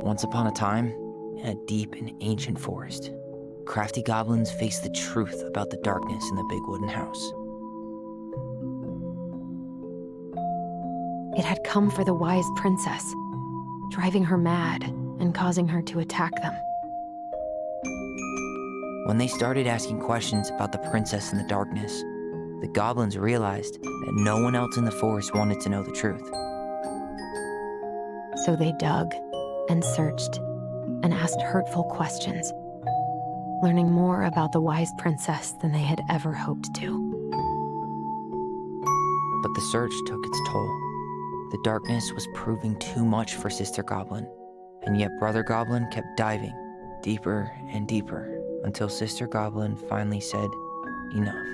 Once upon a time, in a deep and ancient forest, crafty goblins faced the truth about the darkness in the big wooden house. It had come for the wise princess, driving her mad and causing her to attack them. When they started asking questions about the princess in the darkness, the goblins realized that no one else in the forest wanted to know the truth. So they dug and searched and asked hurtful questions, learning more about the wise princess than they had ever hoped to. But the search took its toll. The darkness was proving too much for Sister Goblin, and yet Brother Goblin kept diving deeper and deeper until Sister Goblin finally said, "Enough."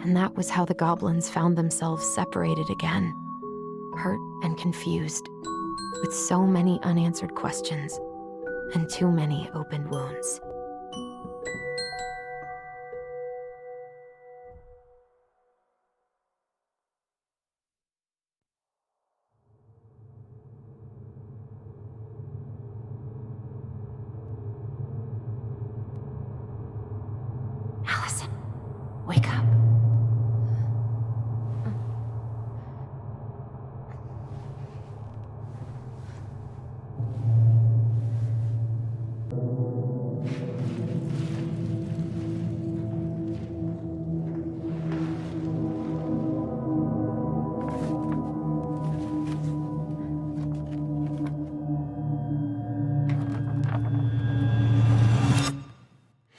And that was how the goblins found themselves separated again, hurt and confused, with so many unanswered questions and too many open wounds. Allison, wake up.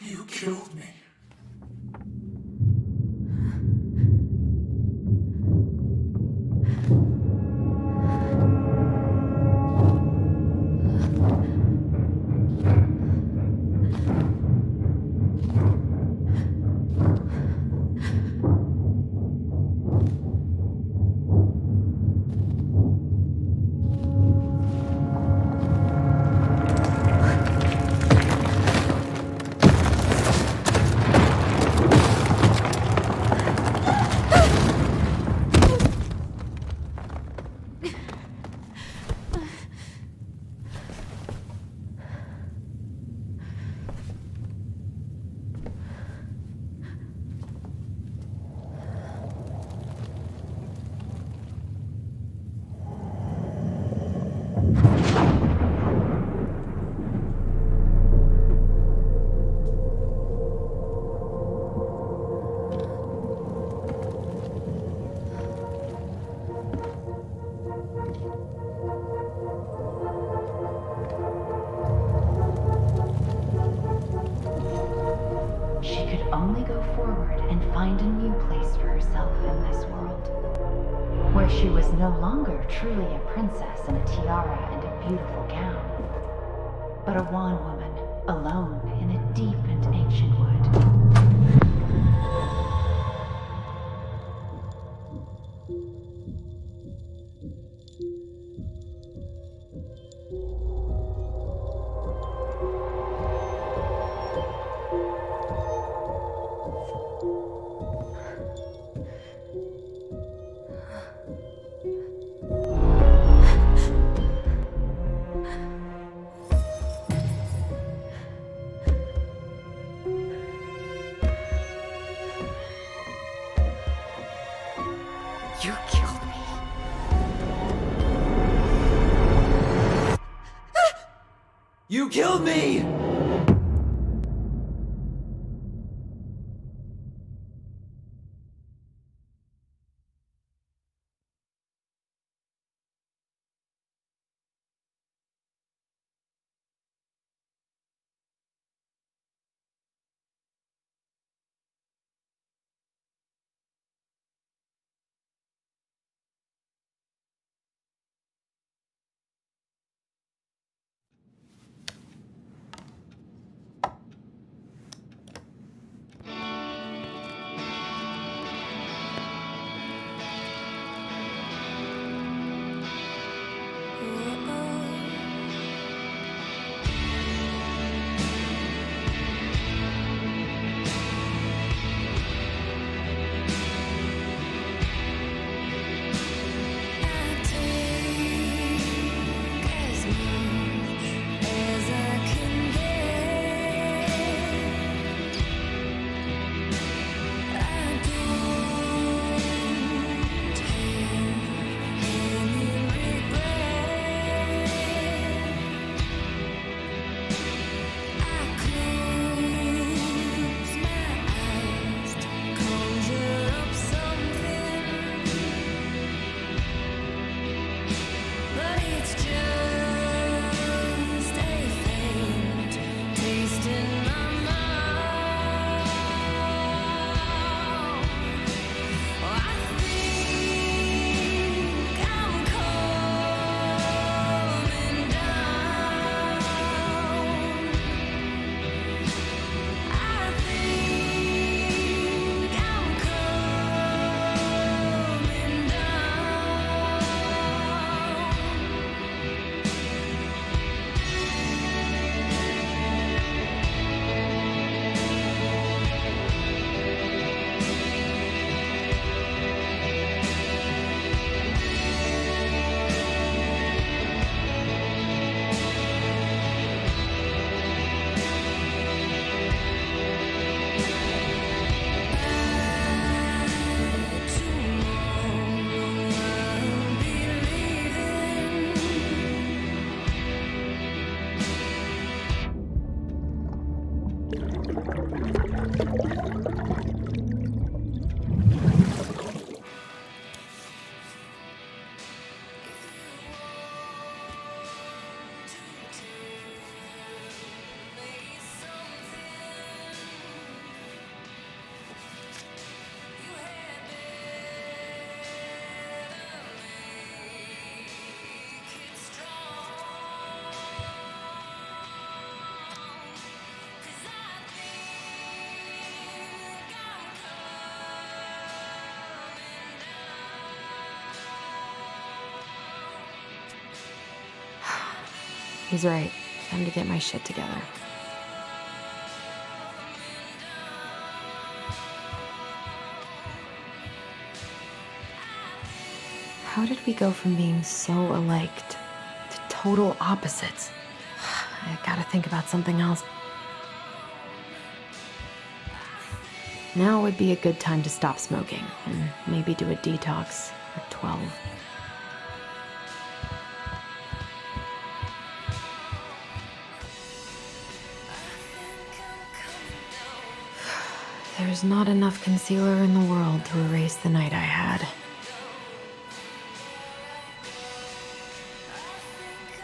You killed me. She could only go forward and find a new place for herself in this world, where she was no longer truly a princess in a tiara and a beautiful gown, but a wan woman alone in a deep and ancient wood. You killed me. You killed me! He's right. Time to get my shit together. How did we go from being so alike to total opposites? I gotta think about something else. Now would be a good time to stop smoking and maybe do a detox for 12. There's not enough concealer in the world to erase the night I had.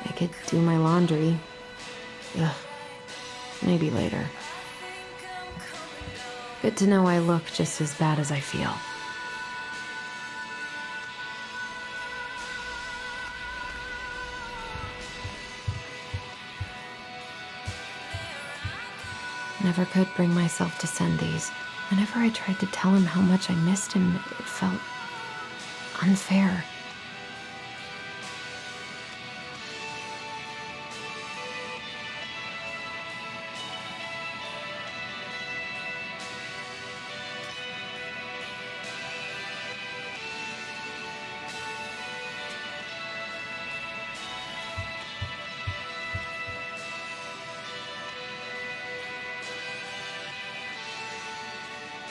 I could do my laundry. Ugh. Maybe later. Good to know I look just as bad as I feel. Never could bring myself to send these. Whenever I tried to tell him how much I missed him, it felt unfair.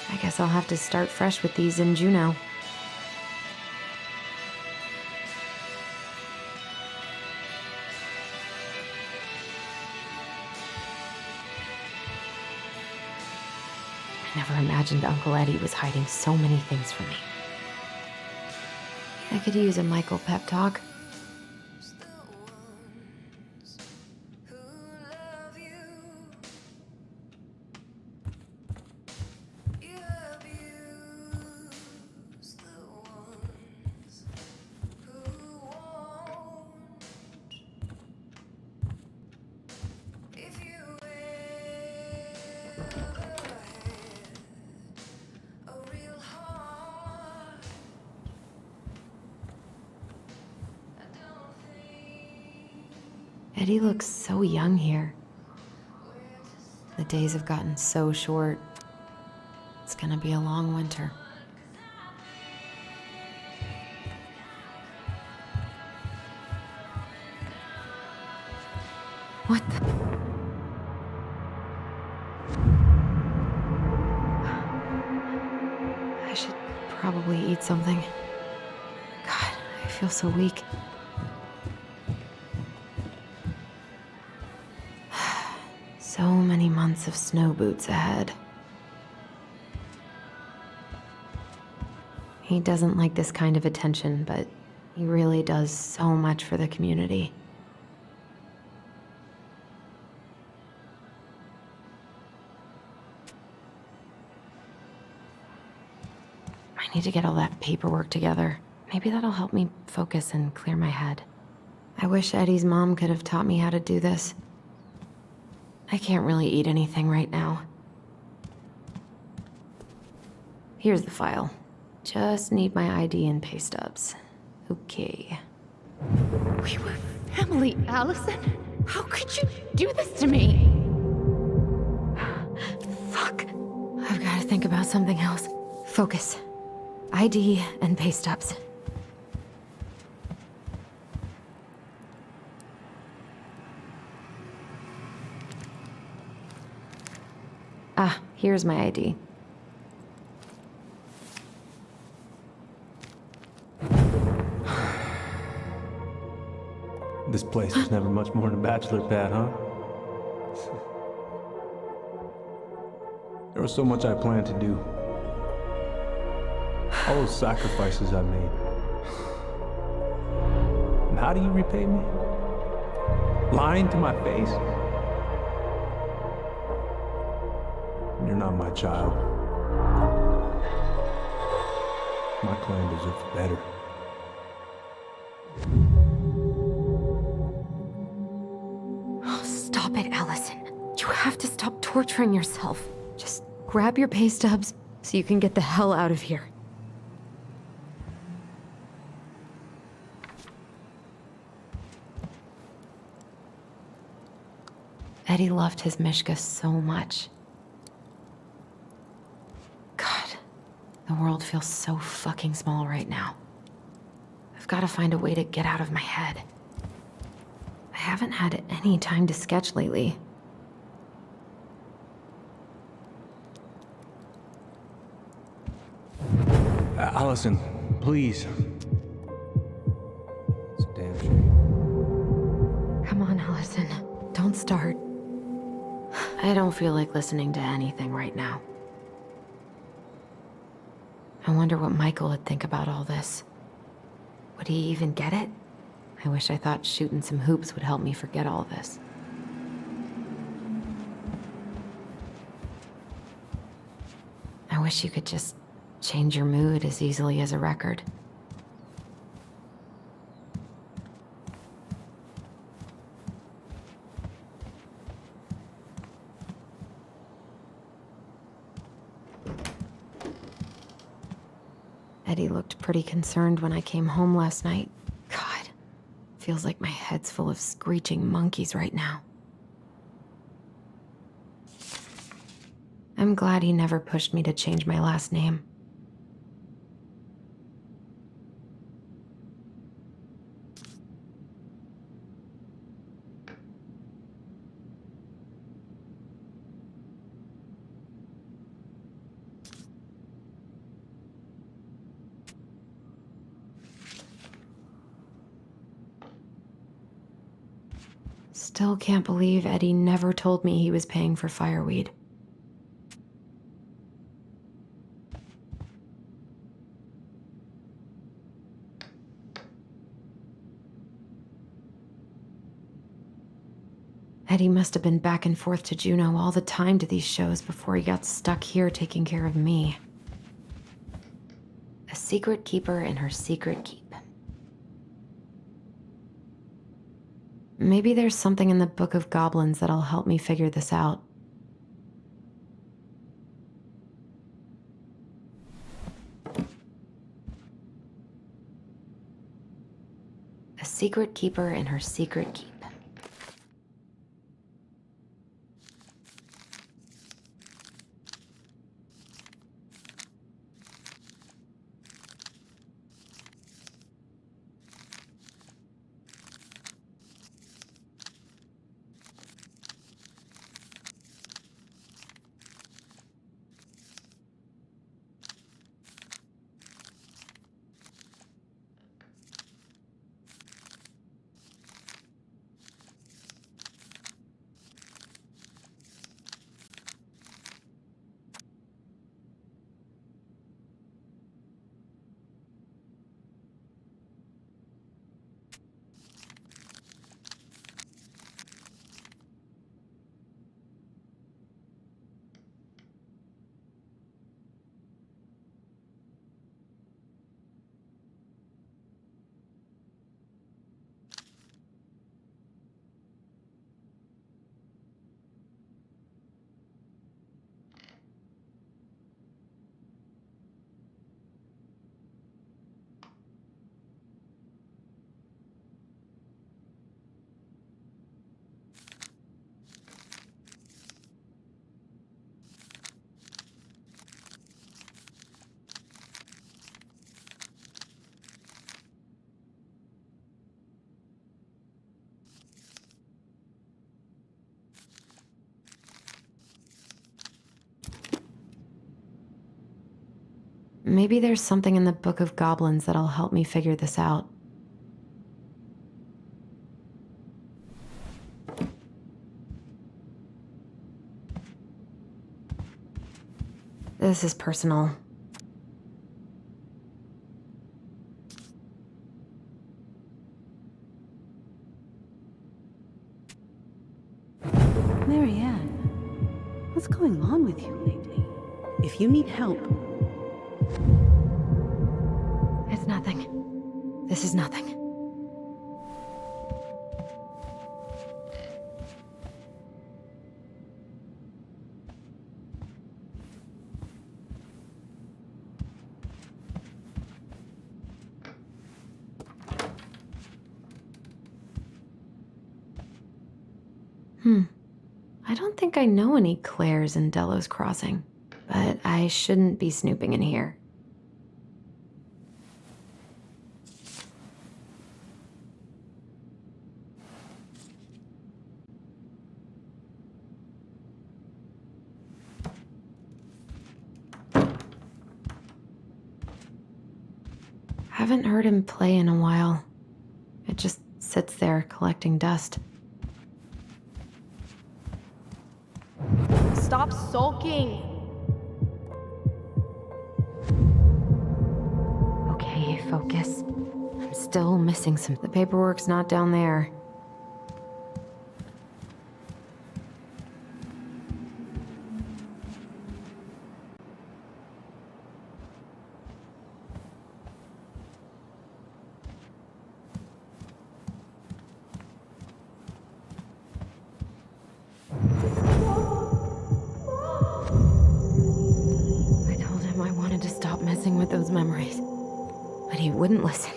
I guess I'll have to start fresh with these in Juneau. I never imagined Uncle Eddie was hiding so many things from me. I could use a Michael pep talk. Eddie looks so young here. The days have gotten so short. It's gonna be a long winter. What the? I should probably eat something. God, I feel so weak. So many months of snow boots ahead. He doesn't like this kind of attention, but he really does so much for the community. I need to get all that paperwork together. Maybe that'll help me focus and clear my head. I wish Eddie's mom could have taught me how to do this. I can't really eat anything right now. Here's the file. Just need my ID and pay stubs. Okay. We were family, Allison. How could you do this to me? Fuck. I've got to think about something else. Focus. ID and pay stubs. Ah, here's my ID. This place was never much more than a bachelor pad, huh? There was so much I planned to do. All those sacrifices I made. And how do you repay me? Lying to my face? You're not my child. My clan deserves better. Oh, stop it, Allison. You have to stop torturing yourself. Just grab your pay stubs so you can get the hell out of here. Eddie loved his Mishka so much. God, the world feels so fucking small right now. I've got to find a way to get out of my head. I haven't had any time to sketch lately. Allison, please. It's a damn shame. Come on, Allison. Don't start. I don't feel like listening to anything right now. I wonder what Michael would think about all this. Would he even get it? I wish I thought shooting some hoops would help me forget all this. I wish you could just change your mood as easily as a record. Eddie looked pretty concerned when I came home last night. God, feels like my head's full of screeching monkeys right now. I'm glad he never pushed me to change my last name. Still can't believe Eddie never told me he was paying for fireweed. Eddie must have been back and forth to Juneau all the time to these shows before he got stuck here taking care of me. A secret keeper in her secret keep. Maybe there's something in the Book of Goblins that'll help me figure this out. A secret keeper in her secret keep. Maybe there's something in the Book of Goblins that'll help me figure this out. This is personal. Marianne, what's going on with you lately? If you need help... It's nothing. This is nothing. I don't think I know any Claires in Delos Crossing, but I shouldn't be snooping in here. Haven't heard him play in a while. It just sits there collecting dust. Stop sulking! Okay, focus. I'm still missing some. The paperwork's not down there. To stop messing with those memories, but he wouldn't listen.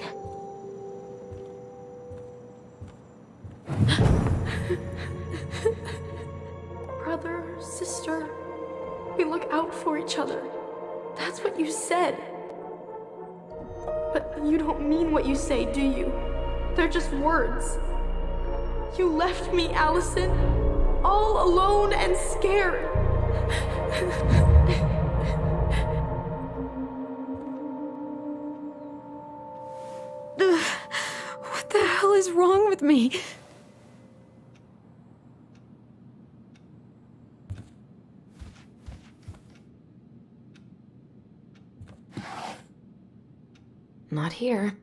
Brother, sister, we look out for each other. That's what you said. But you don't mean what you say, do you? They're just words. You left me, Allison, all alone and scared. What the hell is wrong with me? Not here.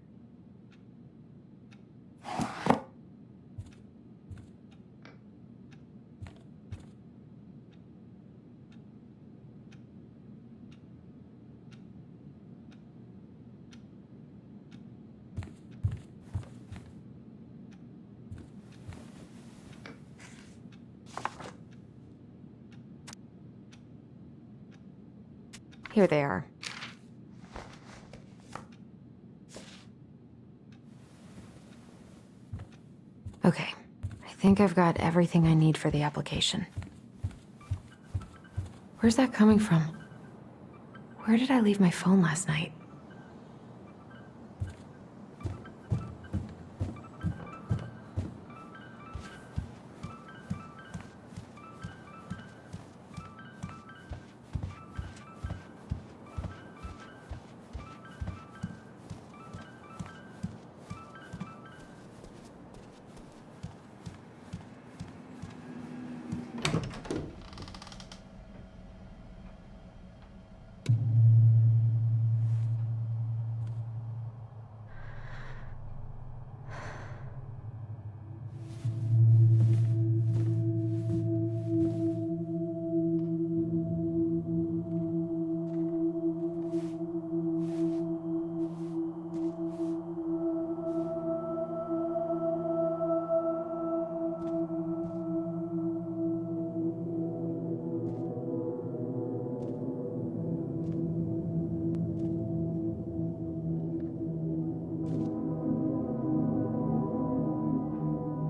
Here they are. Okay, I think I've got everything I need for the application. Where's that coming from? Where did I leave my phone last night?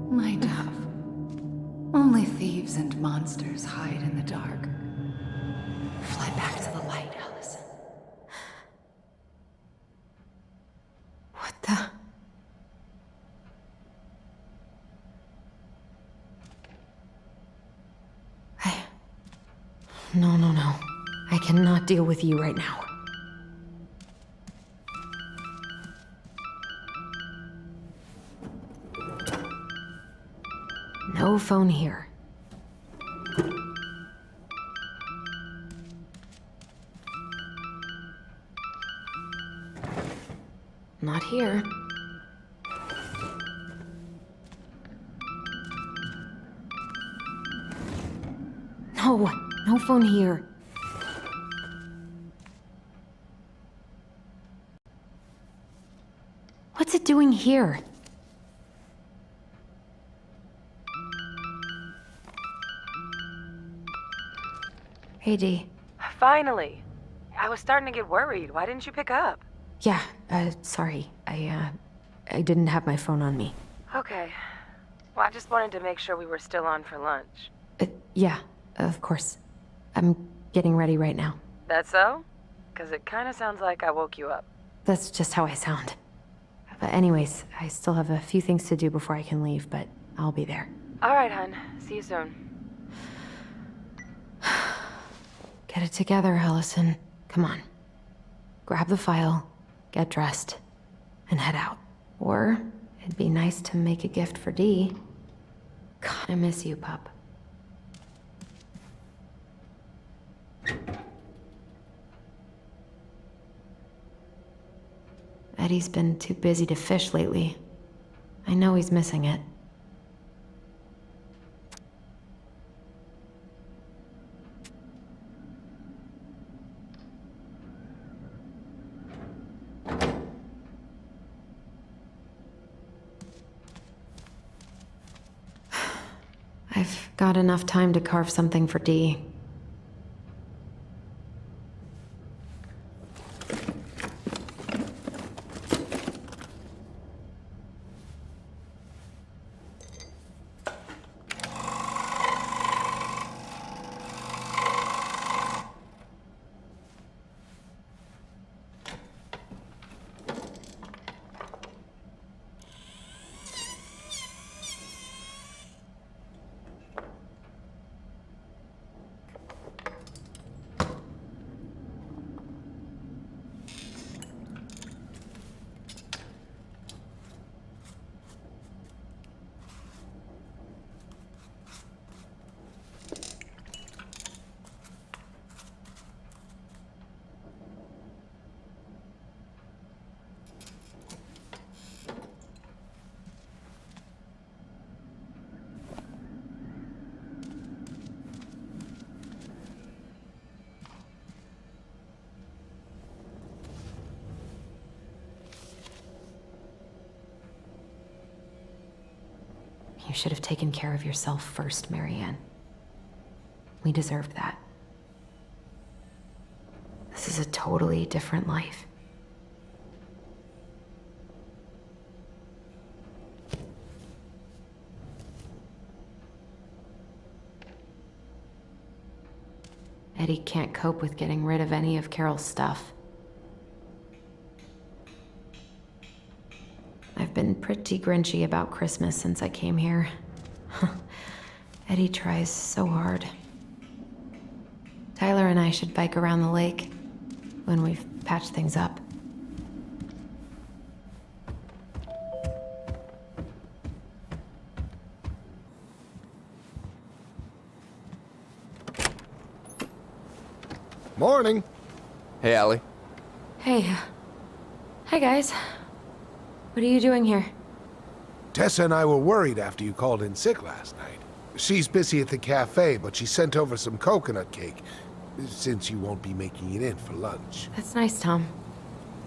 My dove. Only thieves and monsters hide in the dark. Fly back to the light, Allison. What the? No. I cannot deal with you right now. No phone here. Not here. No phone here. What's it doing here? Hey, Dee. Finally. I was starting to get worried. Why didn't you pick up? Yeah, sorry. I didn't have my phone on me. Okay. Well, I just wanted to make sure we were still on for lunch. Yeah, of course. I'm getting ready right now. That so? Because it kind of sounds like I woke you up. That's just how I sound. But anyways, I still have a few things to do before I can leave, but I'll be there. All right, hun. See you soon. Get it together, Allison. Come on. Grab the file, get dressed, and head out. Or it'd be nice to make a gift for Dee. God, I miss you, pup. Eddie's been too busy to fish lately. I know he's missing it. I've got enough time to carve something for Dee. You should have taken care of yourself first, Marianne. We deserved that. This is a totally different life. Eddie can't cope with getting rid of any of Carol's stuff. I've been pretty grinchy about Christmas since I came here. Eddie tries so hard. Tyler and I should bike around the lake when we've patched things up. Morning. Hey, Allie. Hey. Hi, guys. What are you doing here? Tessa and I were worried after you called in sick last night. She's busy at the cafe, but she sent over some coconut cake, since you won't be making it in for lunch. That's nice, Tom.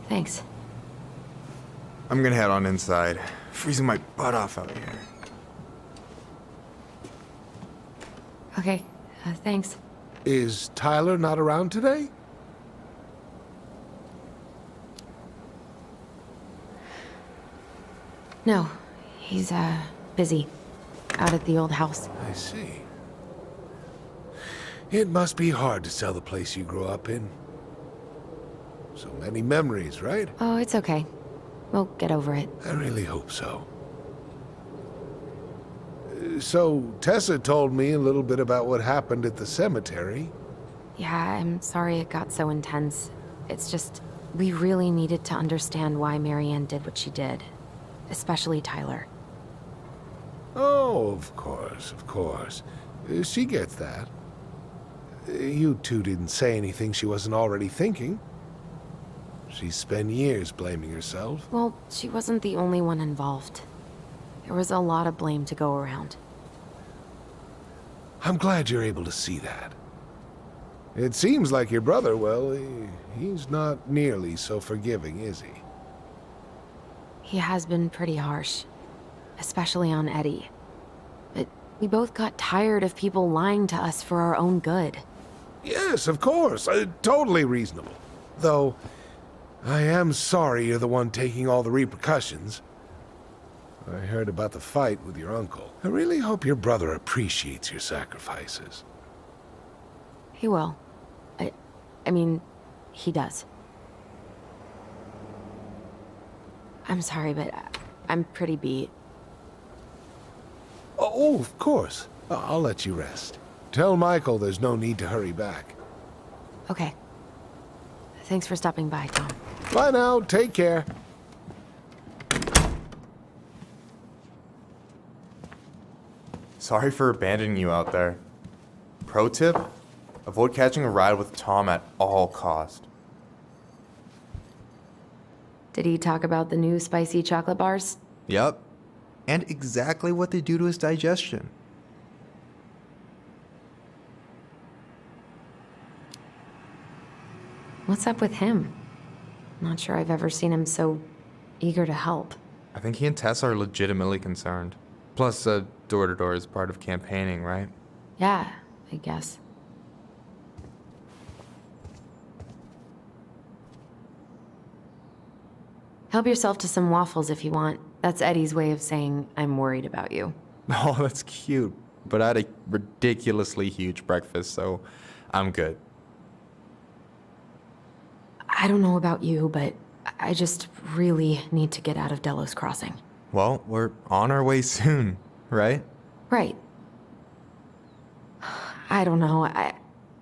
Thanks. I'm gonna head on inside. Freezing my butt off out here. Okay, thanks. Is Tyler not around today? No, he's, busy. Out at the old house. I see. It must be hard to sell the place you grew up in. So many memories, right? Oh, it's okay. We'll get over it. I really hope so. So, Tessa told me a little bit about what happened at the cemetery. Yeah, I'm sorry it got so intense. It's just, we really needed to understand why Marianne did what she did. Especially Tyler. Oh, of course, of course. She gets that. You two didn't say anything she wasn't already thinking. She spent years blaming herself. Well, she wasn't the only one involved. There was a lot of blame to go around. I'm glad you're able to see that. It seems like your brother, well, he's not nearly so forgiving, is he? He has been pretty harsh. Especially on Eddie. But we both got tired of people lying to us for our own good. Yes, of course. Totally reasonable. Though, I am sorry you're the one taking all the repercussions. I heard about the fight with your uncle. I really hope your brother appreciates your sacrifices. He will. I mean, he does. I'm sorry, but I'm pretty beat. Oh, of course. I'll let you rest. Tell Michael there's no need to hurry back. Okay. Thanks for stopping by, Tom. Bye now. Take care. Sorry for abandoning you out there. Pro tip? Avoid catching a ride with Tom at all cost. Did he talk about the new spicy chocolate bars? Yep. And exactly what they do to his digestion. What's up with him? Not sure I've ever seen him so eager to help. I think he and Tess are legitimately concerned. Plus, door-to-door is part of campaigning, right? Yeah, I guess. Help yourself to some waffles if you want. That's Eddie's way of saying, I'm worried about you. Oh, that's cute. But I had a ridiculously huge breakfast, so I'm good. I don't know about you, but I just really need to get out of Delos Crossing. Well, we're on our way soon, right? Right. I don't know.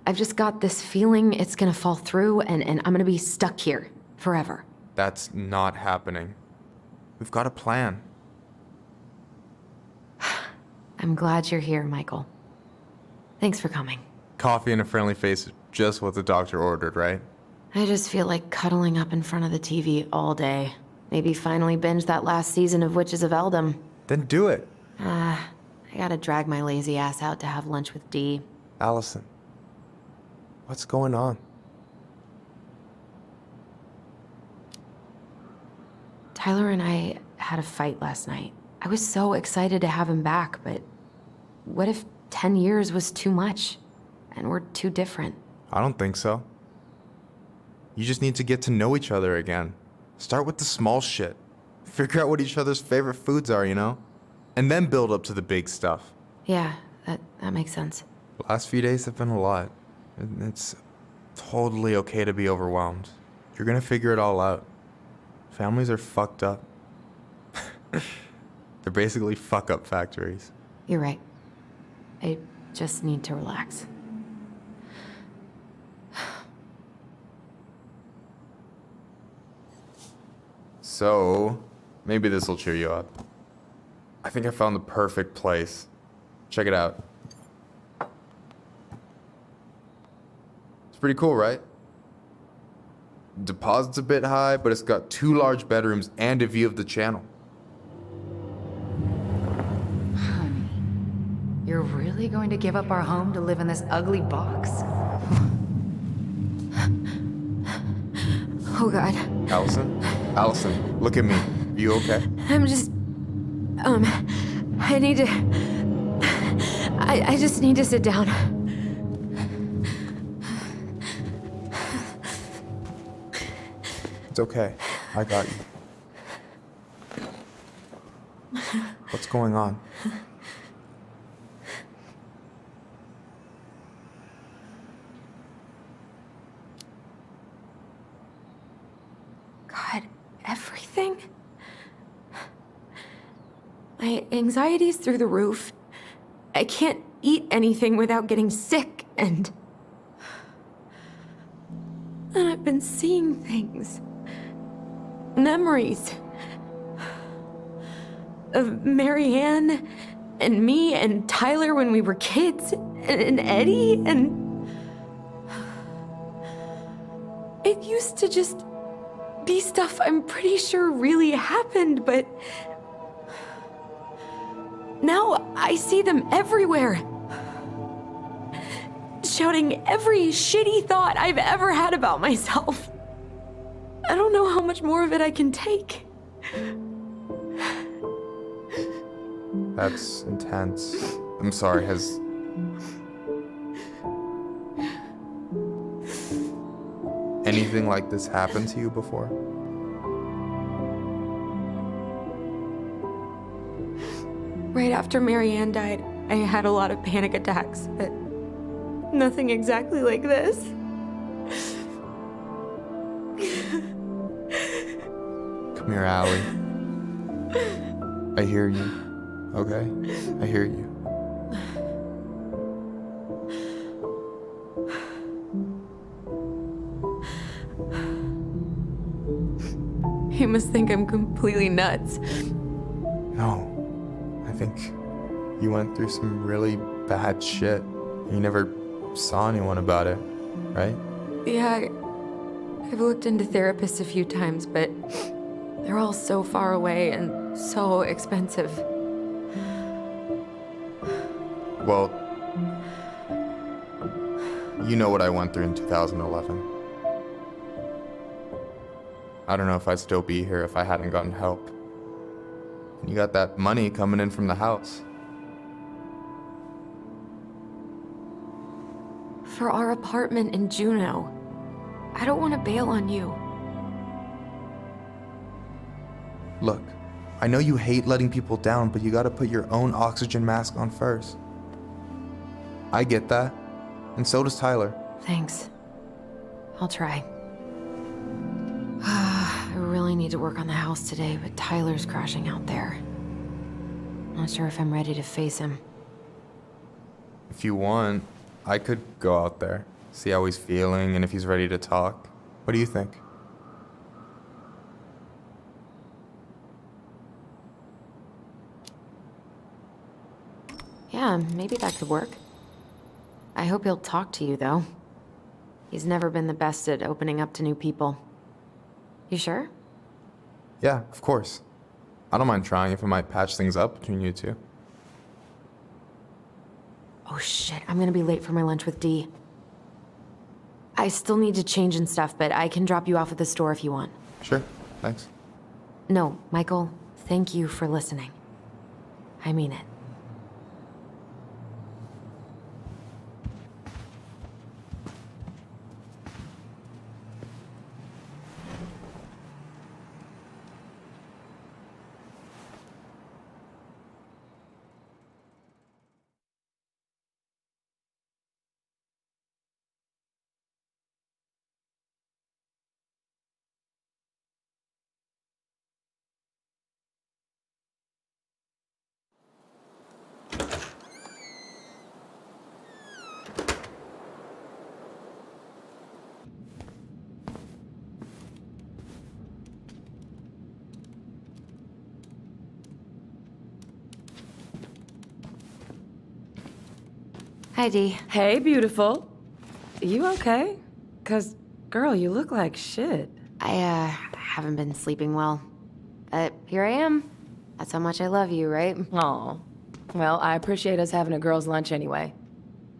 I've just got this feeling it's gonna fall through and I'm gonna be stuck here forever. That's not happening. We've got a plan. I'm glad you're here, Michael. Thanks for coming. Coffee and a friendly face is just what the doctor ordered, right? I just feel like cuddling up in front of the TV all day. Maybe finally binge that last season of Witches of Eldom. Then do it. I gotta drag my lazy ass out to have lunch with Dee. Allison, what's going on? Tyler and I had a fight last night. I was so excited to have him back, but what if 10 years was too much? And we're too different? I don't think so. You just need to get to know each other again. Start with the small shit. Figure out what each other's favorite foods are, you know? And then build up to the big stuff. Yeah, that makes sense. The last few days have been a lot. It's totally okay to be overwhelmed. You're gonna figure it all out. Families are fucked up. They're basically fuck-up factories. You're right. I just need to relax. So, maybe this will cheer you up. I think I found the perfect place. Check it out. It's pretty cool, right? Deposit's a bit high, but it's got 2 large bedrooms and a view of the channel. Honey, you're really going to give up our home to live in this ugly box? Oh God. Allison? Allison, look at me. Are you okay? I'm just... I need to... I just need to sit down. It's okay. I got you. What's going on? God, everything? My anxiety's through the roof. I can't eat anything without getting sick, and I've been seeing things. Memories. Of Marianne, and me, and Tyler when we were kids, and Eddie, and... It used to just be stuff I'm pretty sure really happened, but... Now I see them everywhere. Shouting every shitty thought I've ever had about myself. I don't know how much more of it I can take. That's intense. I'm sorry, has... anything like this happened to you before? Right after Marianne died, I had a lot of panic attacks, but nothing exactly like this. Come here, Allie. I hear you, okay? I hear you. You must think I'm completely nuts. No, I think you went through some really bad shit. You never saw anyone about it, right? Yeah, I've looked into therapists a few times, but they're all so far away and so expensive. Well, you know what I went through in 2011. I don't know if I'd still be here if I hadn't gotten help. And you got that money coming in from the house. For our apartment in Juneau. I don't want to bail on you. Look, I know you hate letting people down, but you gotta put your own oxygen mask on first. I get that, and so does Tyler. Thanks. I'll try. I really need to work on the house today, but Tyler's crashing out there. Not sure if I'm ready to face him. If you want, I could go out there, see how he's feeling, and if he's ready to talk. What do you think? Yeah, maybe that could work. I hope he'll talk to you, though. He's never been the best at opening up to new people. You sure? Yeah, of course. I don't mind trying if it might patch things up between you two. Oh shit, I'm gonna be late for my lunch with Dee. I still need to change and stuff, but I can drop you off at the store if you want. Sure, thanks. No, Michael, thank you for listening. I mean it. Hi, Dee. Hey, beautiful. You okay? 'Cause, girl, you look like shit. I haven't been sleeping well. But here I am. That's how much I love you, right? Aw. Well, I appreciate us having a girls' lunch anyway.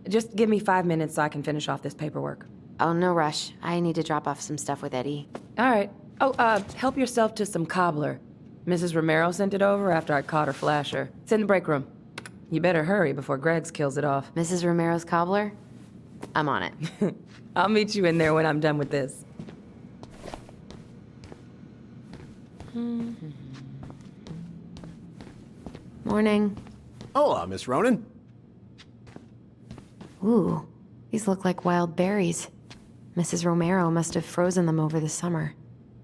Just give me 5 minutes so I can finish off this paperwork. Oh, no rush. I need to drop off some stuff with Eddie. All right. Oh, help yourself to some cobbler. Mrs. Romero sent it over after I caught her flasher. It's in the break room. You better hurry before Greggs kills it off. Mrs. Romero's cobbler? I'm on it. I'll meet you in there when I'm done with this. Morning. Hola, Miss Ronan. Ooh, these look like wild berries. Mrs. Romero must have frozen them over the summer.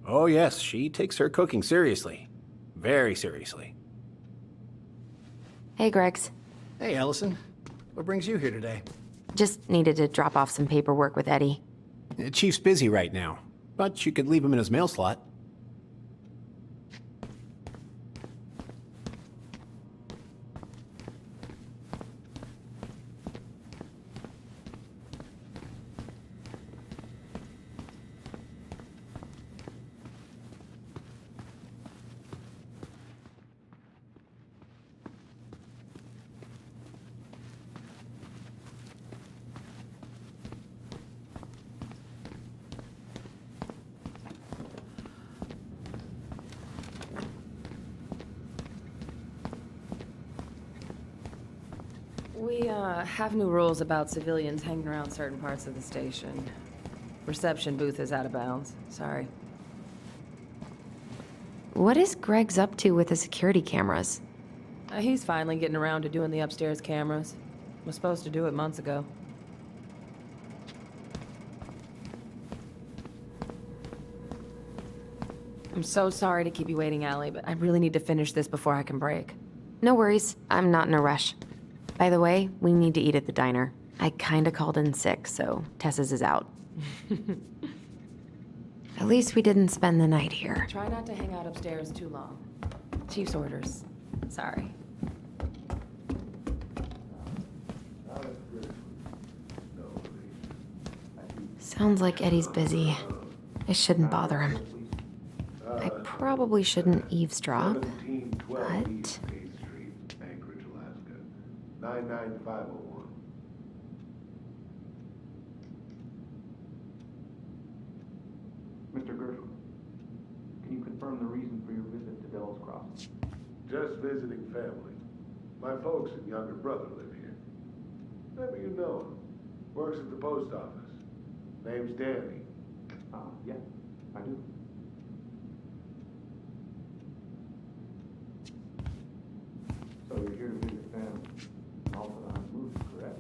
Oh yes, she takes her cooking seriously. Very seriously. Hey, Greggs. Hey, Allison. What brings you here today? Just needed to drop off some paperwork with Eddie. Chief's busy right now, but you could leave him in his mail slot. We, have new rules about civilians hanging around certain parts of the station. Reception booth is out of bounds. Sorry. What is Greggs up to with the security cameras? He's finally getting around to doing the upstairs cameras. Was supposed to do it months ago. I'm so sorry to keep you waiting, Allie, but I really need to finish this before I can break. No worries, I'm not in a rush. By the way, we need to eat at the diner. I kinda called in sick, so Tessa's is out. At least we didn't spend the night here. Try not to hang out upstairs too long. Chief's orders. Sorry. Sounds like Eddie's busy. I shouldn't bother him. I probably shouldn't eavesdrop, 1712 but... East Bay Street, Anchorage, Alaska. 99501. Mr. Gershwin, can you confirm the reason for your visit to Delos Crossing? Just visiting family. My folks and younger brother live here. Maybe you know him. Works at the post office. Name's Danny. Yeah, I do. So you're here to visit family, and also to hunt moose, correct?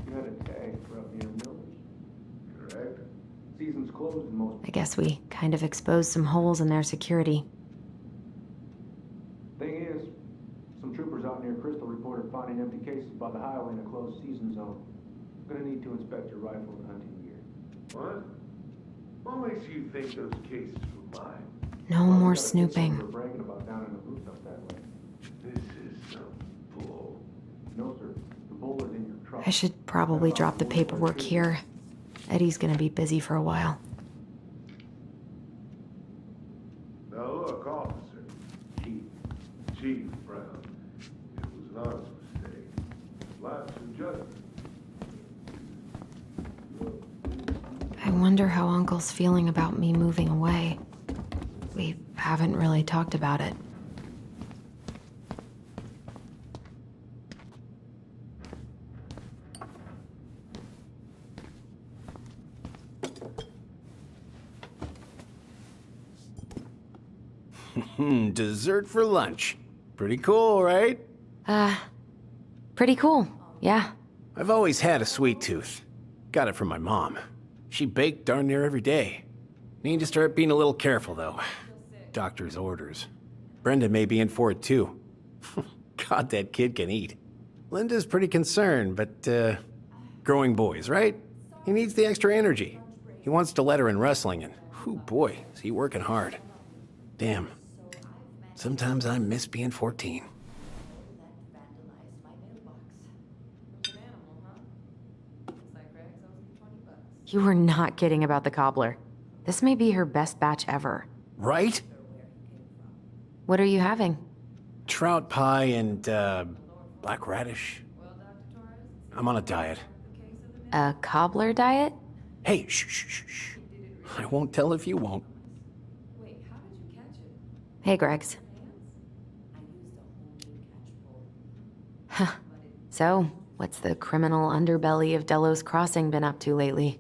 You had a tag for up near Miller's. Correct? Season's closed in most... I guess we kind of exposed some holes in their security. Thing is, some troopers out near Crystal reported finding empty cases by the highway in a closed season zone. Gonna need to inspect your rifle and hunting gear. What? What makes you think those cases were mine? No more snooping. We're bragging about down in the booth up that way. This is some bull. No, sir. The bull is in your truck. I should probably drop the paperwork here. Eddie's gonna be busy for a while. Now look, officer. Chief Brown. It was an honest mistake. Lapse in judgment. I wonder how Uncle's feeling about me moving away. We haven't really talked about it. Dessert for lunch. Pretty cool, right? Pretty cool, yeah. I've always had a sweet tooth. Got it from my mom. She baked darn near every day. Need to start being a little careful, though. Doctor's orders. Brenda may be in for it, too. God, that kid can eat. Linda's pretty concerned, but, growing boys, right? He needs the extra energy. He wants to let her in wrestling, and, whew, boy, is he working hard. Damn. Sometimes I miss being 14. You were not kidding about the cobbler. This may be her best batch ever. Right? What are you having? Trout pie and, black radish. I'm on a diet. A cobbler diet? Hey, shh, shh, shh, shh. I won't tell if you won't. Hey, Gregs. Huh. So, what's the criminal underbelly of Delos Crossing been up to lately?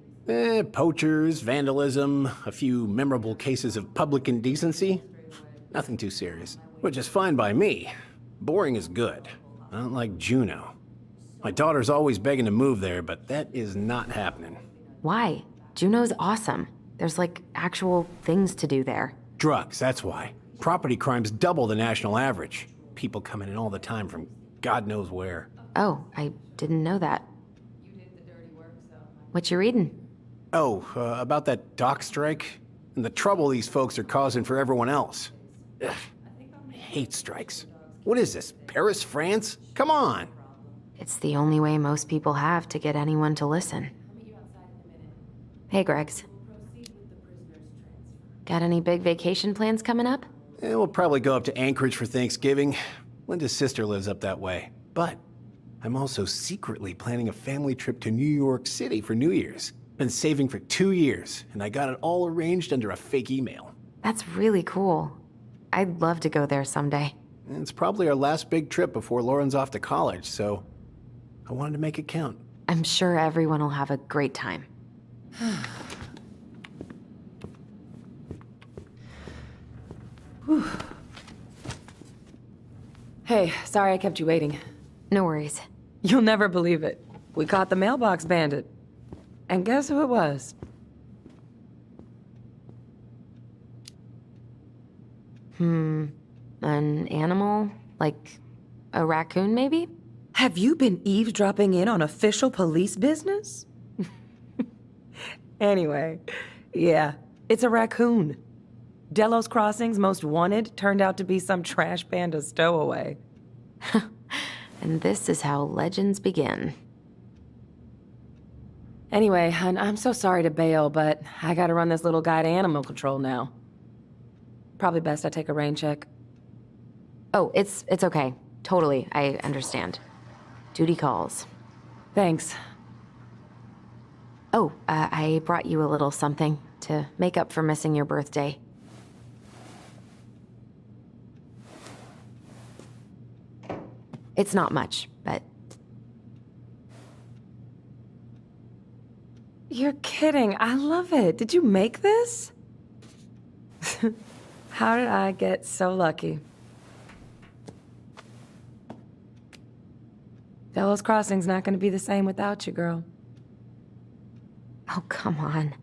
Poachers, vandalism, a few memorable cases of public indecency. Nothing too serious, which is fine by me. Boring is good. Not like Juneau. My daughter's always begging to move there, but that is not happening. Why? Juneau's awesome. There's like actual things to do there. Drugs, that's why. Property crime's double the national average. People coming in all the time from God knows where. Oh, I didn't know that. What you reading? Oh, about that dock strike and the trouble these folks are causing for everyone else. Ugh, I hate strikes. What is this, Paris, France? Come on. It's the only way most people have to get anyone to listen. Hey, Gregs. Got any big vacation plans coming up? We'll probably go up to Anchorage for Thanksgiving. Linda's sister lives up that way. But I'm also secretly planning a family trip to New York City for New Year's. Been saving for 2 years, and I got it all arranged under a fake email. That's really cool. I'd love to go there someday. It's probably our last big trip before Lauren's off to college, so I wanted to make it count. I'm sure everyone will have a great time. Hey, sorry I kept you waiting. No worries. You'll never believe it. We caught the mailbox bandit. And guess who it was? An animal? Like a raccoon, maybe? Have you been eavesdropping in on official police business? Anyway, yeah, it's a raccoon. Delos Crossing's most wanted turned out to be some trash panda stowaway. And this is how legends begin. Anyway, I'm so sorry to bail, but I gotta run this little guy to animal control now. Probably best I take a rain check. Oh, it's okay. Totally, I understand. Duty calls. Thanks. Oh, I brought you a little something to make up for missing your birthday. It's not much, but... You're kidding. I love it. Did you make this? How did I get so lucky? Delos Crossing's not gonna be the same without you, girl. Oh, come on.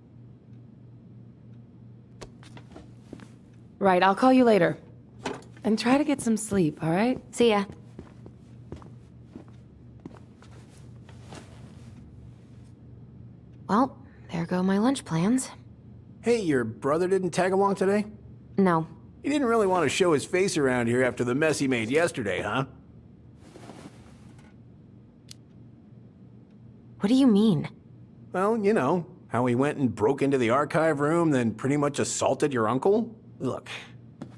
Right, I'll call you later. And try to get some sleep, all right? See ya. Well, there go my lunch plans. Hey, your brother didn't tag along today? No. He didn't really want to show his face around here after the mess he made yesterday, huh? What do you mean? Well, you know, how he went and broke into the archive room, then pretty much assaulted your uncle? Look,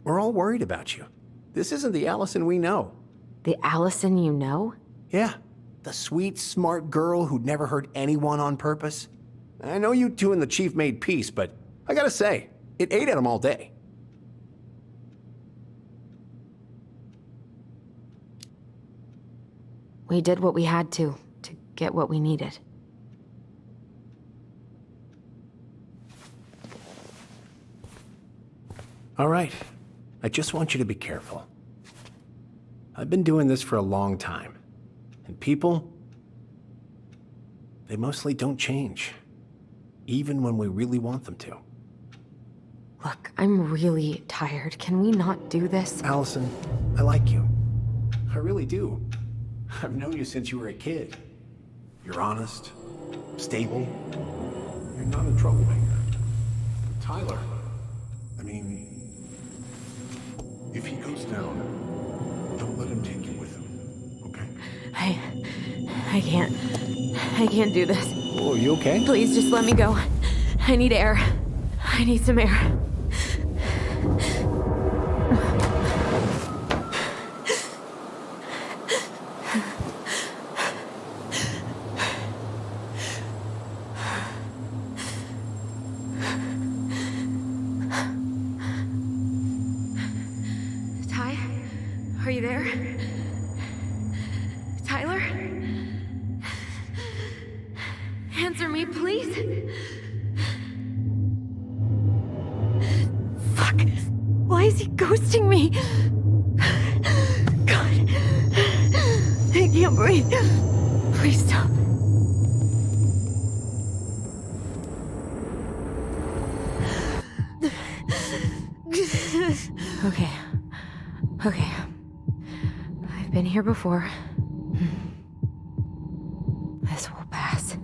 we're all worried about you. This isn't the Allison we know. The Allison you know? Yeah, the sweet, smart girl who'd never hurt anyone on purpose. I know you two and the chief made peace, but I gotta say, it ate at him all day. We did what we had to get what we needed. All right, I just want you to be careful. I've been doing this for a long time, and people, they mostly don't change, even when we really want them to. Look, I'm really tired. Can we not do this? Allison, I like you. I really do. I've known you since you were a kid. You're honest, stable. You're not a troublemaker. Tyler, I mean, if he goes down, don't let him take you with him, okay? I can't do this. Oh, you okay? Please just let me go. I need air. I need some air. Ty, are you there? Tyler? Answer me, please. Fuck. Why is he ghosting me? God. I can't breathe. Please stop. Okay. Okay. I've been here before. This will pass.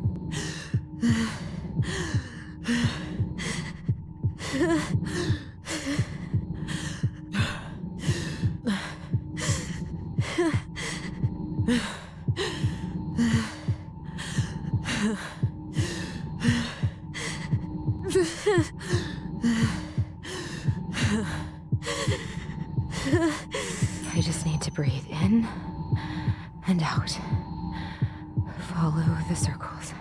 I just need to breathe in and out. Follow the circles.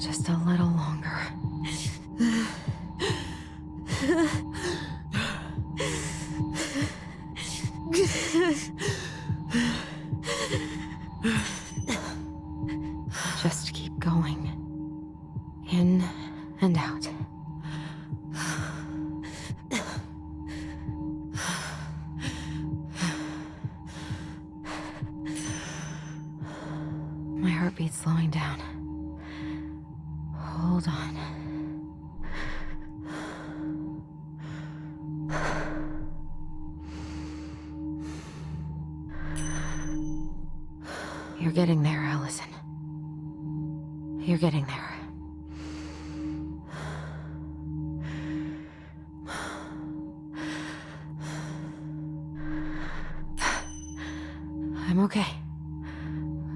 Just a little longer. Just keep going. going down. Hold on. You're getting there, Allison. You're getting there. I'm okay.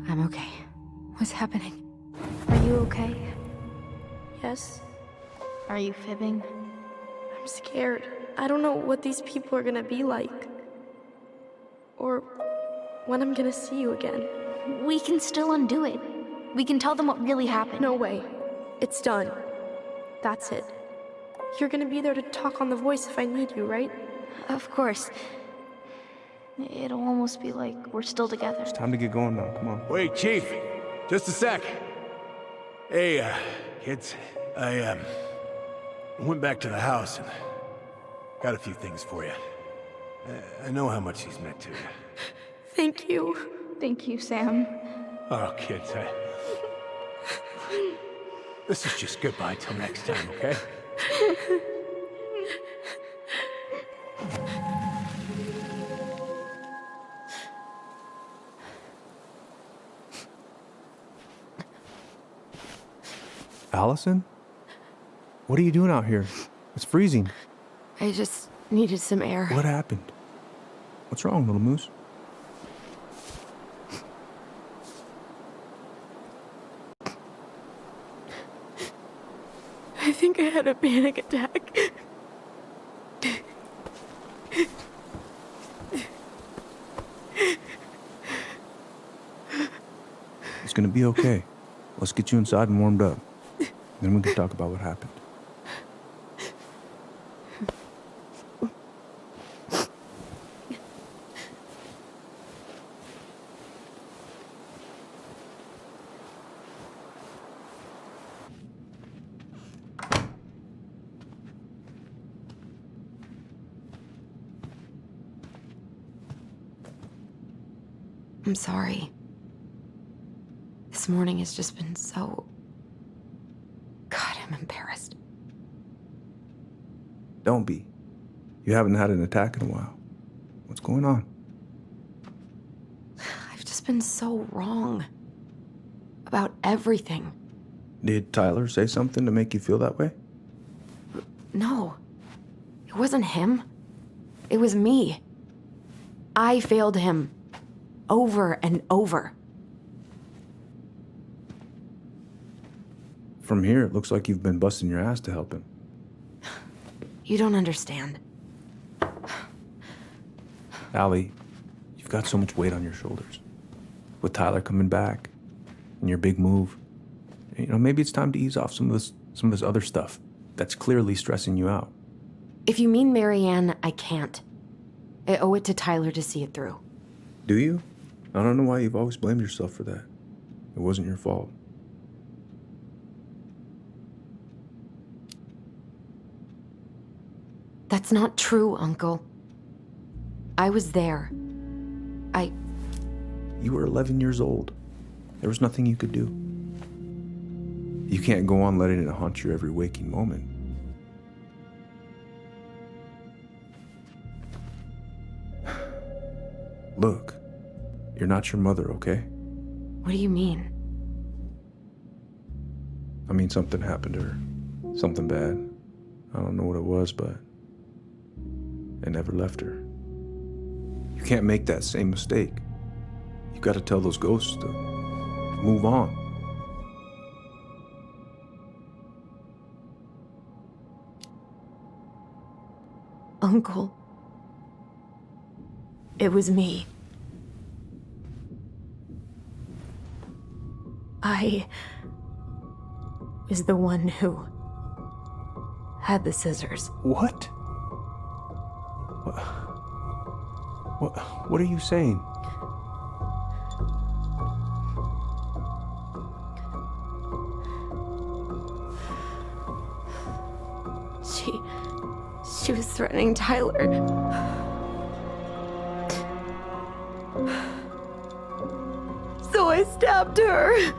I'm okay. What's happening? Are you okay? Yes? Are you fibbing? I'm scared. I don't know what these people are gonna be like. Or when I'm gonna see you again. We can still undo it. We can tell them what really happened. No way. It's done. That's it. You're gonna be there to talk on the voice if I need you, right? Of course. It'll almost be like we're still together. It's time to get going now. Come on. Wait, Chief. Just a sec. Hey, kids. I went back to the house and got a few things for you. I know how much he's meant to you. Thank you. Thank you, Sam. Oh, kids, this is just goodbye till next time, okay? Allison? What are you doing out here? It's freezing. I just needed some air. What happened? What's wrong, little moose? I think I had a panic attack. It's gonna be okay. Let's get you inside and warmed up. Then we can talk about what happened. I'm sorry. This morning has just been so... God, I'm embarrassed. Don't be. You haven't had an attack in a while. What's going on? I've just been so wrong. About everything. Did Tyler say something to make you feel that way? No. It wasn't him. It was me. I failed him. Over and over. From here, it looks like you've been busting your ass to help him. You don't understand. Allie, you've got so much weight on your shoulders. With Tyler coming back, and your big move, you know, maybe it's time to ease off some of this other stuff that's clearly stressing you out. If you mean Marianne, I can't. I owe it to Tyler to see it through. Do you? I don't know why you've always blamed yourself for that. It wasn't your fault. That's not true, Uncle. I was there. You were 11 years old. There was nothing you could do. You can't go on letting it haunt your every waking moment. Look, you're not your mother, okay? What do you mean? I mean, something happened to her. Something bad. I don't know what it was, but it never left her. You can't make that same mistake. You gotta tell those ghosts to move on. Uncle. It was me. I was the one who had the scissors. What? What are you saying? She was threatening Tyler. So I stabbed her.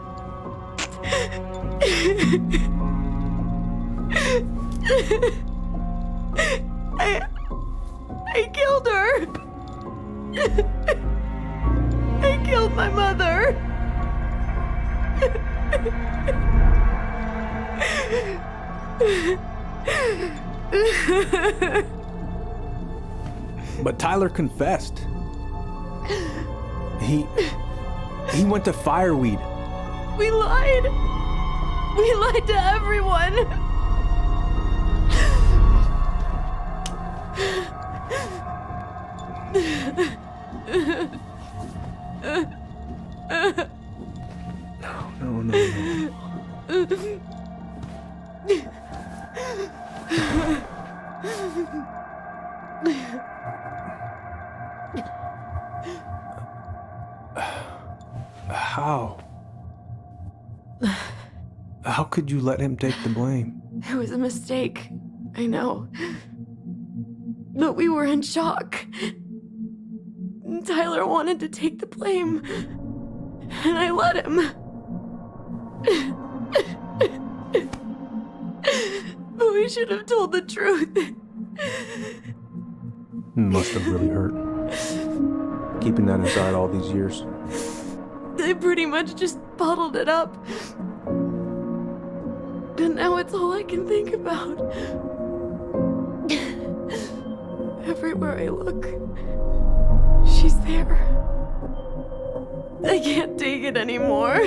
I killed her. I killed my mother. But Tyler confessed. He went to Fireweed. We lied. We lied to everyone. No. How? How could you let him take the blame? It was a mistake. I know. But we were in shock. Tyler wanted to take the blame. And I let him. But we should have told the truth. Must have really hurt. Keeping that inside all these years. I pretty much just bottled it up. And now it's all I can think about. Everywhere I look, she's there. I can't take it anymore.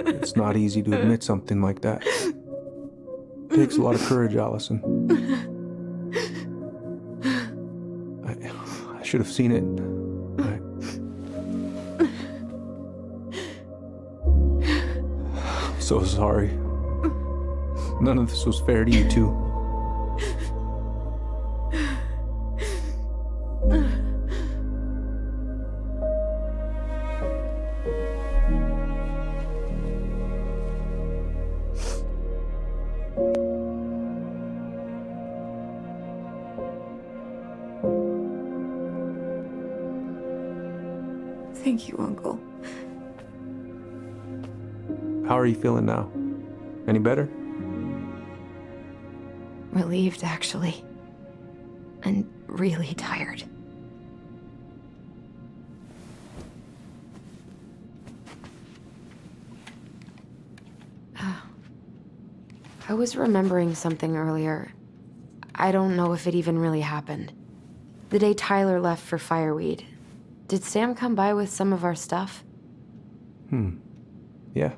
It's not easy to admit something like that. It takes a lot of courage, Allison. I should have seen it. I'm so sorry. None of this was fair to you two. Thank you, Uncle. How are you feeling now? Any better? Relieved, actually. And really tired. I was remembering something earlier. I don't know if it even really happened. The day Tyler left for Fireweed, did Sam come by with some of our stuff? Yeah.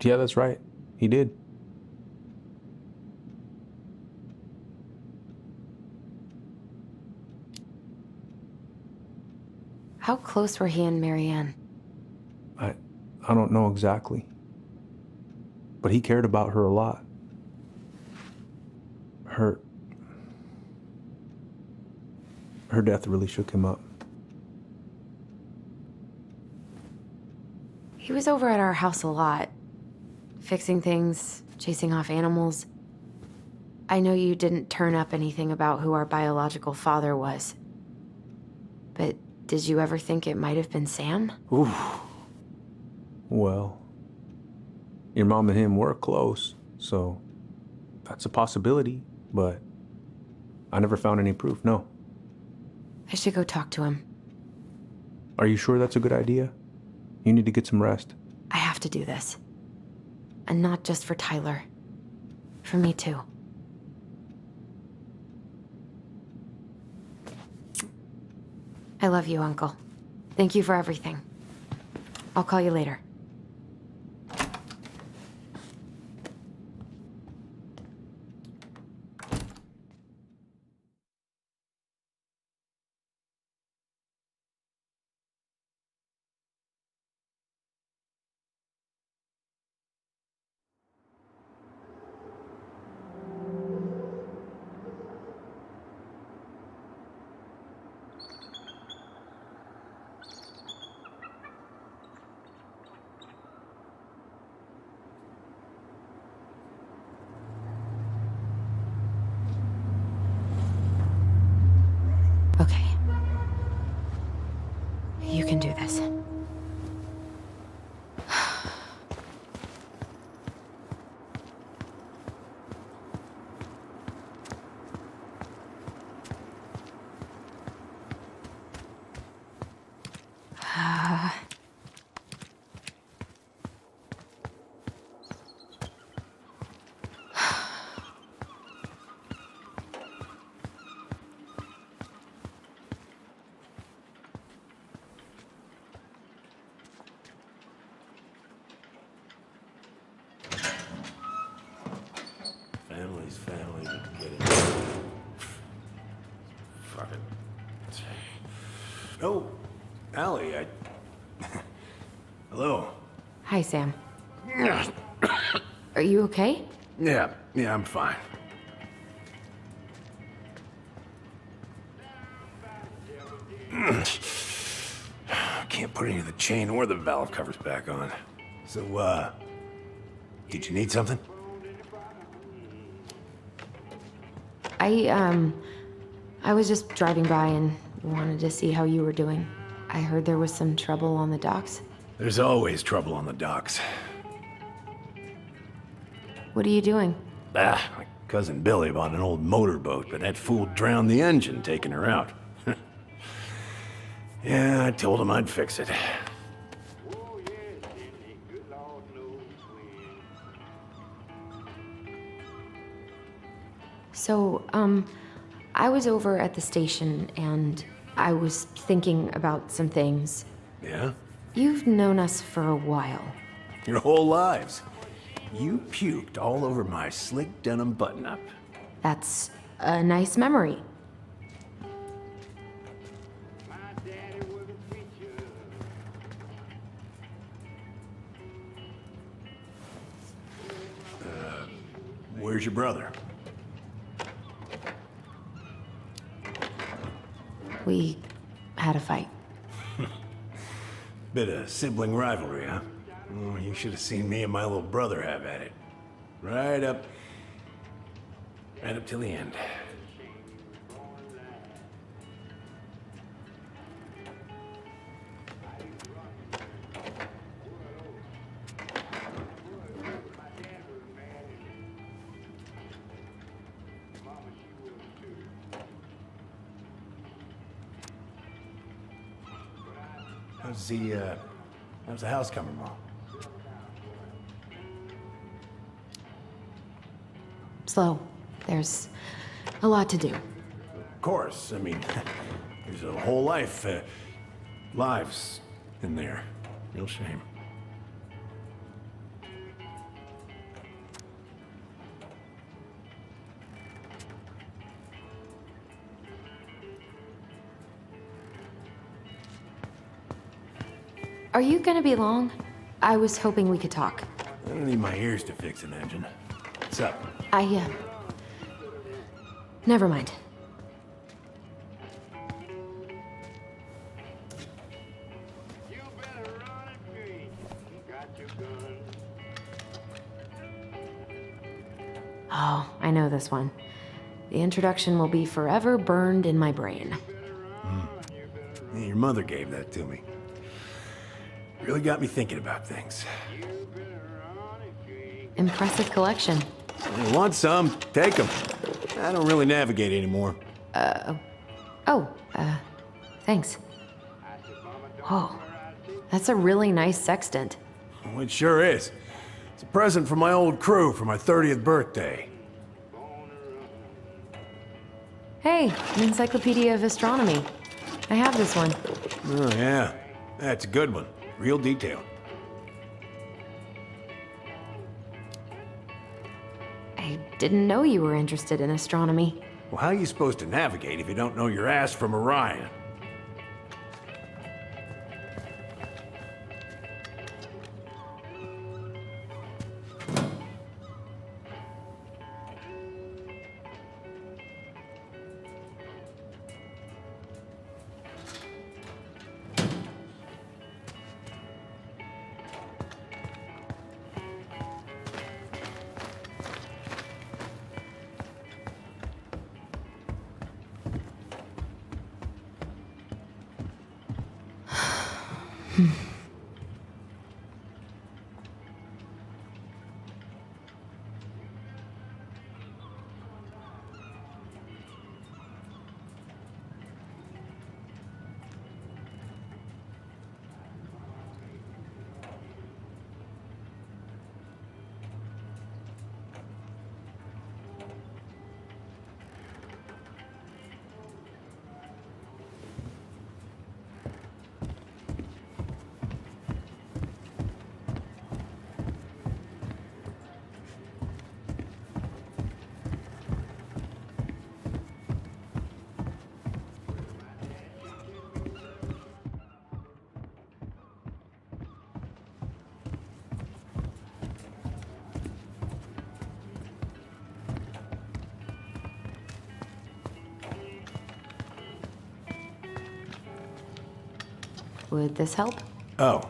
Yeah, that's right. He did. How close were he and Marianne? I don't know exactly. But he cared about her a lot. Her death really shook him up. He was over at our house a lot. Fixing things, chasing off animals. I know you didn't turn up anything about who our biological father was. But did you ever think it might have been Sam? Ooh. Well, your mom and him were close, so that's a possibility, but I never found any proof, no. I should go talk to him. Are you sure that's a good idea? You need to get some rest. I have to do this. And not just for Tyler. For me, too. I love you, Uncle. Thank you for everything. I'll call you later. Okay. You can do this. Family's family, but get it. Fuck it. Oh, Allie, Hello. Hi, Sam. Are you okay? Yeah, I'm fine. Can't put any of the chain or the valve covers back on. So, did you need something? I was just driving by and wanted to see how you were doing. I heard there was some trouble on the docks. There's always trouble on the docks. What are you doing? My cousin Billy bought an old motorboat, but that fool drowned the engine taking her out. Yeah, I told him I'd fix it. So, I was over at the station and I was thinking about some things. Yeah? You've known us for a while. Your whole lives. You puked all over my slick denim button-up. That's a nice memory. Where's your brother? We had a fight. Bit of sibling rivalry, huh? Oh, you should have seen me and my little brother have at it. Right up till the end. How's the house coming, Mom? Slow. There's a lot to do. Of course. I mean, there's a whole lives in there. Real shame. Are you gonna be long? I was hoping we could talk. I don't need my ears to fix an engine. What's up? Never mind. Oh, I know this one. The introduction will be forever burned in my brain. Yeah, your mother gave that to me. Really got me thinking about things. Impressive collection. You want some? Take them. I don't really navigate anymore. Thanks. Whoa, that's a really nice sextant. Oh, it sure is. It's a present from my old crew for my 30th birthday. Hey, an encyclopedia of astronomy. I have this one. Oh, yeah. That's a good one. Real detail. I didn't know you were interested in astronomy. Well, how are you supposed to navigate if you don't know your ass from Orion? Would this help? Oh,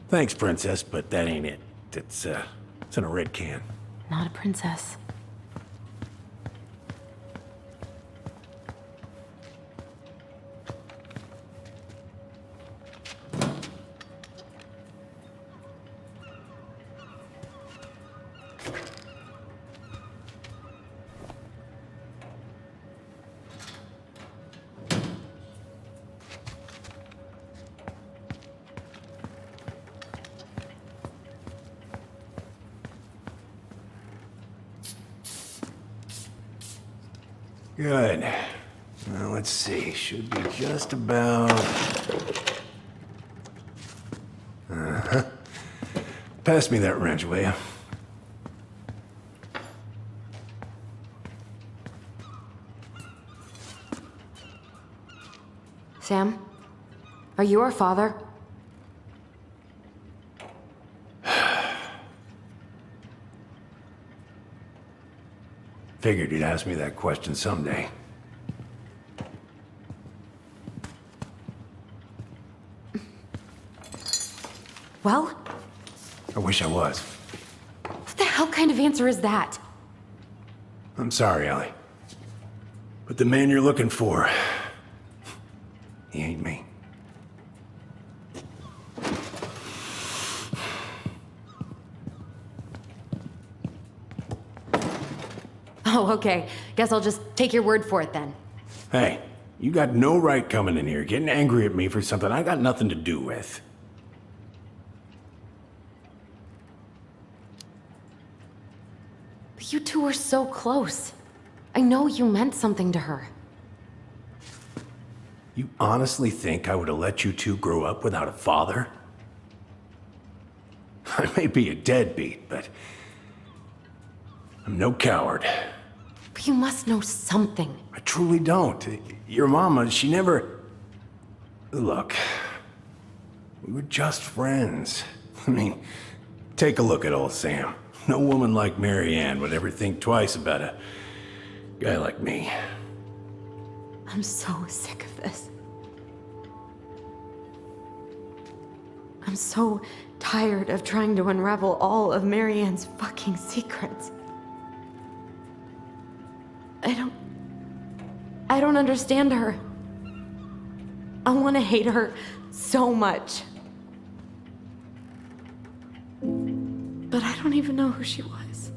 thanks, Princess, but that ain't it. It's in a red can. Not a princess. Good. Well, let's see. Should be just about... Uh-huh. Pass me that wrench, will you? Sam? Are you our father? Figured you'd ask me that question someday. Well? I wish I was. What the hell kind of answer is that? I'm sorry, Ellie. But the man you're looking for, he ain't me. Oh, okay. Guess I'll just take your word for it then. Hey, you got no right coming in here getting angry at me for something I got nothing to do with. But you two were so close. I know you meant something to her. You honestly think I would have let you two grow up without a father? I may be a deadbeat, but I'm no coward. But you must know something. I truly don't. Your mama, she never... Look, we were just friends. I mean, take a look at old Sam. No woman like Mary Ann would ever think twice about a guy like me. I'm so sick of this. I'm so tired of trying to unravel all of Mary Ann's fucking secrets. I don't understand her. I want to hate her so much. But I don't even know who she was.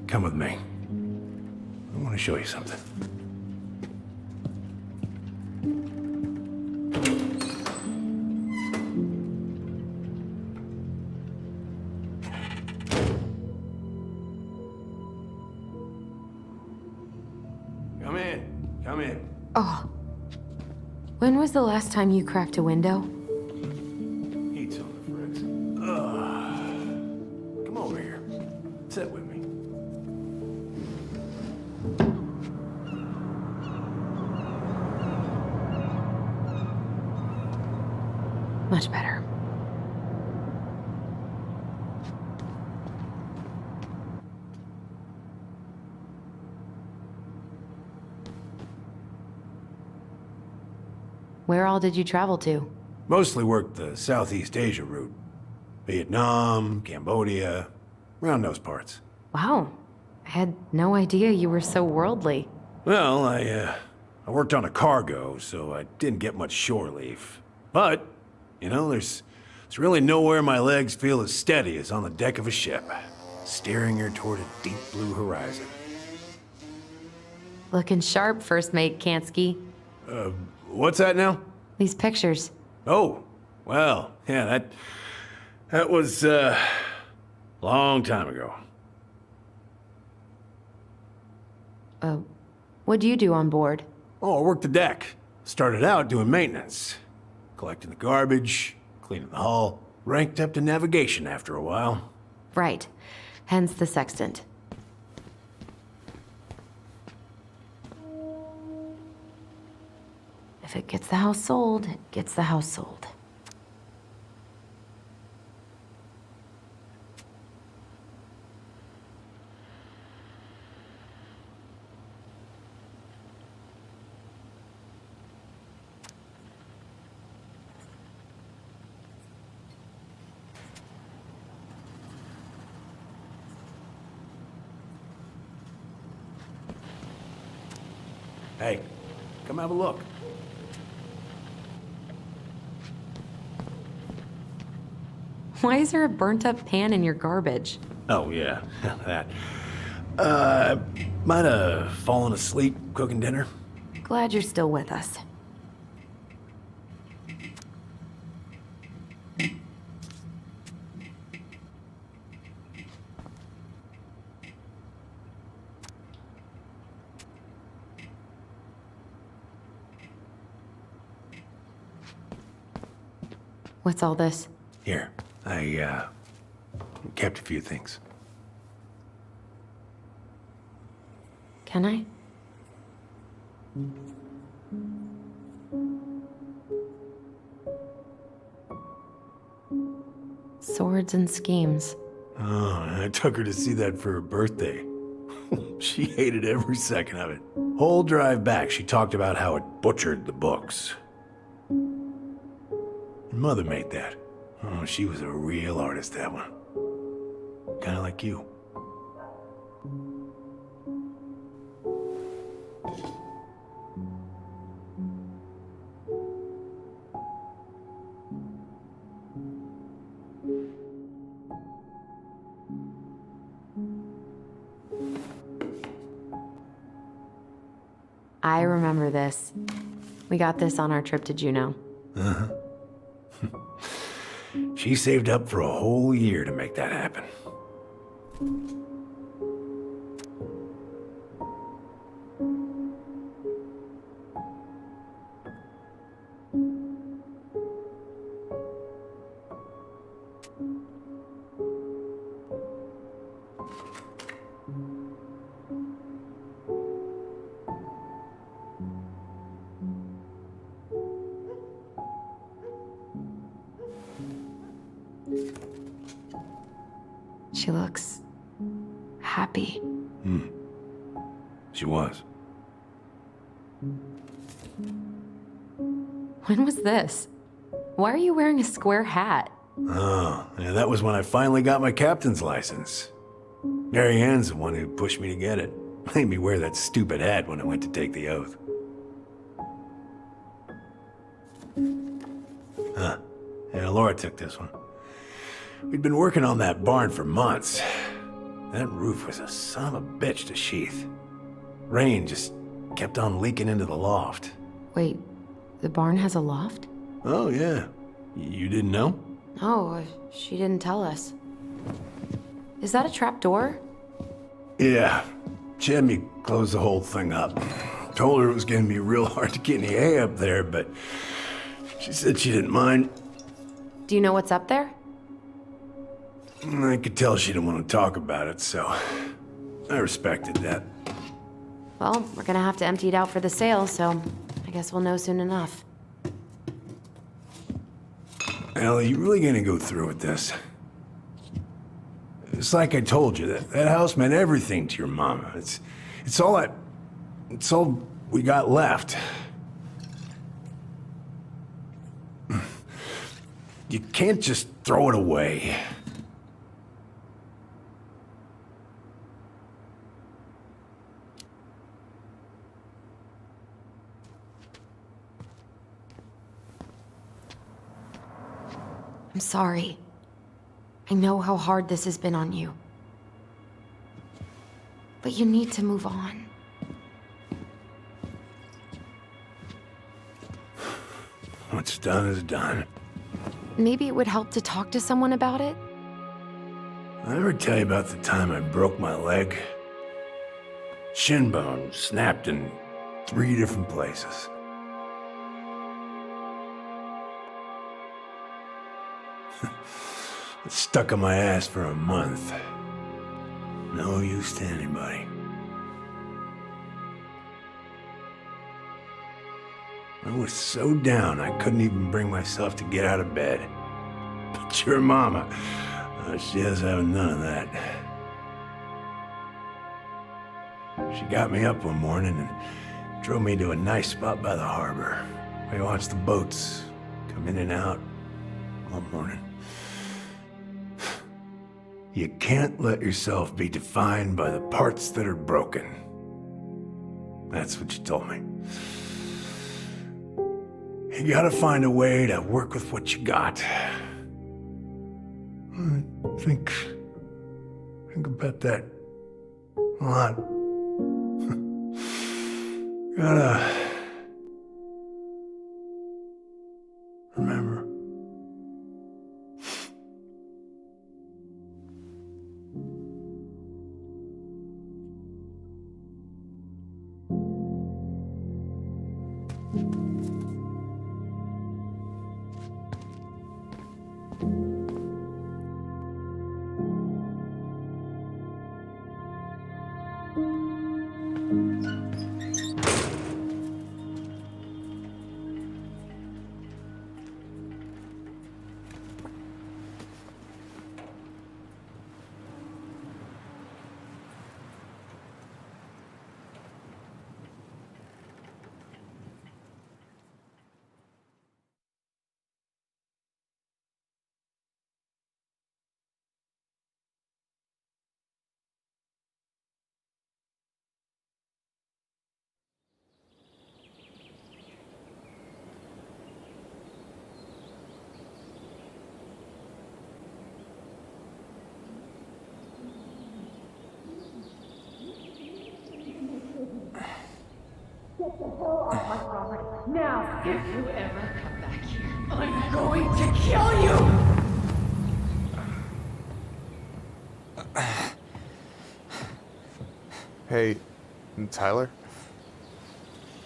Come with me. I want to show you something. Come in. Come in. Oh. When was the last time you cracked a window? Eat some of the friends. Come over here. Sit with me. Much better. Where all did you travel to? Mostly worked the Southeast Asia route. Vietnam, Cambodia, around those parts. Wow. I had no idea you were so worldly. Well, I I worked on a cargo, so I didn't get much shore leave. But, you know, there's really nowhere my legs feel as steady as on the deck of a ship, steering her toward a deep blue horizon. Looking sharp, first mate Kansky. What's that now? These pictures. Oh, well, yeah, that was, long time ago. What do you do on board? Oh, I worked the deck. Started out doing maintenance. Collecting the garbage, cleaning the hull. Ranked up to navigation after a while. Right. Hence the sextant. If it gets the house sold, it gets the house sold. Hey, come have a look. Why is there a burnt-up pan in your garbage? Oh, yeah, that. Might have fallen asleep cooking dinner. Glad you're still with us. What's all this? Here, I kept a few things. Can I? Swords and schemes. Oh, I took her to see that for her birthday. She hated every second of it. Whole drive back, she talked about how it butchered the books. Your mother made that. Oh, she was a real artist, that one. Kinda like you. I remember this. We got this on our trip to Juneau. Uh-huh. She saved up for a whole year to make that happen. She looks happy. She was. When was this? Why are you wearing a square hat? Oh, yeah, that was when I finally got my captain's license. Mary Ann's the one who pushed me to get it. Made me wear that stupid hat when I went to take the oath. Huh. Yeah, Laura took this one. We'd been working on that barn for months. That roof was a son of a bitch to sheath. Rain just kept on leaking into the loft. Wait, the barn has a loft? Oh, yeah. You didn't know? No, she didn't tell us. Is that a trap door? Yeah. She had me close the whole thing up. Told her it was gonna be real hard to get any hay up there, but she said she didn't mind. Do you know what's up there? I could tell she didn't want to talk about it, so I respected that. Well, we're gonna have to empty it out for the sale, so I guess we'll know soon enough. Al, are you really gonna go through with this? It's like I told you, that house meant everything to your mama. It's all we got left. You can't just throw it away. I'm sorry. I know how hard this has been on you. But you need to move on. What's done is done. Maybe it would help to talk to someone about it? I ever tell you about the time I broke my leg? Shin bone snapped in 3 different places. It stuck on my ass for a month. No use to anybody. I was so down I couldn't even bring myself to get out of bed. But your mama, she has having none of that. She got me up one morning and drove me to a nice spot by the harbor. We watched the boats come in and out all morning. You can't let yourself be defined by the parts that are broken. That's what you told me. You gotta find a way to work with what you got. Think about that a lot. Gotta remember. Get the hell off my property. Now! If you ever come back here, I'm going to kill you! Hey, Tyler?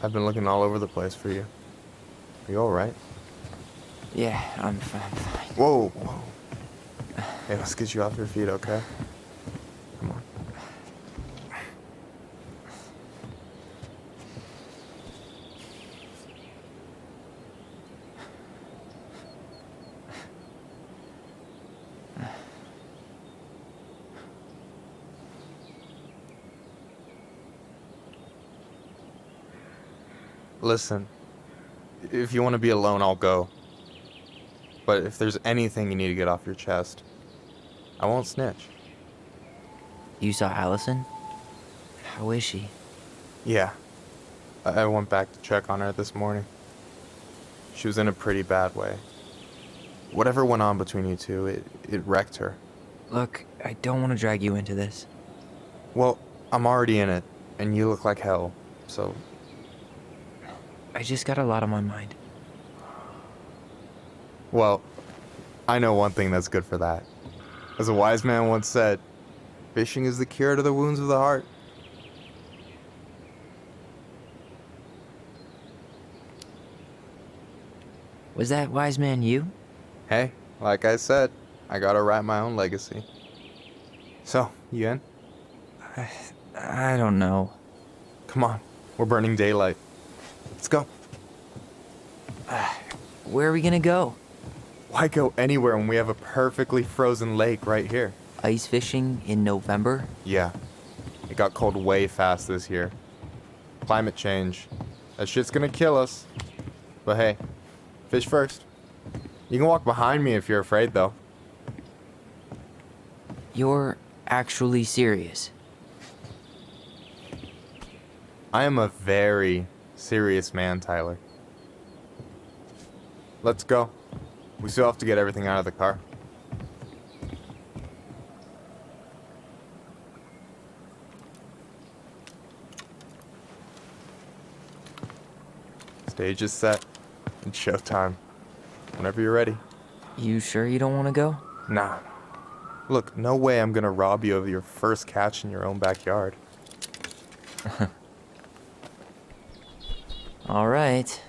I've been looking all over the place for you. Are you alright? Yeah, I'm fine. Whoa, whoa. Hey, let's get you off your feet, okay? Come on. Listen, if you want to be alone, I'll go. But if there's anything you need to get off your chest, I won't snitch. You saw Allison? How is she? Yeah. I went back to check on her this morning. She was in a pretty bad way. Whatever went on between you two, it wrecked her. Look, I don't want to drag you into this. Well, I'm already in it, and you look like hell, so... I just got a lot on my mind. Well, I know one thing that's good for that. As a wise man once said, fishing is the cure to the wounds of the heart. Was that wise man you? Hey, like I said, I gotta write my own legacy. So, you in? I don't know. Come on, we're burning daylight. Let's go. Where are we gonna go? Why go anywhere when we have a perfectly frozen lake right here? Ice fishing in November? Yeah. It got cold way fast this year. Climate change. That shit's gonna kill us. But hey, fish first. You can walk behind me if you're afraid, though. You're actually serious? I am a very serious man, Tyler. Let's go. We still have to get everything out of the car. Stage is set. It's showtime. Whenever you're ready. You sure you don't want to go? Nah. Look, no way I'm gonna rob you of your first catch in your own backyard. All right.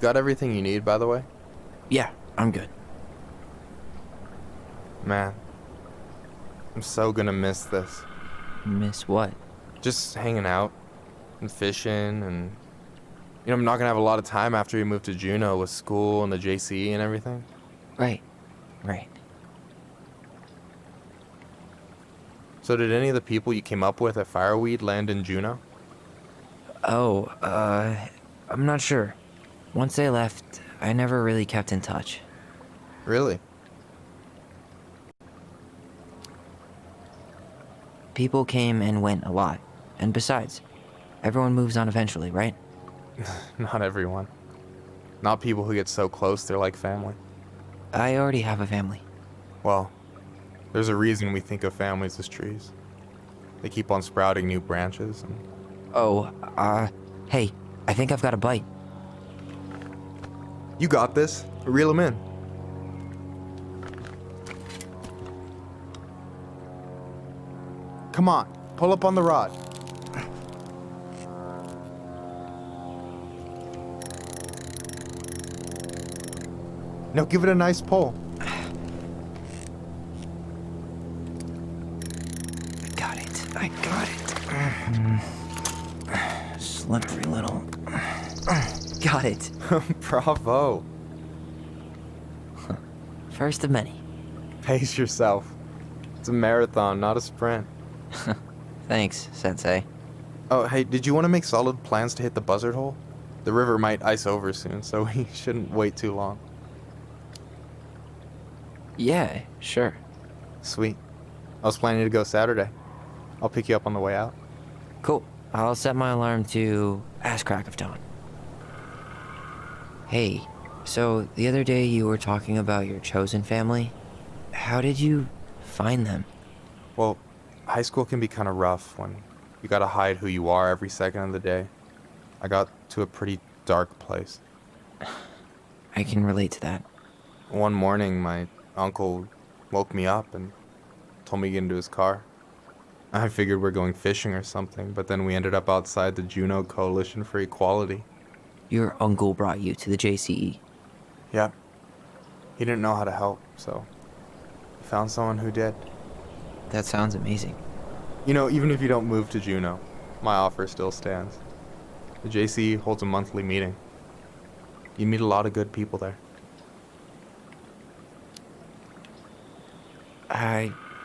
Got everything you need, by the way? Yeah, I'm good. Man, I'm so gonna miss this. Miss what? Just hanging out and fishing and... You know, I'm not gonna have a lot of time after we move to Juneau with school and the JCE and everything. Right. So did any of the people you came up with at Fireweed land in Juneau? Oh, I'm not sure. Once they left, I never really kept in touch. Really? People came and went a lot. And besides, everyone moves on eventually, right? Not everyone. Not people who get so close they're like family. I already have a family. Well, there's a reason we think of families as trees. They keep on sprouting new branches and... Oh, hey, I think I've got a bite. You got this. Reel them in. Come on, pull up on the rod. Now give it a nice pull. I got it. Slippery little. Got it. Bravo. First of many. Pace yourself. It's a marathon, not a sprint. Thanks, Sensei. Oh, hey, did you want to make solid plans to hit the buzzard hole? The river might ice over soon, so we shouldn't wait too long. Yeah, sure. Sweet. I was planning to go Saturday. I'll pick you up on the way out. Cool. I'll set my alarm to ass crack of dawn. Hey, so the other day you were talking about your chosen family. How did you find them? Well, high school can be kind of rough when you gotta hide who you are every second of the day. I got to a pretty dark place. I can relate to that. One morning, my uncle woke me up and told me to get into his car. I figured we're going fishing or something, but then we ended up outside the Juneau Coalition for Equality. Your uncle brought you to the JCE? Yep. He didn't know how to help, so he found someone who did. That sounds amazing. You know, even if you don't move to Juneau, my offer still stands. The JCE holds a monthly meeting. You meet a lot of good people there.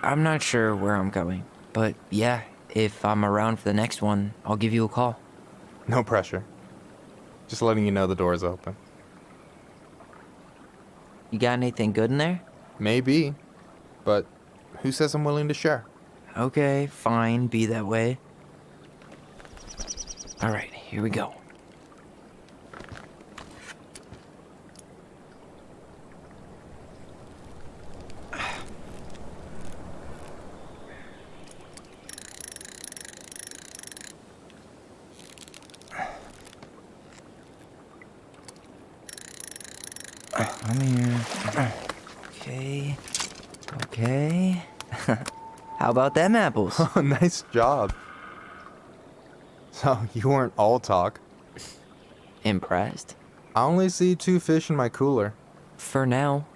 I'm not sure where I'm going, but yeah, if I'm around for the next one, I'll give you a call. No pressure. Just letting you know the door's open. You got anything good in there? Maybe, but who says I'm willing to share? Okay, fine, be that way. All right, here we go. I'm here. Okay. Okay. How about them apples? Oh, nice job. So, you weren't all talk. Impressed? I only see 2 fish in my cooler. For now.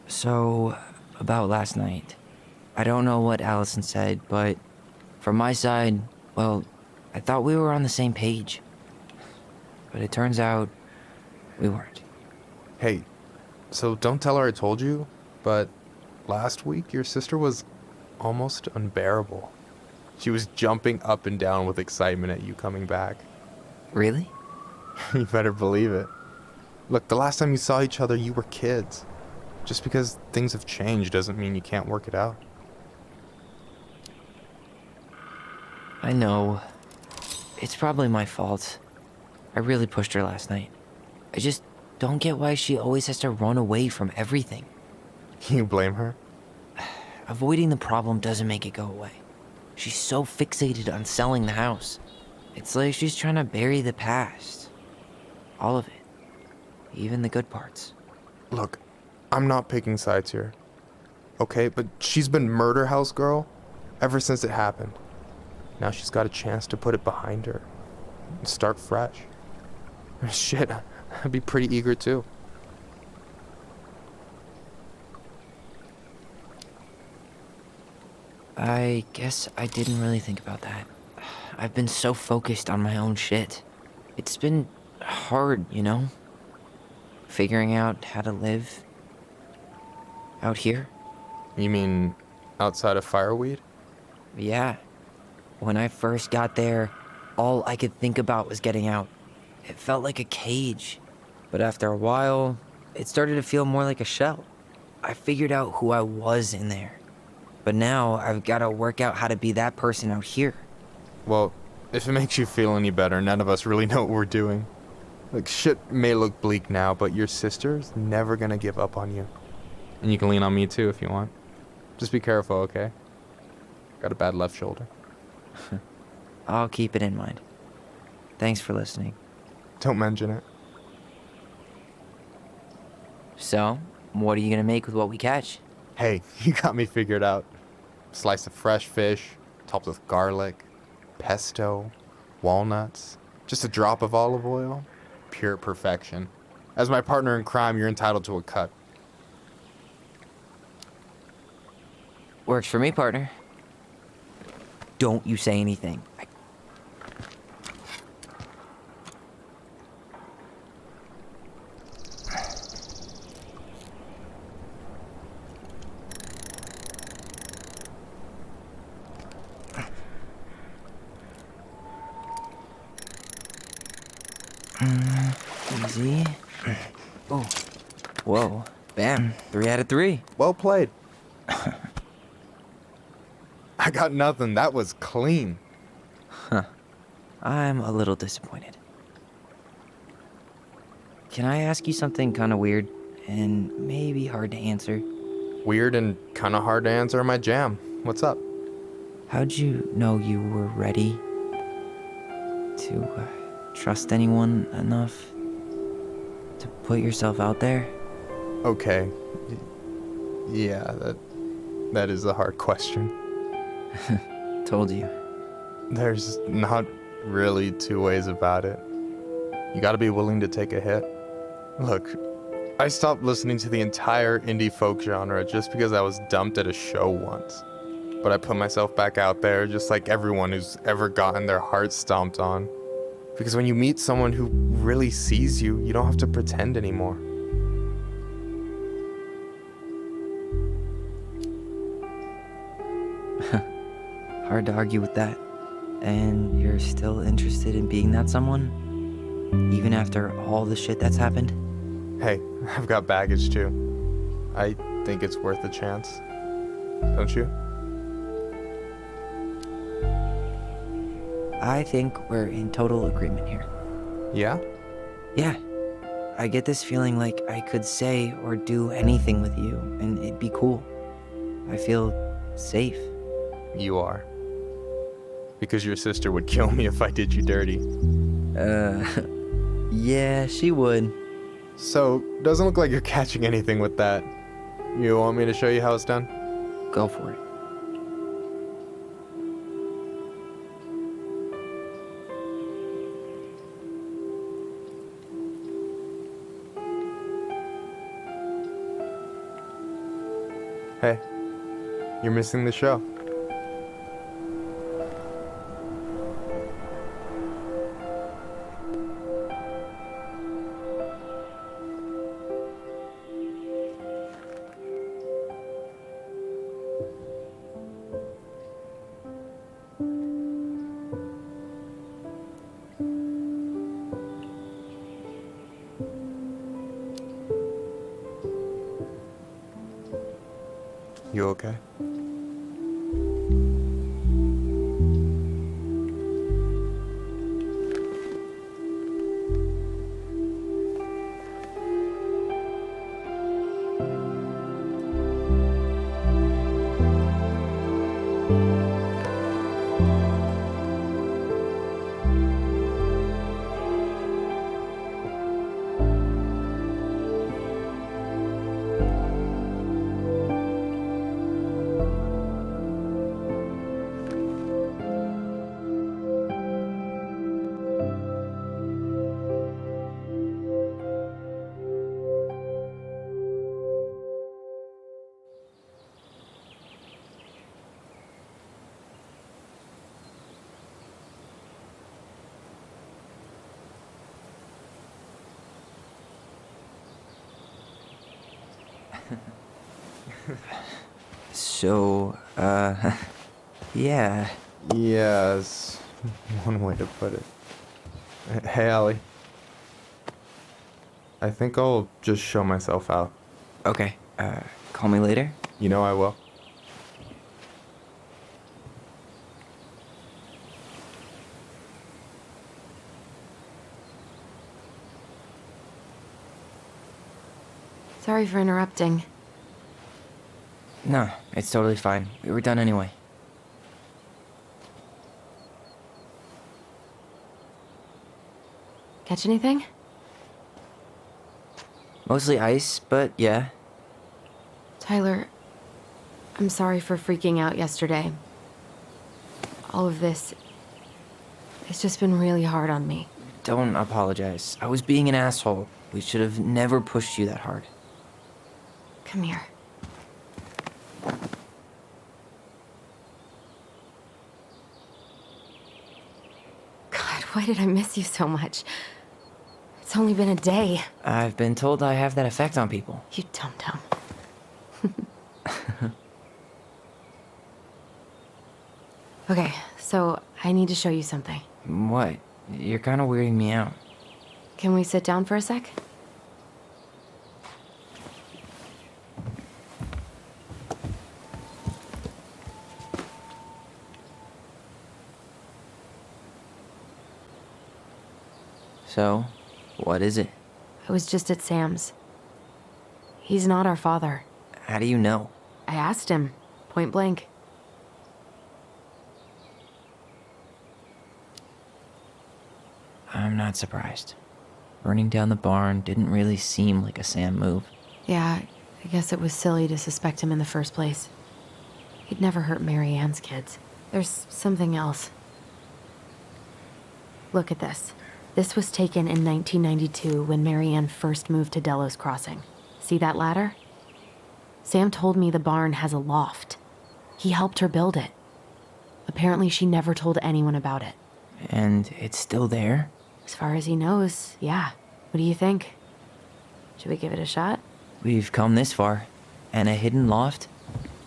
So, about last night. I don't know what Allison said, but from my side, well, I thought we were on the same page. But it turns out we weren't. Hey, so don't tell her I told you, but last week your sister was almost unbearable. She was jumping up and down with excitement at you coming back. Really? You better believe it. Look, the last time you saw each other, you were kids. Just because things have changed doesn't mean you can't work it out. I know. It's probably my fault. I really pushed her last night. I just don't get why she always has to run away from everything. You blame her? Avoiding the problem doesn't make it go away. She's so fixated on selling the house. It's like she's trying to bury the past. All of it. Even the good parts. Look, I'm not picking sides here. Okay, but she's been murder house girl ever since it happened. Now she's got a chance to put it behind her and start fresh. Shit, I'd be pretty eager too. I guess I didn't really think about that. I've been so focused on my own shit. It's been hard, you know? Figuring out how to live out here. You mean outside of Fireweed? Yeah. When I first got there, all I could think about was getting out. It felt like a cage. But after a while, it started to feel more like a shell. I figured out who I was in there. But now I've got to work out how to be that person out here. Well, if it makes you feel any better, none of us really know what we're doing. Like, shit may look bleak now, but your sister's never gonna give up on you. And you can lean on me too if you want. Just be careful, okay? Got a bad left shoulder. I'll keep it in mind. Thanks for listening. Don't mention it. So, what are you gonna make with what we catch? Hey, you got me figured out. Slice of fresh fish, topped with garlic, pesto, walnuts, just a drop of olive oil. Pure perfection. As my partner in crime, you're entitled to a cut. Works for me, partner. Don't you say anything. Easy. Oh. Whoa. Bam. 3 out of 3. Well played. I got nothing. That was clean. Huh. I'm a little disappointed. Can I ask you something kind of weird and maybe hard to answer? Weird and kind of hard to answer my jam. What's up? How'd you know you were ready to trust anyone enough to put yourself out there? Okay. Yeah, that is a hard question. Told you. There's not really two ways about it. You gotta be willing to take a hit. Look, I stopped listening to the entire indie folk genre just because I was dumped at a show once. But I put myself back out there just like everyone who's ever gotten their heart stomped on. Because when you meet someone who really sees you, you don't have to pretend anymore. Hard to argue with that. And you're still interested in being that someone? Even after all the shit that's happened? Hey, I've got baggage too. I think it's worth a chance. Don't you? I think we're in total agreement here. Yeah? Yeah. I get this feeling like I could say or do anything with you, and it'd be cool. I feel safe. You are. Because your sister would kill me if I did you dirty. Yeah, she would. So, doesn't look like you're catching anything with that. You want me to show you how it's done? Go for it. Hey, you're missing the show. You okay? So, yeah. Yes, one way to put it. Hey, Allie. I think I'll just show myself out. Okay, call me later? You know I will. Sorry for interrupting. No, it's totally fine. We were done anyway. Catch anything? Mostly ice, but yeah. Tyler, I'm sorry for freaking out yesterday. All of this, it's just been really hard on me. Don't apologize. I was being an asshole. We should have never pushed you that hard. Come here. God, why did I miss you so much? It's only been a day. I've been told I have that effect on people. You dum-dum. Okay, so I need to show you something. What? You're kind of weirding me out. Can we sit down for a sec? So, what is it? I was just at Sam's. He's not our father. How do you know? I asked him, point blank. I'm not surprised. Burning down the barn didn't really seem like a Sam move. Yeah, I guess it was silly to suspect him in the first place. He'd never hurt Mary Ann's kids. There's something else. Look at this. This was taken in 1992 when Mary Ann first moved to Delos Crossing. See that ladder? Sam told me the barn has a loft. He helped her build it. Apparently she never told anyone about it. And it's still there? As far as he knows, yeah. What do you think? Should we give it a shot? We've come this far. And a hidden loft?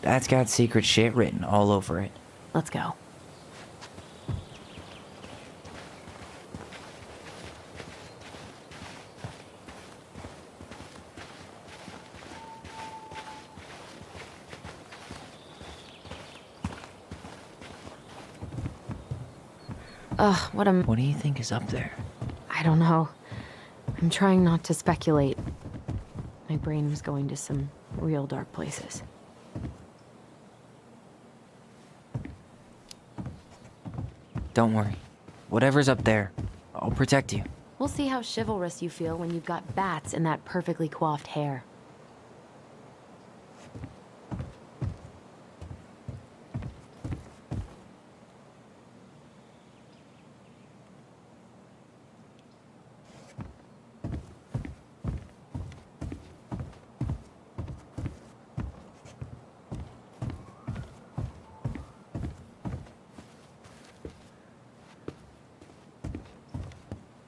That's got secret shit written all over it. Let's go. Ugh, What do you think is up there? I don't know. I'm trying not to speculate. My brain was going to some real dark places. Don't worry. Whatever's up there, I'll protect you. We'll see how chivalrous you feel when you've got bats in that perfectly coiffed hair.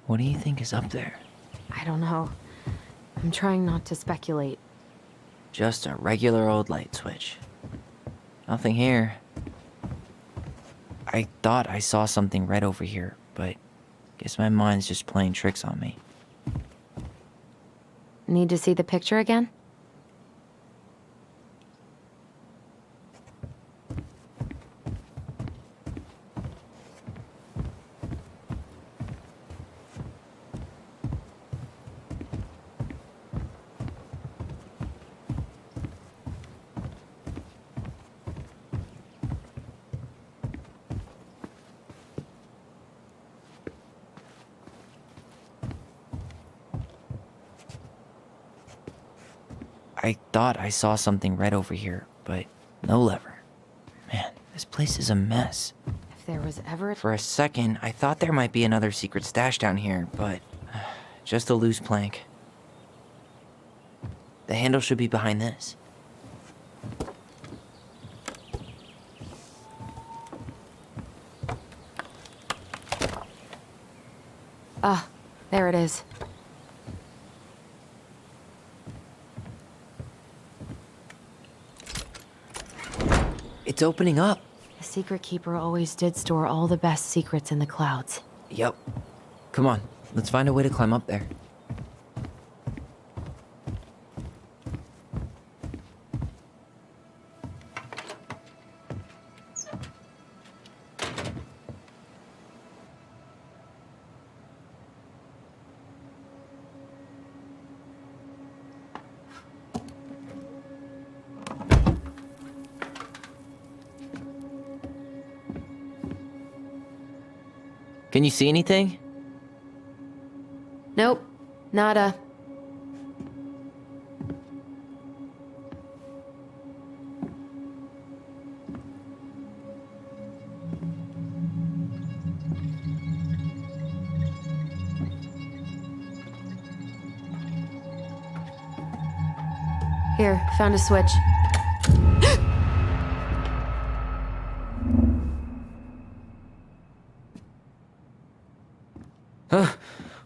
What do you think is up there? I don't know. I'm trying not to speculate. Just a regular old light switch. Nothing here. I thought I saw something red over here, but guess my mind's just playing tricks on me. Need to see the picture again? I thought I saw something red over here, but no lever. Man, this place is a mess. If there was ever... For a second, I thought there might be another secret stash down here, but just a loose plank. The handle should be behind this. Ah, there it is. It's opening up. The secret keeper always did store all the best secrets in the clouds. Yep. Come on, let's find a way to climb up there. Can you see anything? Nope, nada. Here, found a switch.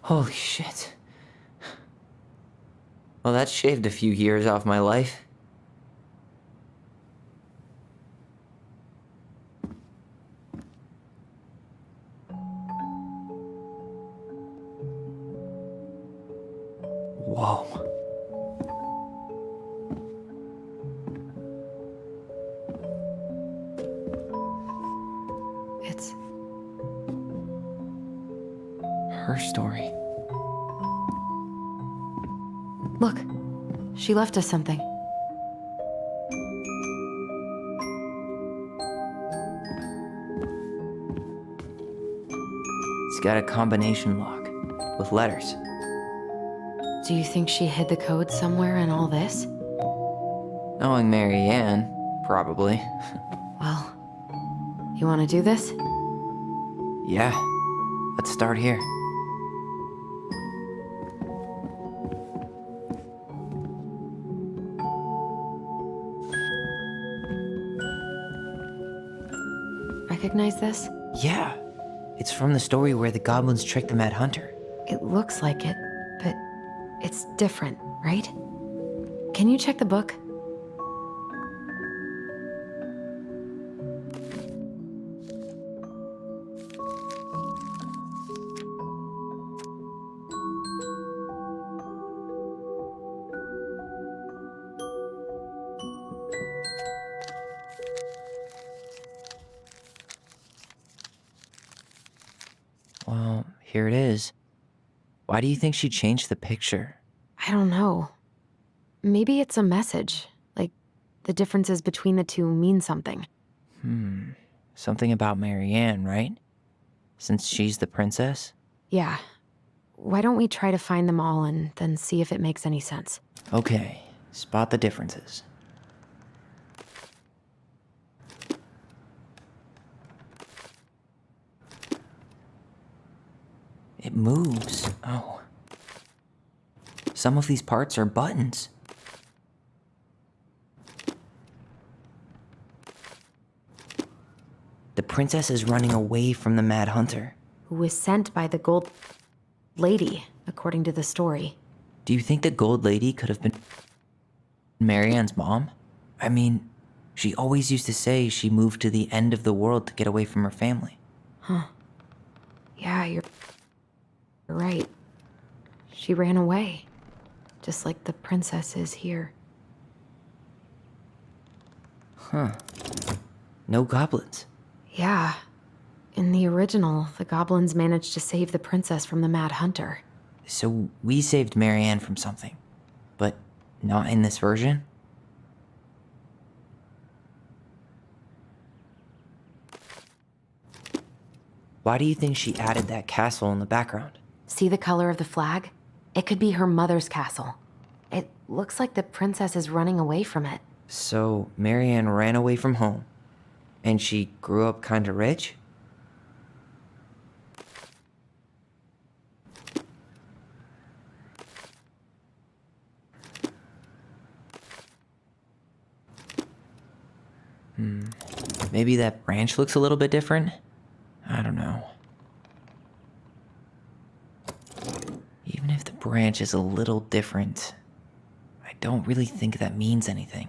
Holy shit. Well, that shaved a few years off my life. Whoa. It's her story. Look, she left us something. It's got a combination lock with letters. Do you think she hid the code somewhere in all this? Knowing Mary Ann, probably. Well, you want to do this? Yeah, let's start here. Recognize this? Yeah, it's from the story where the goblins tricked the Mad Hunter. It looks like it, but it's different, right? Can you check the book? Well, here it is. Why do you think she changed the picture? I don't know. Maybe it's a message. Like, the differences between the two mean something. Something about Mary Ann, right? Since she's the princess? Yeah. Why don't we try to find them all and then see if it makes any sense? Okay, spot the differences. It moves. Oh. Some of these parts are buttons. The princess is running away from the Mad Hunter. Who was sent by the Gold Lady, according to the story. Do you think the Gold Lady could have been Mary Ann's mom? I mean, she always used to say she moved to the end of the world to get away from her family. Huh. Yeah, you're right. She ran away. Just like the princess is here. Huh. No goblins. Yeah. In the original, the goblins managed to save the princess from the Mad Hunter. So we saved Mary Ann from something, but not in this version? Why do you think she added that castle in the background? See the color of the flag? It could be her mother's castle. It looks like the princess is running away from it. So Marianne ran away from home, and she grew up kinda rich? Maybe that branch looks a little bit different? I don't know. Even if the branch is a little different, I don't really think that means anything.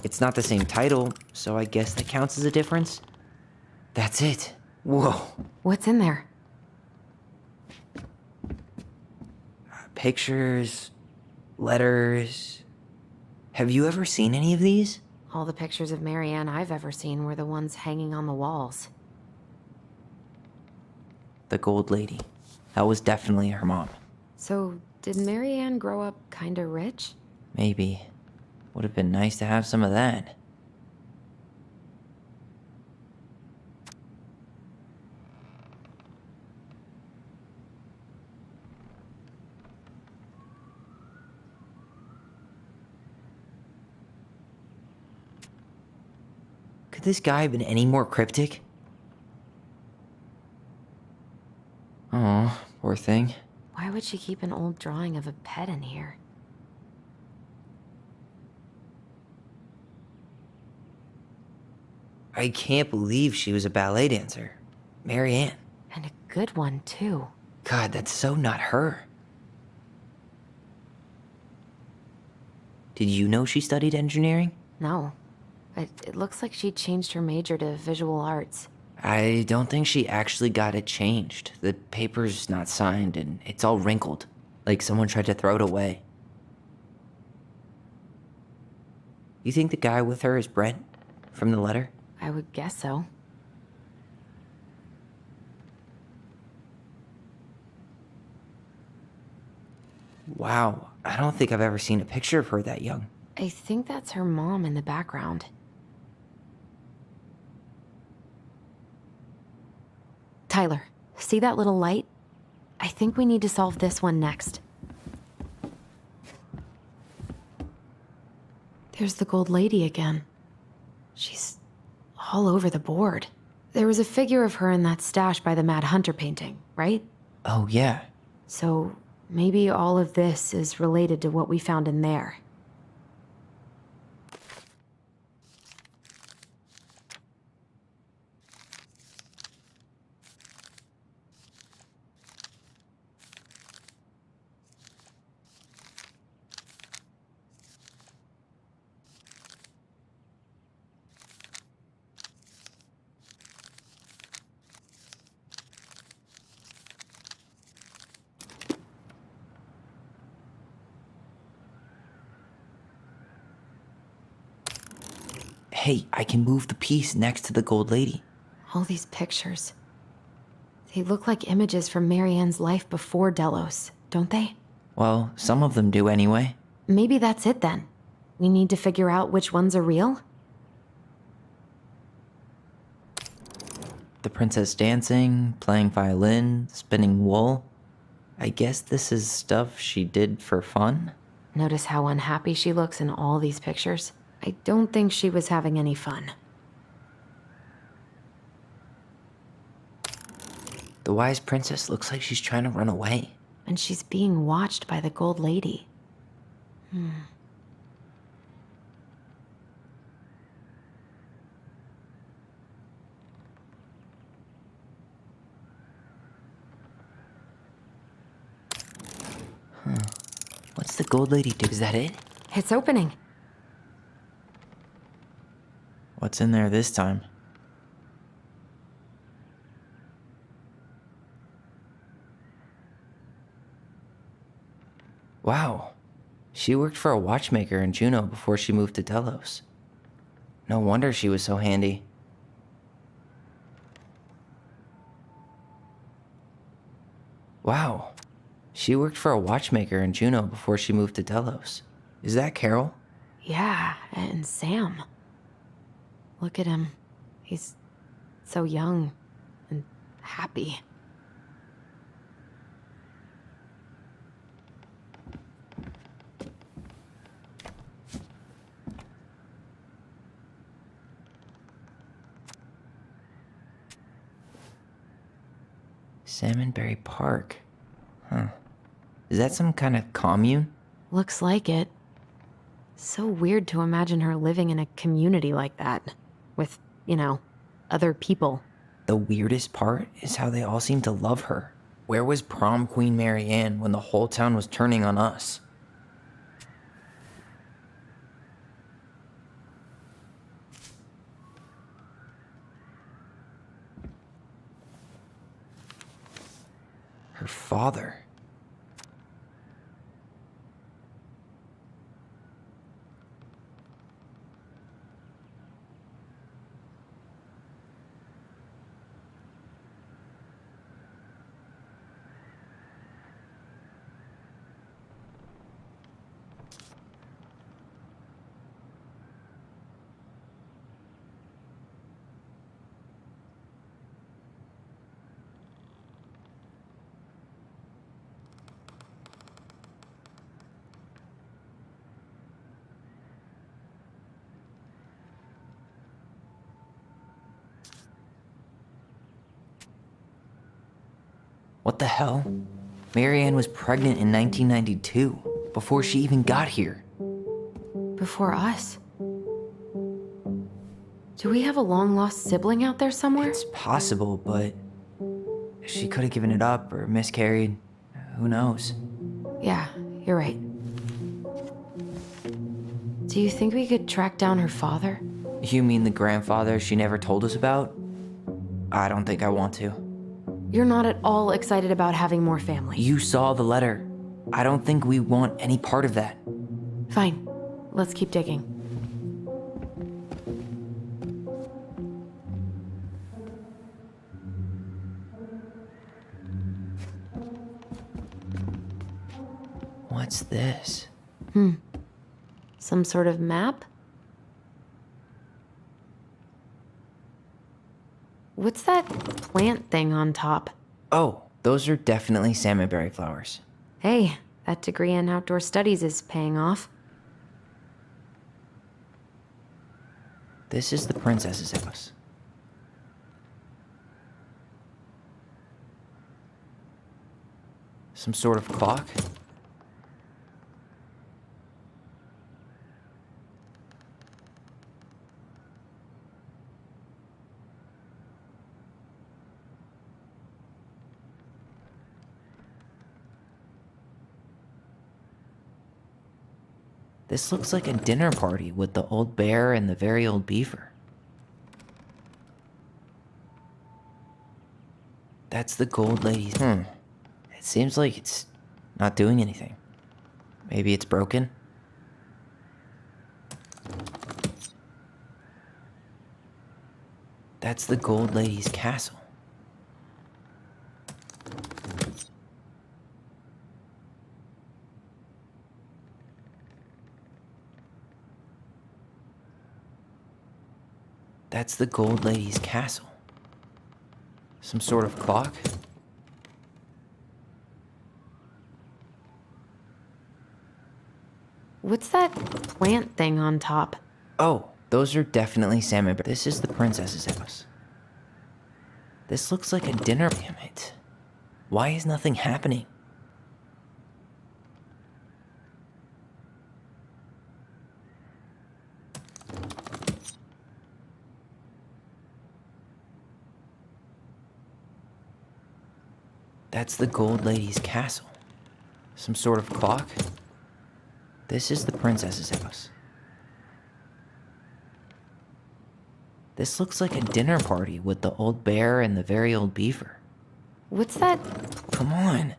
It's not the same title, so I guess that counts as a difference. That's it. Whoa. What's in there? Pictures, letters. Have you ever seen any of these? All the pictures of Marianne I've ever seen were the ones hanging on the walls. The Gold Lady. That was definitely her mom. So, did Marianne grow up kinda rich? Maybe. Would have been nice to have some of that. Could this guy have been any more cryptic? Oh, poor thing. Why would she keep an old drawing of a pet in here? I can't believe she was a ballet dancer. Marianne. And a good one, too. God, that's so not her. Did you know she studied engineering? No. But it looks like she changed her major to visual arts. I don't think she actually got it changed. The paper's not signed and it's all wrinkled. Like someone tried to throw it away. You think the guy with her is Brent? From the letter? I would guess so. Wow, I don't think I've ever seen a picture of her that young. I think that's her mom in the background. Tyler, see that little light? I think we need to solve this one next. There's the Gold Lady again. She's all over the board. There was a figure of her in that stash by the Mad Hunter painting, right? Oh, yeah. So maybe all of this is related to what we found in there. Hey, I can move the piece next to the Gold Lady. All these pictures. They look like images from Marianne's life before Delos, don't they? Well, some of them do anyway. Maybe that's it then. We need to figure out which ones are real? The princess dancing, playing violin, spinning wool. I guess this is stuff she did for fun? Notice how unhappy she looks in all these pictures? I don't think she was having any fun. The wise princess looks like she's trying to run away. And she's being watched by the Gold Lady. What's the Gold Lady do? Is that it? It's opening. What's in there this time? Wow. She worked for a watchmaker in Juneau before she moved to Delos. No wonder she was so handy. Wow. She worked for a watchmaker in Juneau before she moved to Delos. Is that Carol? Yeah, and Sam. Look at him. He's so young and happy. Salmonberry Park. Huh. Is that some kind of commune? Looks like it. So weird to imagine her living in a community like that. With, other people. The weirdest part is how they all seem to love her. Where was prom queen Mary Ann when the whole town was turning on us? Her father. What the hell? Mary Ann was pregnant in 1992, before she even got here. Before us? Do we have a long-lost sibling out there somewhere? It's possible, but she could have given it up or miscarried. Who knows? Yeah, you're right. Do you think we could track down her father? You mean the grandfather she never told us about? I don't think I want to. You're not at all excited about having more family. You saw the letter. I don't think we want any part of that. Fine. Let's keep digging. What's this? Some sort of map? What's that plant thing on top? Oh, those are definitely salmonberry flowers. Hey, that degree in outdoor studies is paying off. This is the princess's house. Some sort of clock? This looks like a dinner party with the old bear and the very old beaver. That's the gold lady's. It seems like it's not doing anything. Maybe it's broken? That's the gold lady's castle. That's the gold lady's castle. Some sort of clock? What's that plant thing on top? Oh, those are definitely salmon. This is the princess's house. This looks like a dinner. Damn it. Why is nothing happening? That's the gold lady's castle. Some sort of clock? This is the princess's house. This looks like a dinner party with the old bear and the very old beaver. What's that? Come on.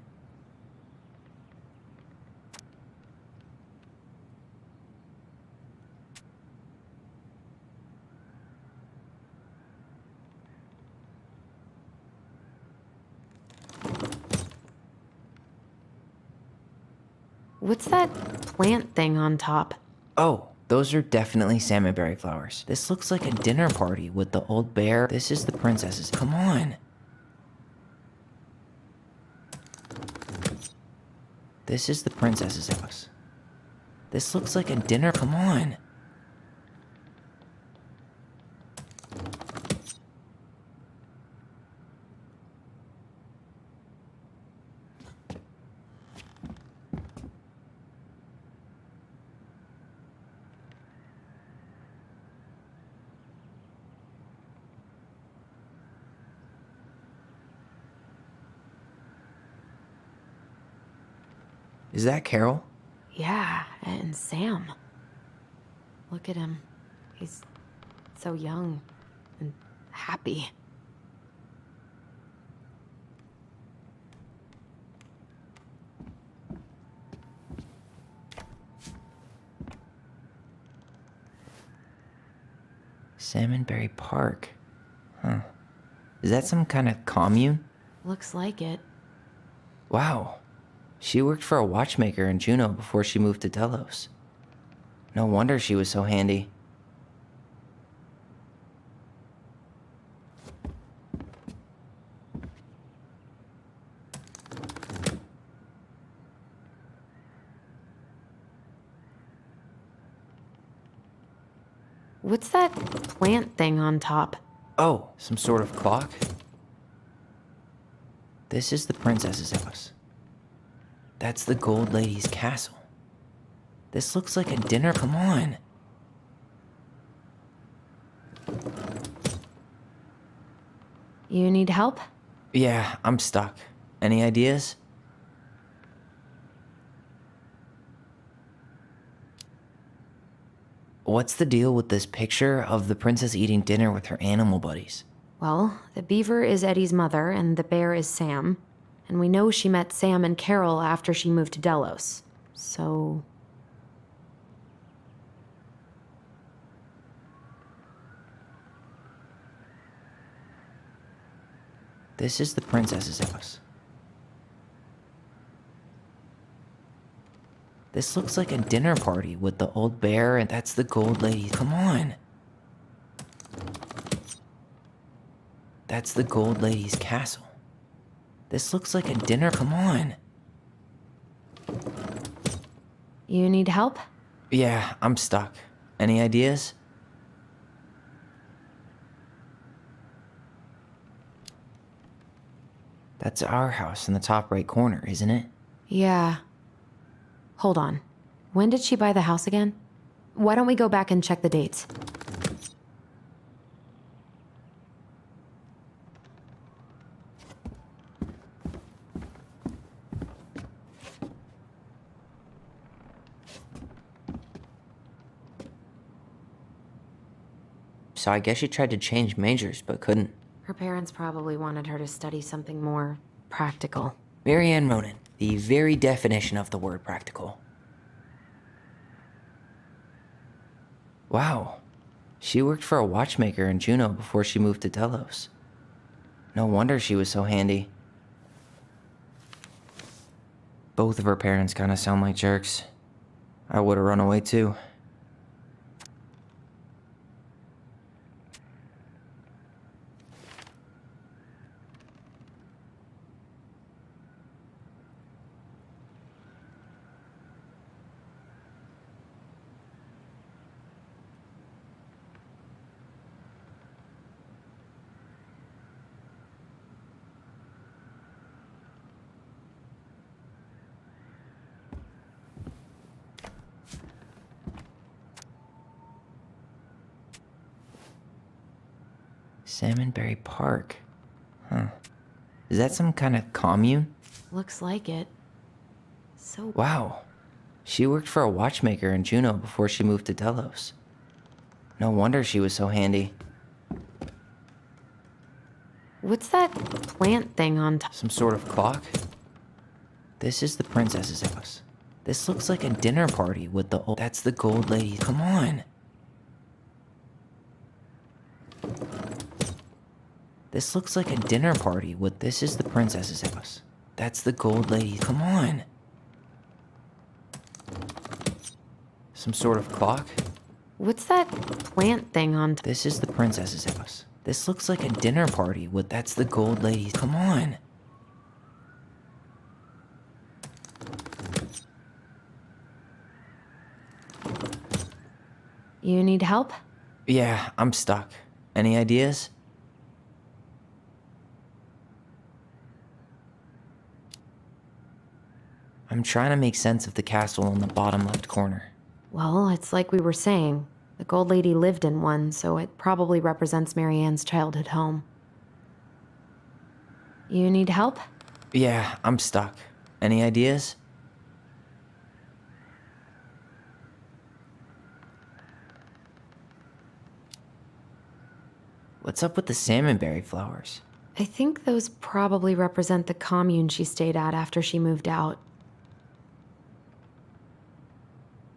What's that plant thing on top? Oh, those are definitely salmonberry flowers. This looks like a dinner party with the old bear. This is the princess's. Come on. This is the princess's house. This looks like a dinner. Come on. Is that Carol? Yeah, and Sam. Look at him. He's so young and happy. Salmonberry Park. Huh. Is that some kind of commune? Looks like it. Wow. She worked for a watchmaker in Juneau before she moved to Delos. No wonder she was so handy. What's that plant thing on top? Oh, some sort of clock? This is the princess's house. That's the Gold Lady's castle. This looks like a dinner. Come on. You need help? Yeah, I'm stuck. Any ideas? What's the deal with this picture of the princess eating dinner with her animal buddies? Well, the beaver is Eddie's mother, and the bear is Sam. And we know she met Sam and Carol after she moved to Delos. So... This is the princess's house. This looks like a dinner party with the old bear, and that's the Gold Lady. Come on. That's the Gold Lady's castle. This looks like a dinner. Come on. You need help? Yeah, I'm stuck. Any ideas? That's our house in the top right corner, isn't it? Yeah. Hold on. When did she buy the house again? Why don't we go back and check the dates? So I guess she tried to change majors, but couldn't. Her parents probably wanted her to study something more practical. Marianne Ronan, the very definition of the word practical. Wow. She worked for a watchmaker in Juneau before she moved to Delos. No wonder she was so handy. Both of her parents kind of sound like jerks. I would have run away too. Salmonberry Park. Huh. Is that some kind of commune? Looks like it. So... Wow. She worked for a watchmaker in Juneau before she moved to Delos. No wonder she was so handy. What's that plant thing on top? Some sort of clock? This is the princess's house. This looks like a dinner party with the old... That's the Gold Lady. Come on. This looks like a dinner party with... This is the princess's house. That's the Gold Lady. Come on. Some sort of clock? What's that plant thing on top? This is the princess's house. This looks like a dinner party with that's the gold lady. Come on. You need help? Yeah, I'm stuck. Any ideas? I'm trying to make sense of the castle in the bottom left corner. Well, it's like we were saying. The gold lady lived in one, so it probably represents Marianne's childhood home. You need help? Yeah, I'm stuck. Any ideas? What's up with the salmonberry flowers? I think those probably represent the commune she stayed at after she moved out.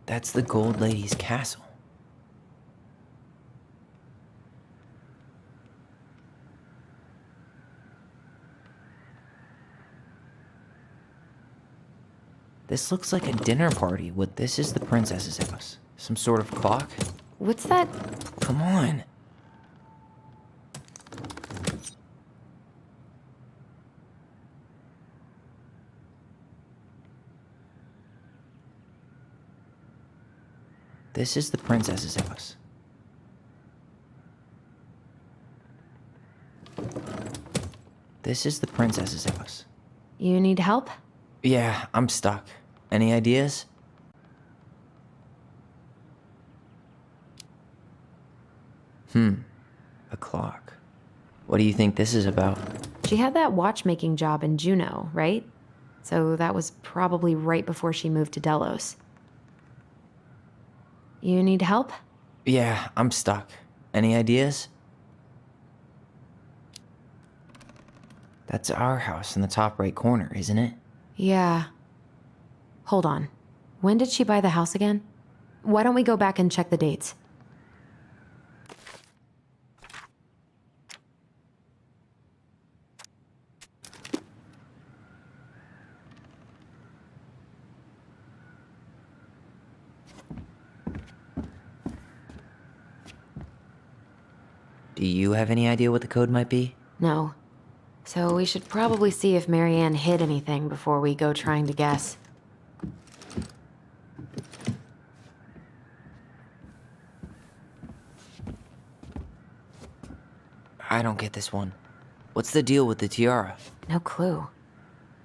That's the gold lady's castle. This looks like a dinner party with this is the princess's house. Some sort of clock? What's that? Come on. This is the princess's house. This is the princess's house. You need help? Yeah, I'm stuck. Any ideas? A clock. What do you think this is about? She had that watchmaking job in Juneau, right? So that was probably right before she moved to Delos. You need help? Yeah, I'm stuck. Any ideas? That's our house in the top right corner, isn't it? Yeah. Hold on. When did she buy the house again? Why don't we go back and check the dates? Do you have any idea what the code might be? No. So we should probably see if Marianne hid anything before we go trying to guess. I don't get this one. What's the deal with the tiara? No clue.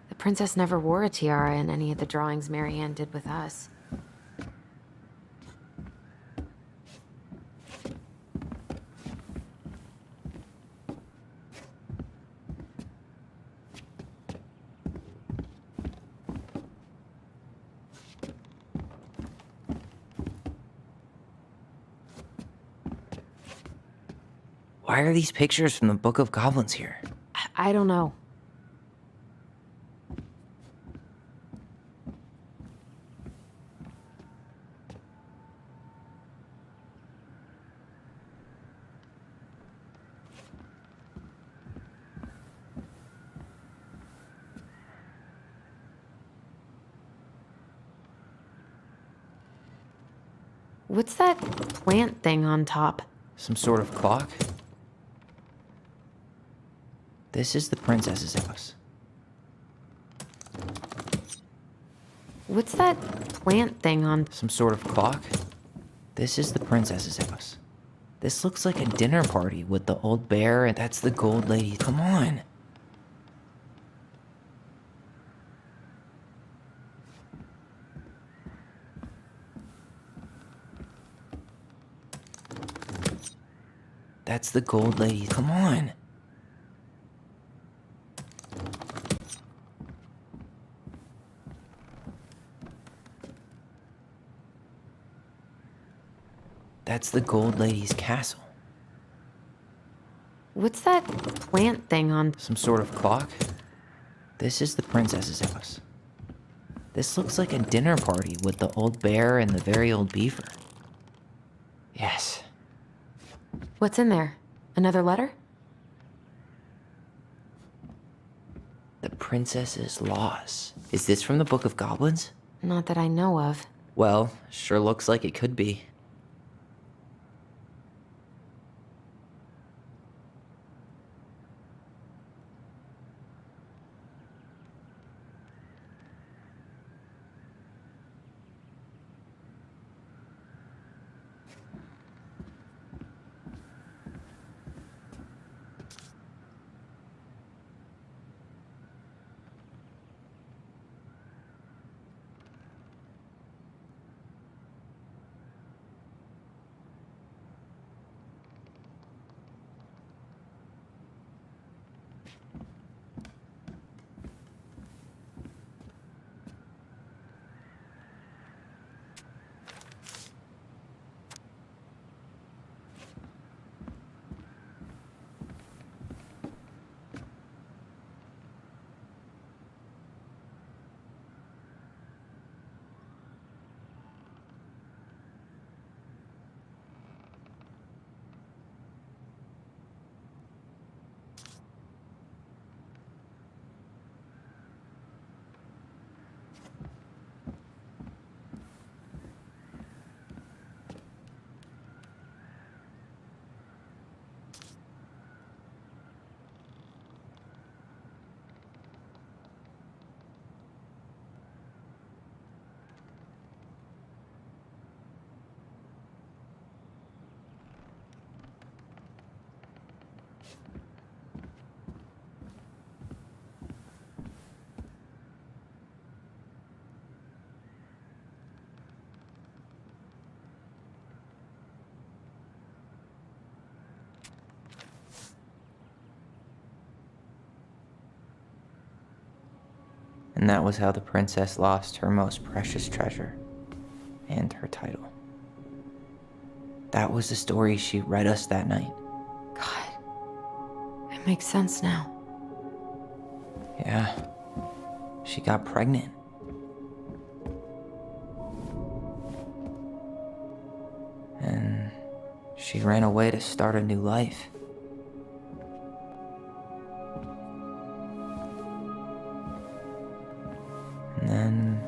The princess never wore a tiara in any of the drawings Marianne did with us. Why are these pictures from the Book of Goblins here? I don't know. What's that plant thing on top? Some sort of clock? This is the princess's house. What's that plant thing on... Some sort of clock? This is the princess's house. This looks like a dinner party with the old bear and that's the gold lady. Come on. That's the gold lady. Come on. That's the gold lady's castle. What's that plant thing on... Some sort of clock? This is the princess's house. This looks like a dinner party with the old bear and the very old beaver. Yes. What's in there? Another letter? The princess's loss. Is this from the Book of Goblins? Not that I know of. Well, sure looks like it could be. And that was how the princess lost her most precious treasure and her title. That was the story she read us that night. God, it makes sense now. Yeah, she got pregnant. And she ran away to start a new life. And then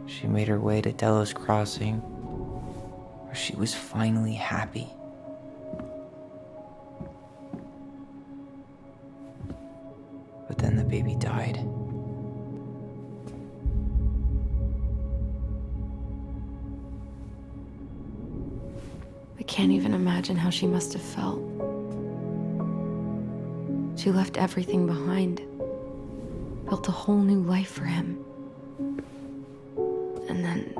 she made her way to Delos Crossing, where she was finally happy. But then the baby died. I can't even imagine how she must have felt. She left everything behind, built a whole new life for him. And then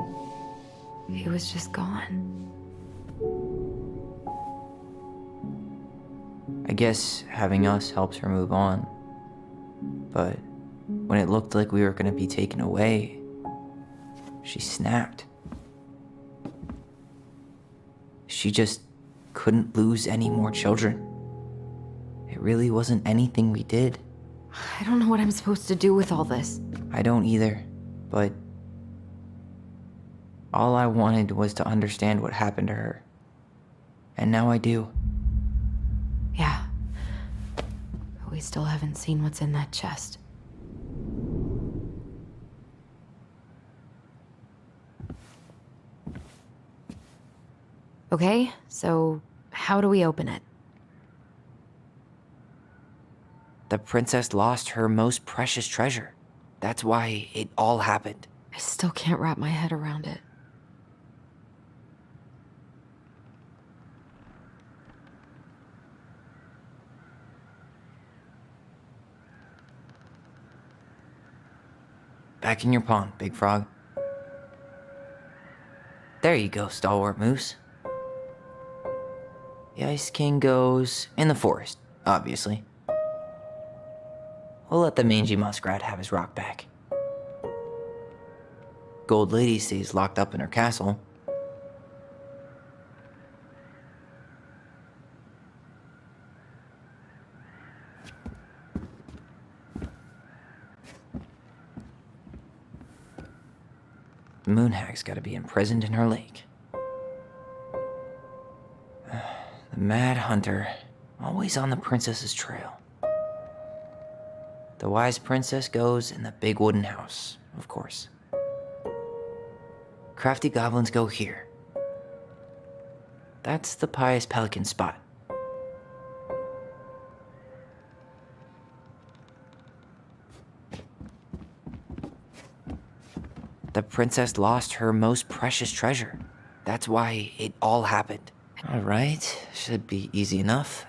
he was just gone. I guess having us helps her move on. But when it looked like we were going to be taken away, she snapped. She just couldn't lose any more children. It really wasn't anything we did. I don't know what I'm supposed to do with all this. I don't either, but all I wanted was to understand what happened to her. And now I do. Yeah. But we still haven't seen what's in that chest. Okay, so how do we open it? The princess lost her most precious treasure. That's why it all happened. I still can't wrap my head around it. Back in your pond, Big Frog. There you go, Stalwart Moose. The Ice King goes in the forest, obviously. We'll let the mangy muskrat have his rock back. Gold Lady stays locked up in her castle. The Moon Hag's gotta be imprisoned in her lake. The Mad Hunter, always on the princess's trail. The Wise Princess goes in the big wooden house, of course. crafty goblins go here. That's the pious pelican spot. The princess lost her most precious treasure. That's why it all happened. All right, should be easy enough.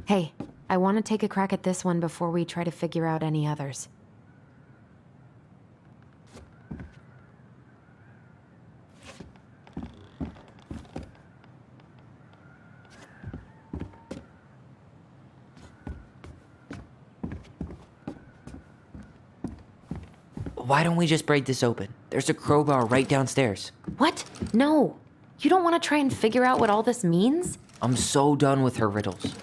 Hey, I want to take a crack at this one before we try to figure out any others. Why don't we just break this open? There's a crowbar right downstairs. What? No. You don't want to try and figure out what all this means? I'm so done with her riddles.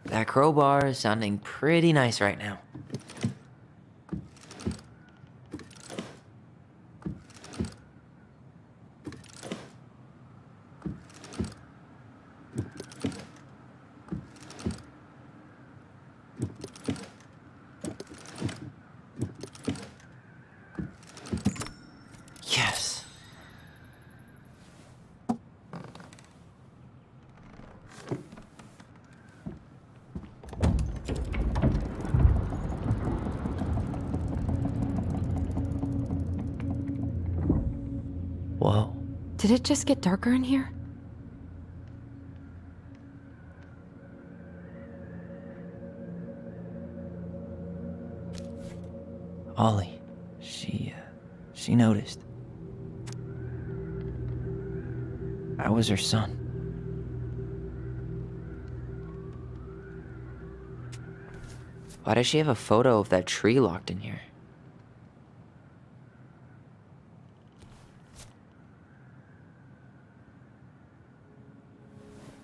That crowbar is sounding pretty nice right now. Yes. Whoa. Did it just get darker in here? Ollie. She noticed. I was her son. Why does she have a photo of that tree locked in here?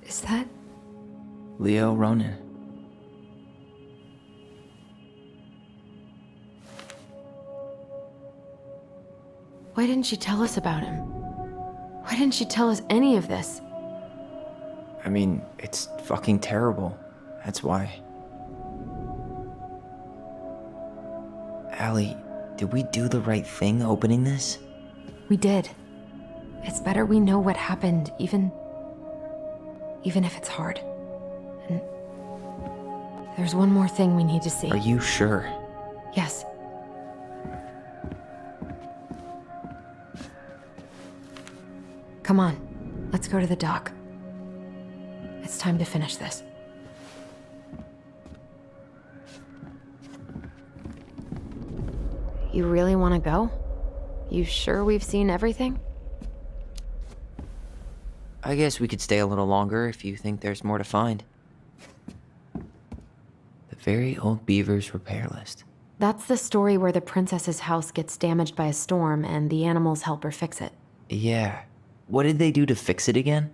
Is that... Leo Ronan. Why didn't she tell us about him? Why didn't she tell us any of this? I mean, it's fucking terrible. That's why. Allie, did we do the right thing opening this? We did. It's better we know what happened, even if it's hard. And there's one more thing we need to see. Are you sure? Yes. Come on, let's go to the dock. It's time to finish this. You really want to go? You sure we've seen everything? I guess we could stay a little longer if you think there's more to find. The very old beaver's repair list. That's the story where the princess's house gets damaged by a storm and the animals help her fix it. Yeah. What did they do to fix it again?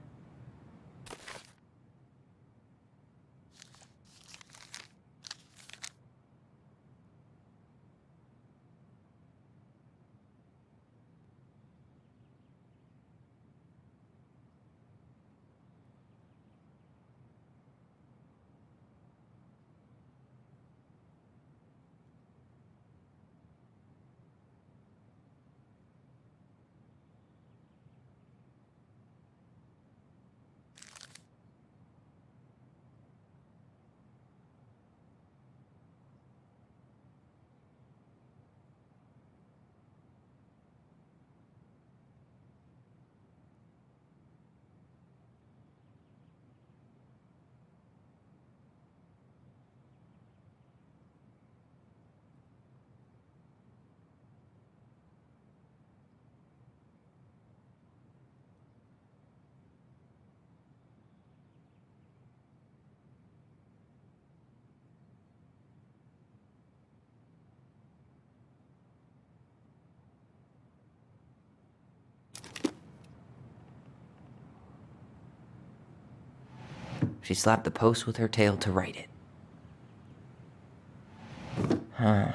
She slapped the post with her tail to write it.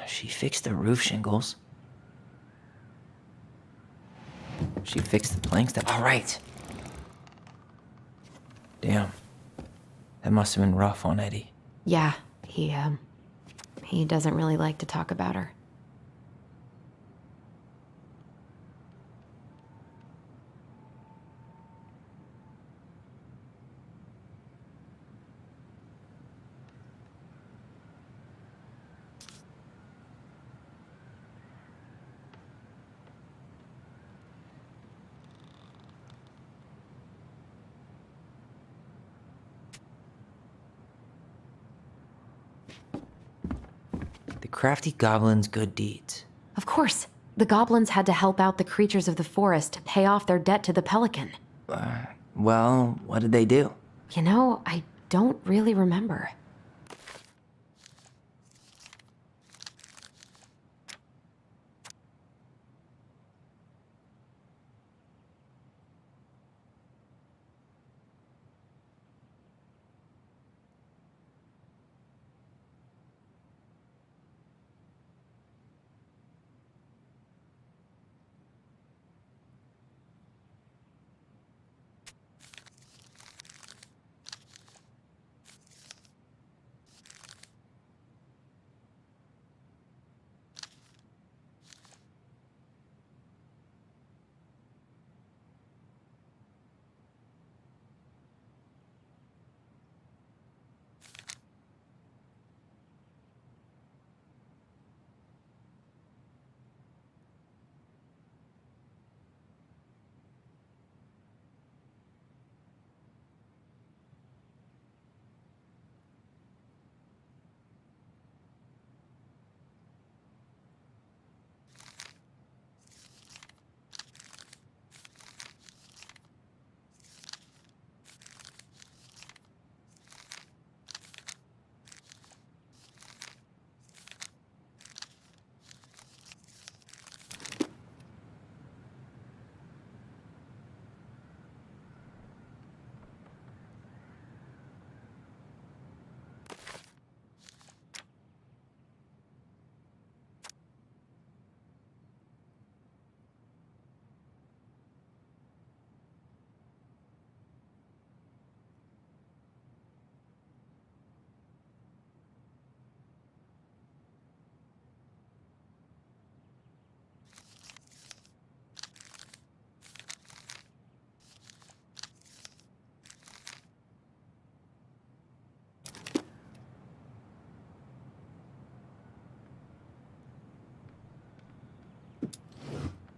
She fixed the roof shingles. She fixed the planks that... All right. Damn. That must have been rough on Eddie. Yeah, he doesn't really like to talk about her. The crafty goblin's good deeds. Of course, the goblins had to help out the creatures of the forest to pay off their debt to the pelican. Well, what did they do? You know, I don't really remember.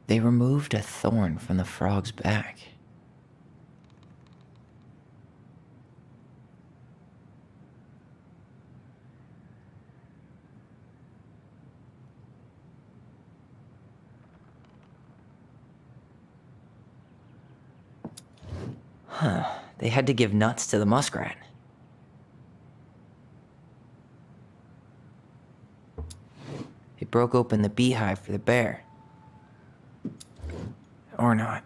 They removed a thorn from the frog's back. They had to give nuts to the muskrat. They broke open the beehive for the bear. Or not.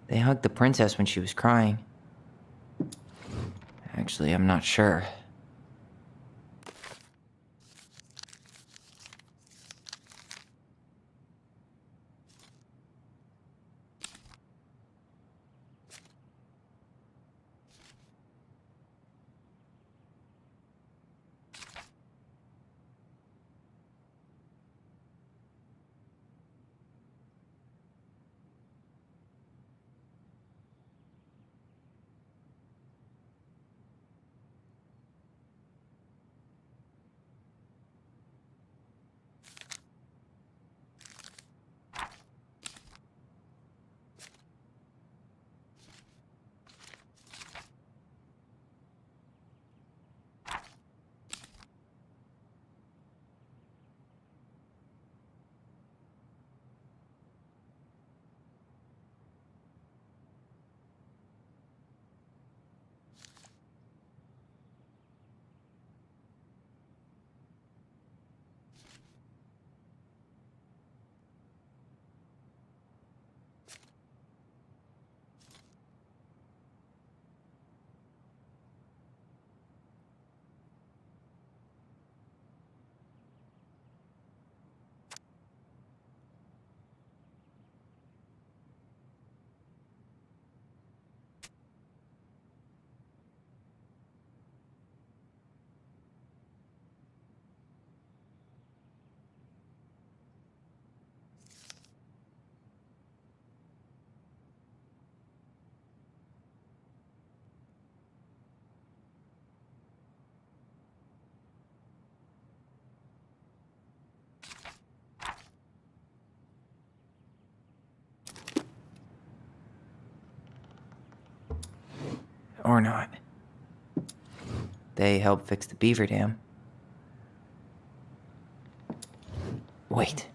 They hugged the princess when she was crying. Actually, I'm not sure. Or not. They helped fix the beaver dam. Wait.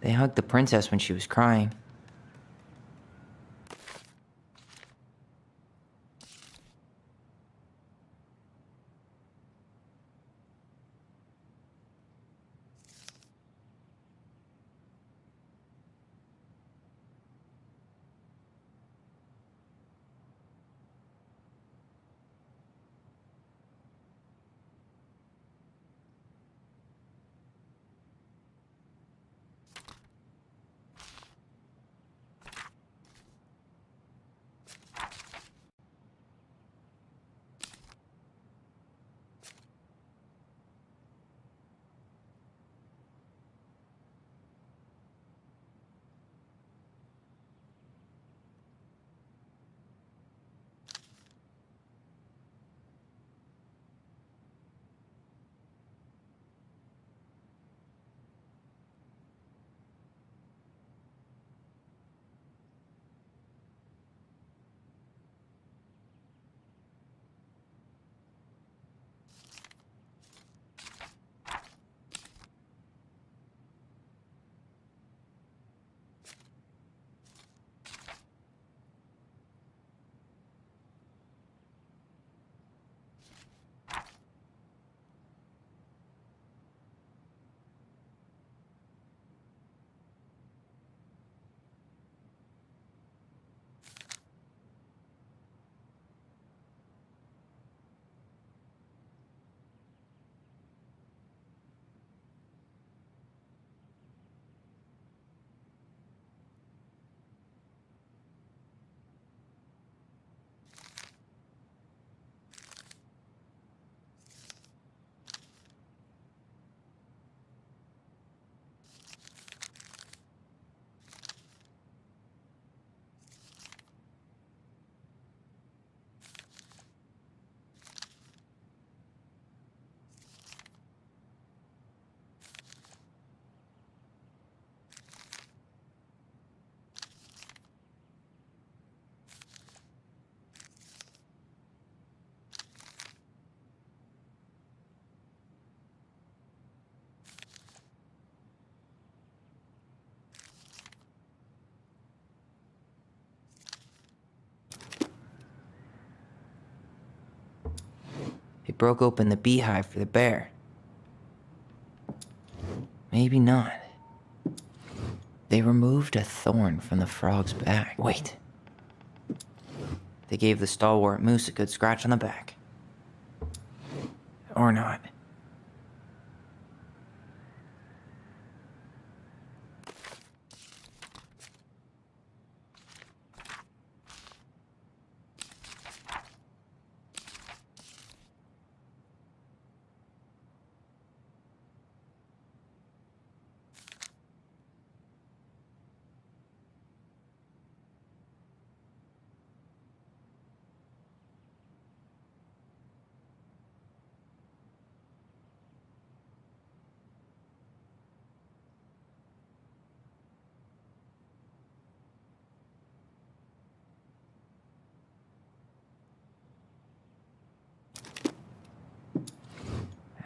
They hugged the princess when she was crying. It broke open the beehive for the bear. Maybe not. They removed a thorn from the frog's back. Wait. They gave the stalwart moose a good scratch on the back. Or not.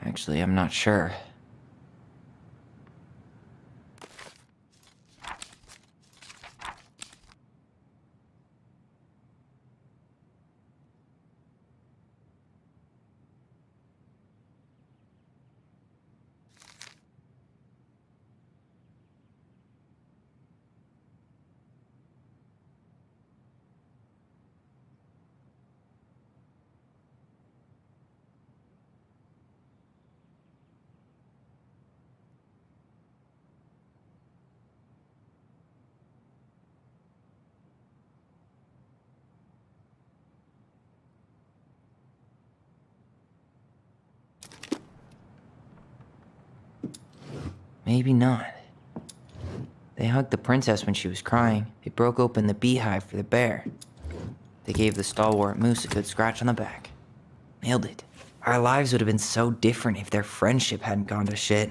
Actually, I'm not sure. Maybe not. They hugged the princess when she was crying. They broke open the beehive for the bear. They gave the stalwart moose a good scratch on the back. Nailed it. Our lives would have been so different if their friendship hadn't gone to shit.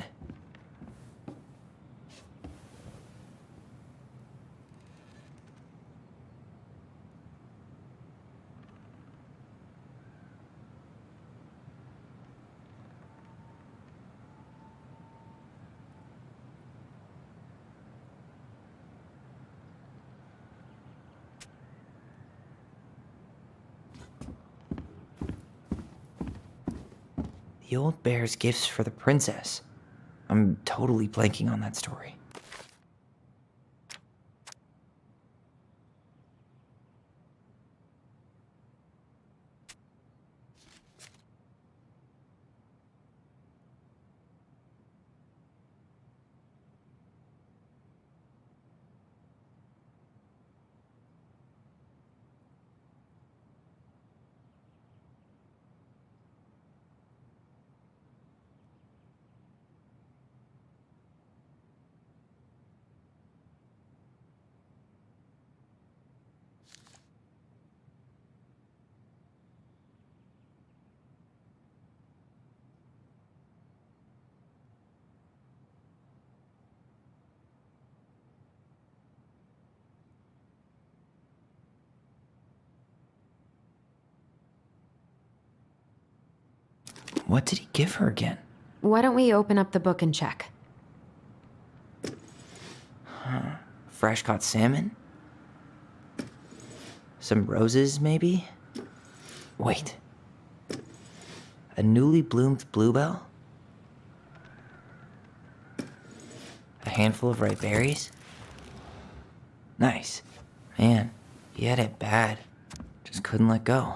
The old bear's gifts for the princess. I'm totally blanking on that story. What did he give her again? Why don't we open up the book and check? Fresh caught salmon? Some roses, maybe? Wait. A newly bloomed bluebell? A handful of ripe berries? Nice. Man, he had it bad. Just couldn't let go.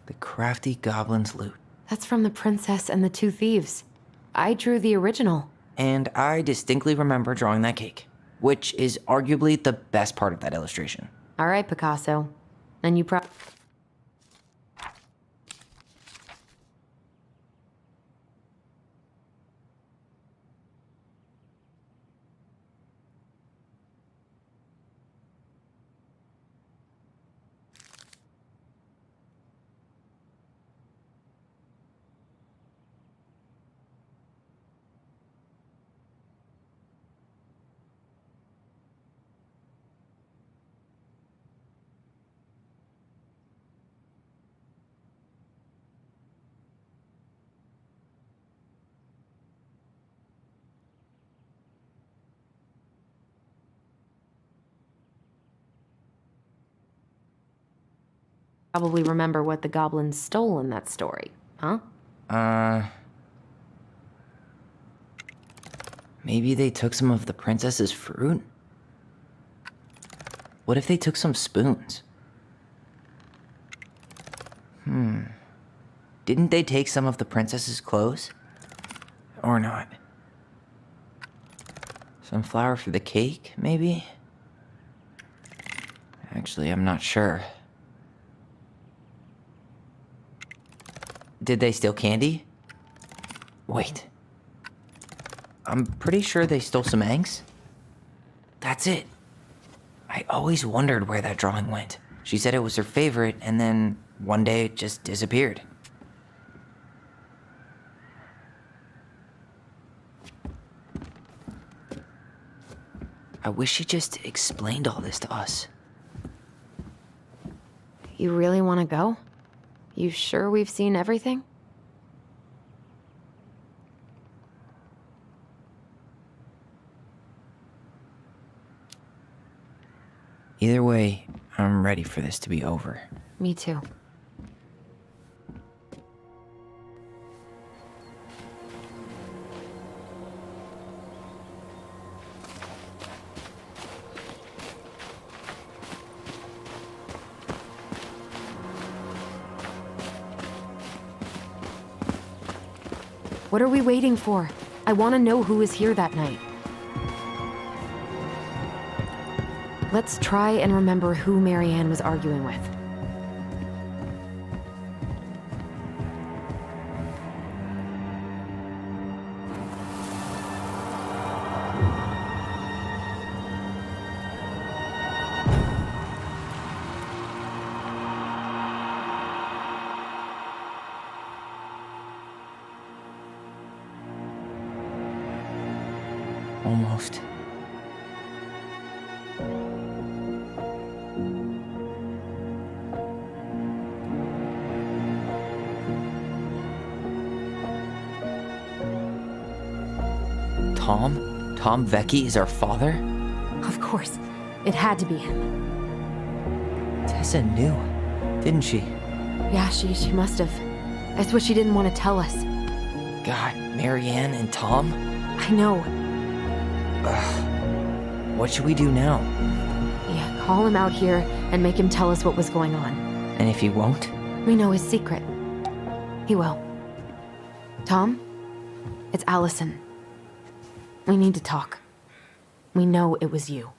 The crafty goblin's loot. That's from The Princess and the Two Thieves. I drew the original. And I distinctly remember drawing that cake, which is arguably the best part of that illustration. All right, Picasso. Then you Probably remember what the goblins stole in that story, huh? Maybe they took some of the princess's fruit? What if they took some spoons? Didn't they take some of the princess's clothes? Or not? Some flour for the cake, maybe? Actually, I'm not sure. Did they steal candy? Wait. I'm pretty sure they stole some eggs. That's it. I always wondered where that drawing went. She said it was her favorite, and then one day it just disappeared. I wish she just explained all this to us. You really want to go? You sure we've seen everything? Either way, I'm ready for this to be over. Me too. What are we waiting for? I want to know who was here that night. Let's try and remember who Marianne was arguing with. Almost. Tom? Tom Vecchi is our father? Of course. It had to be him. Tessa knew, didn't she? Yeah, she must have. That's what she didn't want to tell us. God, Marianne and Tom? I know. Ugh. What should we do now? Yeah, call him out here and make him tell us what was going on. And if he won't? We know his secret. He will. Tom? It's Allison. We need to talk. We know it was you.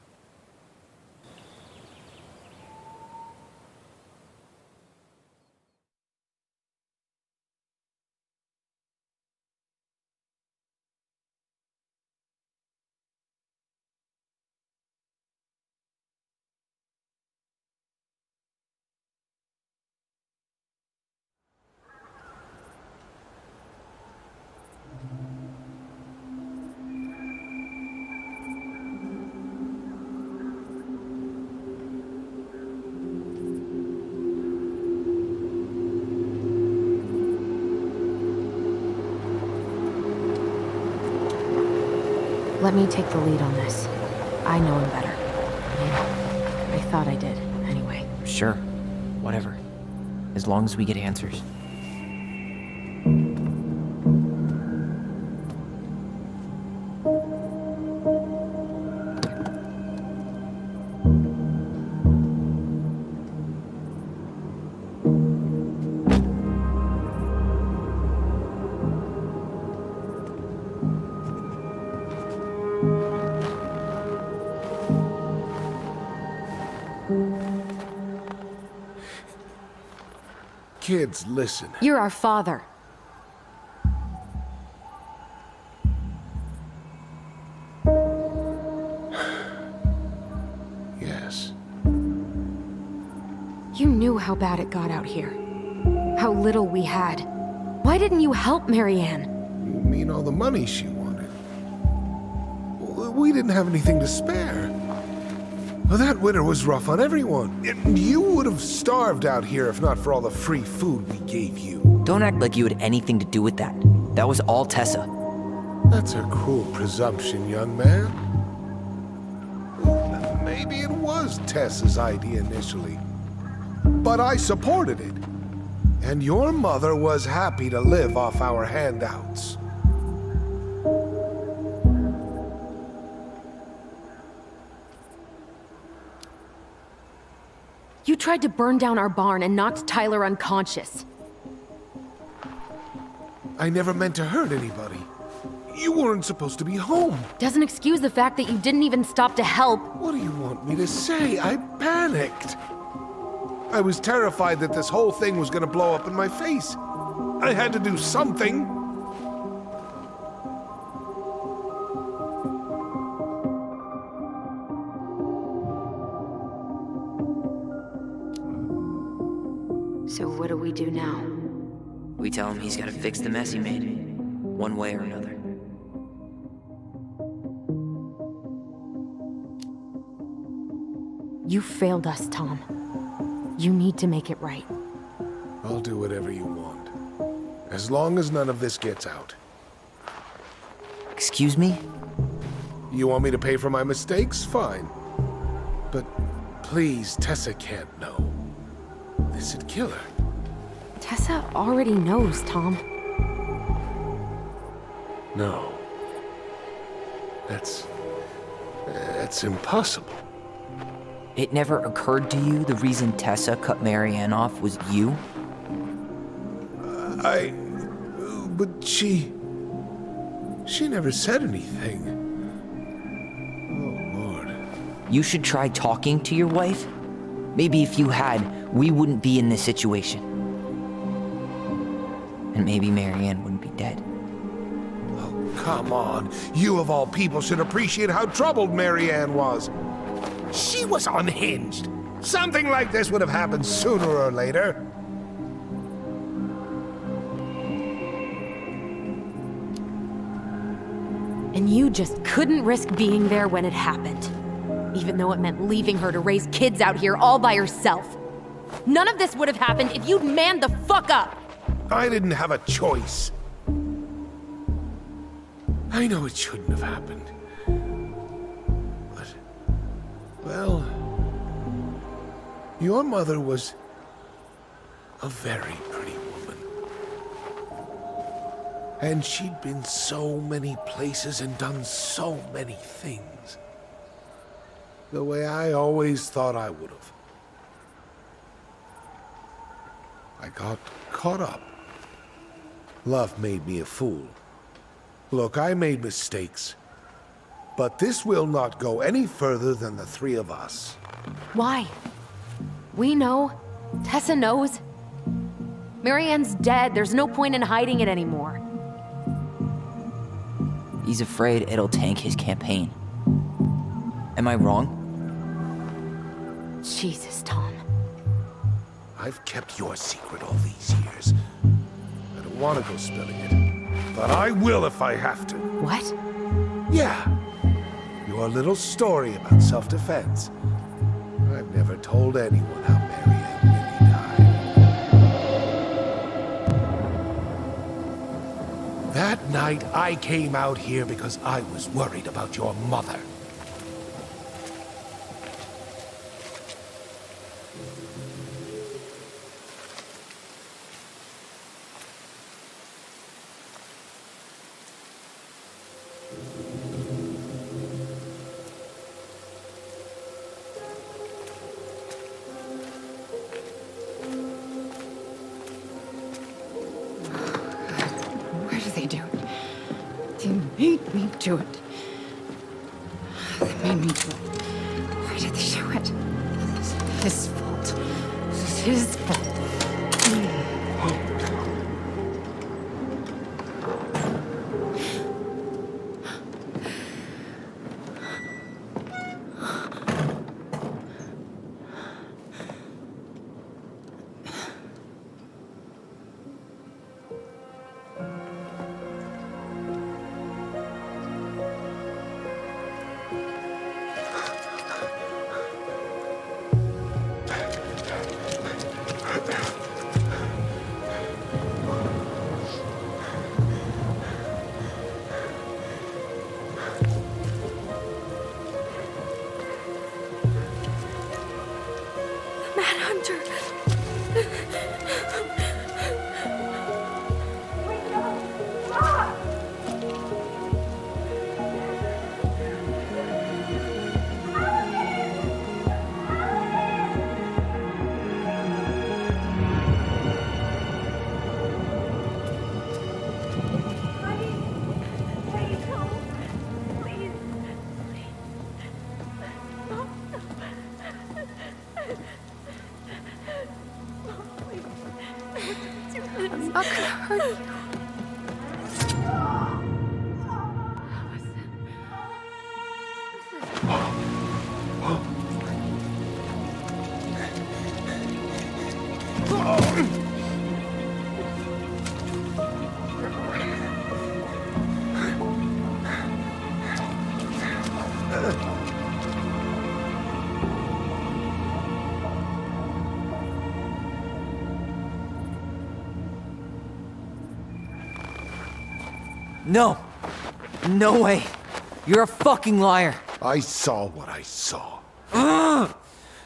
Let me take the lead on this. I know him better. I thought I did, anyway. Sure. Whatever. As long as we get answers. Kids, listen. You're our father. Yes. You knew how bad it got out here. How little we had. Why didn't you help Marianne? You mean all the money she wanted? We didn't have anything to spare. Well, that winter was rough on everyone. You would have starved out here if not for all the free food we gave you. Don't act like you had anything to do with that. That was all Tessa. That's a cruel presumption, young man. Maybe it was Tessa's idea initially. but I supported it. And your mother was happy to live off our handouts. You tried to burn down our barn and knocked Tyler unconscious. I never meant to hurt anybody. You weren't supposed to be home. Doesn't excuse the fact that you didn't even stop to help. What do you want me to say? I panicked. I was terrified that this whole thing was gonna blow up in my face. I had to do something. So what do we do now? We tell him he's gotta fix the mess he made, one way or another. You failed us, Tom. You need to make it right. I'll do whatever you want. As long as none of this gets out. Excuse me? You want me to pay for my mistakes? Fine. But please, Tessa can't know. This'd kill her. Tessa already knows, Tom. No. That's impossible. It never occurred to you the reason Tessa cut Marianne off was you? But she never said anything. Oh, Lord. You should try talking to your wife. Maybe if you had, we wouldn't be in this situation. And maybe Marianne wouldn't be dead. Oh, come on. You of all people should appreciate how troubled Marianne was. She was unhinged. Something like this would have happened sooner or later. And you just couldn't risk being there when it happened. Even though it meant leaving her to raise kids out here all by herself. None of this would have happened if you'd manned the fuck up! I didn't have a choice. I know it shouldn't have happened. But, well, your mother was a very pretty woman. And she'd been so many places and done so many things. The way I always thought I would have. I got caught up. Love made me a fool. Look, I made mistakes. But this will not go any further than the three of us. Why? We know. Tessa knows. Marianne's dead. There's no point in hiding it anymore. He's afraid it'll tank his campaign. Am I wrong? Jesus, Tom. I've kept your secret all these years. I don't want to go spilling it, but I will if I have to. What? Yeah. Your little story about self-defense. I've never told anyone how Marianne really died. That night, I came out here because I was worried about your mother. Why do they do it? They made me do it. They made me do it. Why did they do it? This is his fault. This is his fault. hurt you. No! No way! You're a fucking liar! I saw what I saw. Ugh!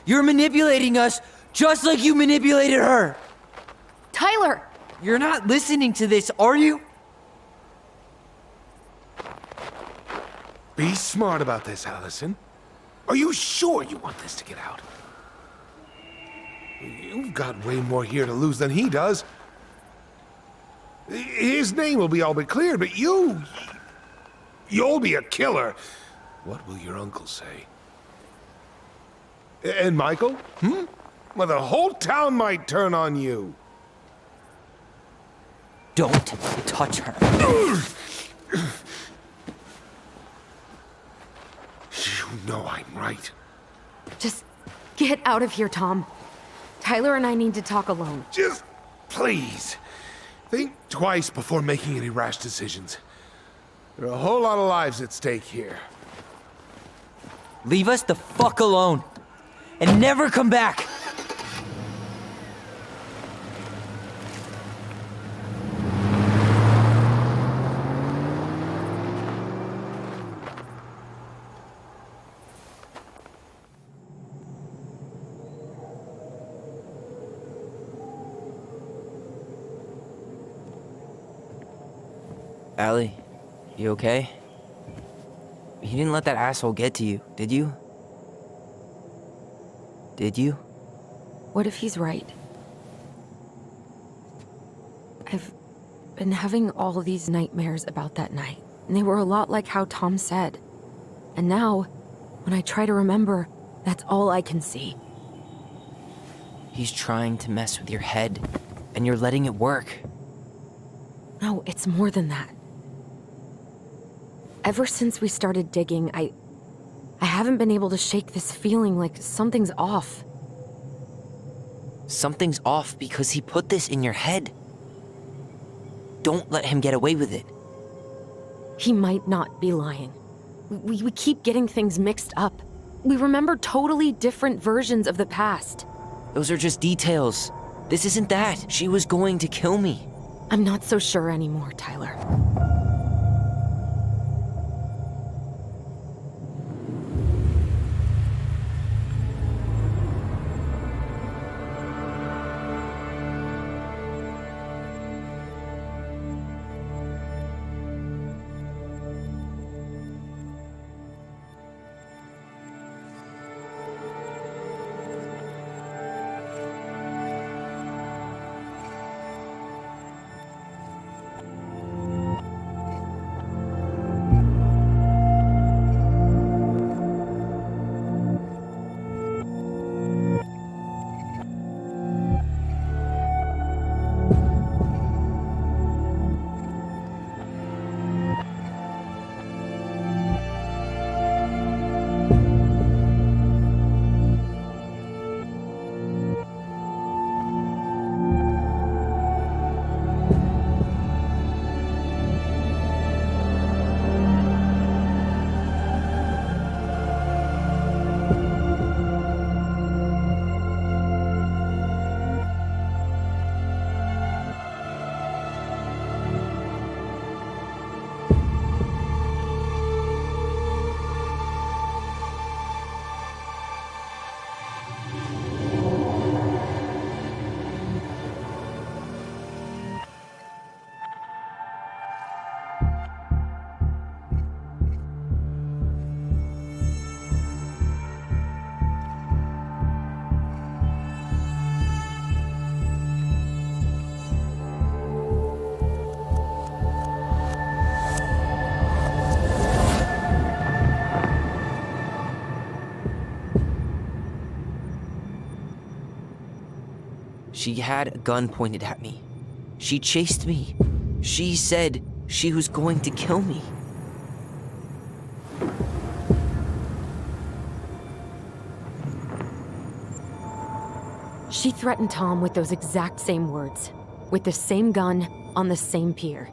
You're manipulating us just like you manipulated her! Tyler! You're not listening to this, are you? Be smart about this, Allison. Are you sure you want this to get out? You've got way more here to lose than he does. His name will be all but cleared, but you'll be a killer. What will your uncle say? And Michael? Well, the whole town might turn on you. Don't touch her. You know I'm right. Just get out of here, Tom. Tyler and I need to talk alone. Just please. Think twice before making any rash decisions. There are a whole lot of lives at stake here. Leave us the fuck alone. And never come back! Allie, you okay? You didn't let that asshole get to you, did you? Did you? What if he's right? I've been having all these nightmares about that night, and they were a lot like how Tom said. And now, when I try to remember, that's all I can see. He's trying to mess with your head, and you're letting it work. No, it's more than that. Ever since we started digging, I haven't been able to shake this feeling like something's off. Something's off because he put this in your head. Don't let him get away with it. He might not be lying. We keep getting things mixed up. We remember totally different versions of the past. Those are just details. This isn't that. She was going to kill me. I'm not so sure anymore, Tyler. She had a gun pointed at me. She chased me. She said she was going to kill me. She threatened Tom with those exact same words, with the same gun, on the same pier.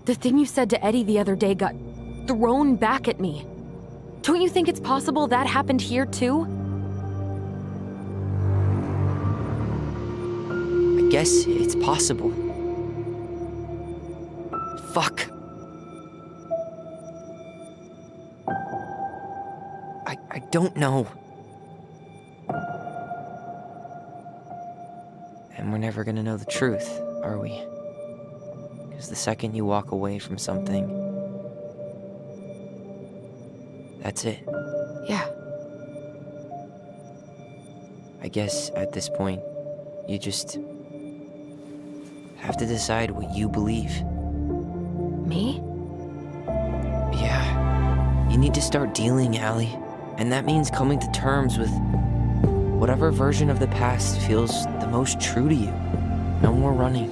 The thing you said to Eddie the other day got thrown back at me. Don't you think it's possible that happened here too? I guess it's possible. Fuck. I don't know. And we're never gonna know the truth, are we? Because the second you walk away from something, that's it. Yeah. I guess at this point, you just have to decide what you believe. Me? Yeah. You need to start dealing, Allie. And that means coming to terms with whatever version of the past feels the most true to you. No more running.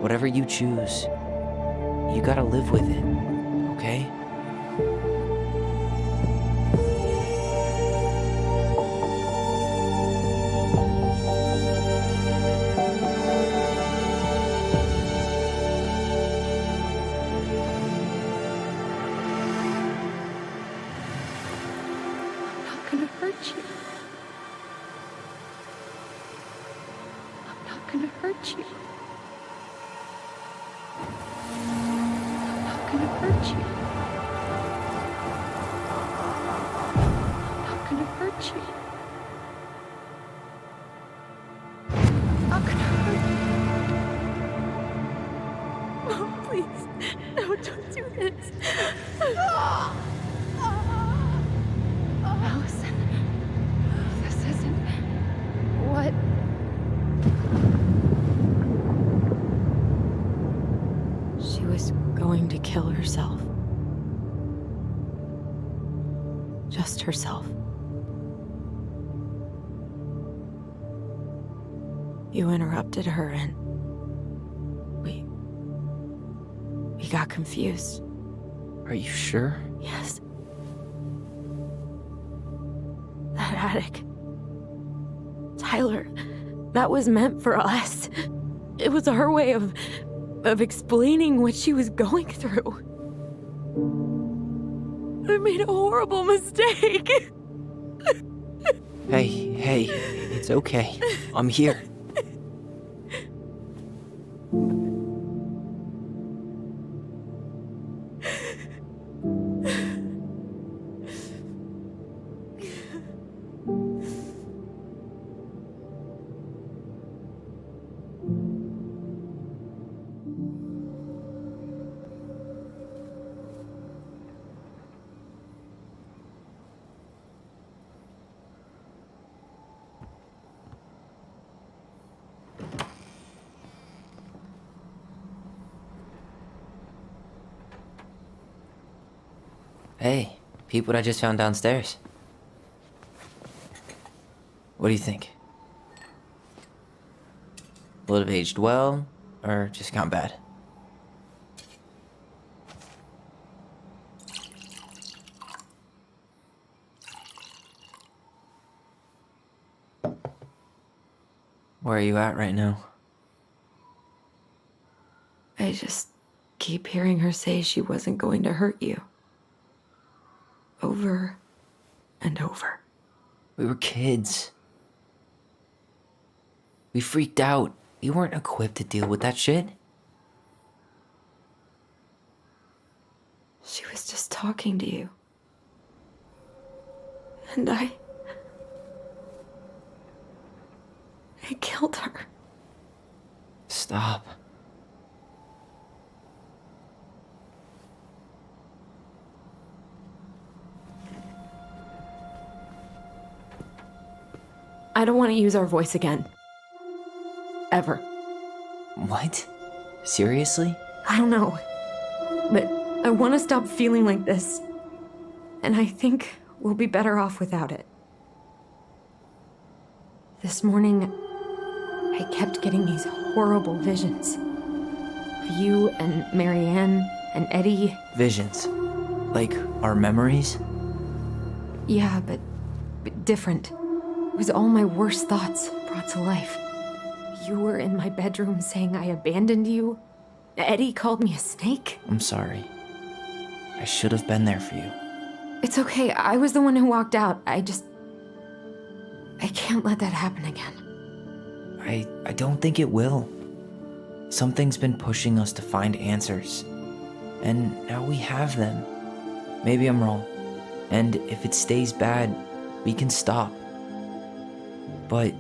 Whatever you choose, you gotta live with it, okay? I'm not gonna hurt you. I'm not gonna hurt you. I'm not gonna hurt you. I'm not gonna hurt you. I'm not gonna hurt you. Oh, please. No, don't do this. Allison, this isn't what... She was going to kill herself. Just herself. You interrupted her and we got confused. Are you sure? Yes. That attic. Tyler, that was meant for us. It was her way of explaining what she was going through. I made a horrible mistake. Hey, it's okay. I'm here. Hey, peep what I just found downstairs. What do you think? Will it have aged well, or just gone bad? Where are you at right now? I just keep hearing her say she wasn't going to hurt you. Over and over. We were kids. We freaked out. You weren't equipped to deal with that shit. She was just talking to you. And I killed her. Stop. I don't want to use our voice again. Ever. What? Seriously? I don't know. But I want to stop feeling like this. And I think we'll be better off without it. This morning, I kept getting these horrible visions. You and Marianne and Eddie. Visions. Like our memories? Yeah, but different. It was all my worst thoughts brought to life. You were in my bedroom saying I abandoned you. Eddie called me a snake. I'm sorry. I should have been there for you. It's okay, I was the one who walked out. I can't let that happen again. I don't think it will. Something's been pushing us to find answers. And now we have them. Maybe I'm wrong. And if it stays bad, we can stop. But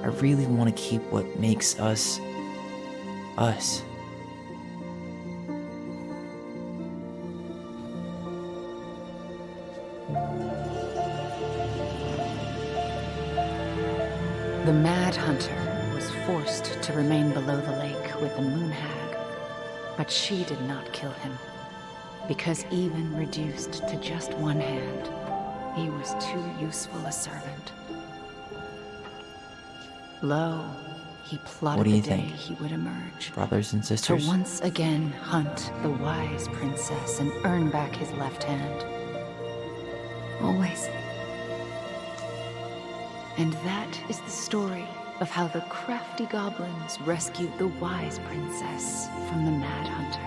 I really want to keep what makes us, us. The Mad Hunter was forced to remain below the lake with the Moon Hag, but she did not kill him, because even reduced to just one hand, he was too useful a servant. Lo, he plotted What do you the day think? he would emerge. Brothers and sisters? To once again hunt the wise princess and earn back his left hand. Always. And that is the story of how the crafty goblins rescued the wise princess from the Mad Hunter.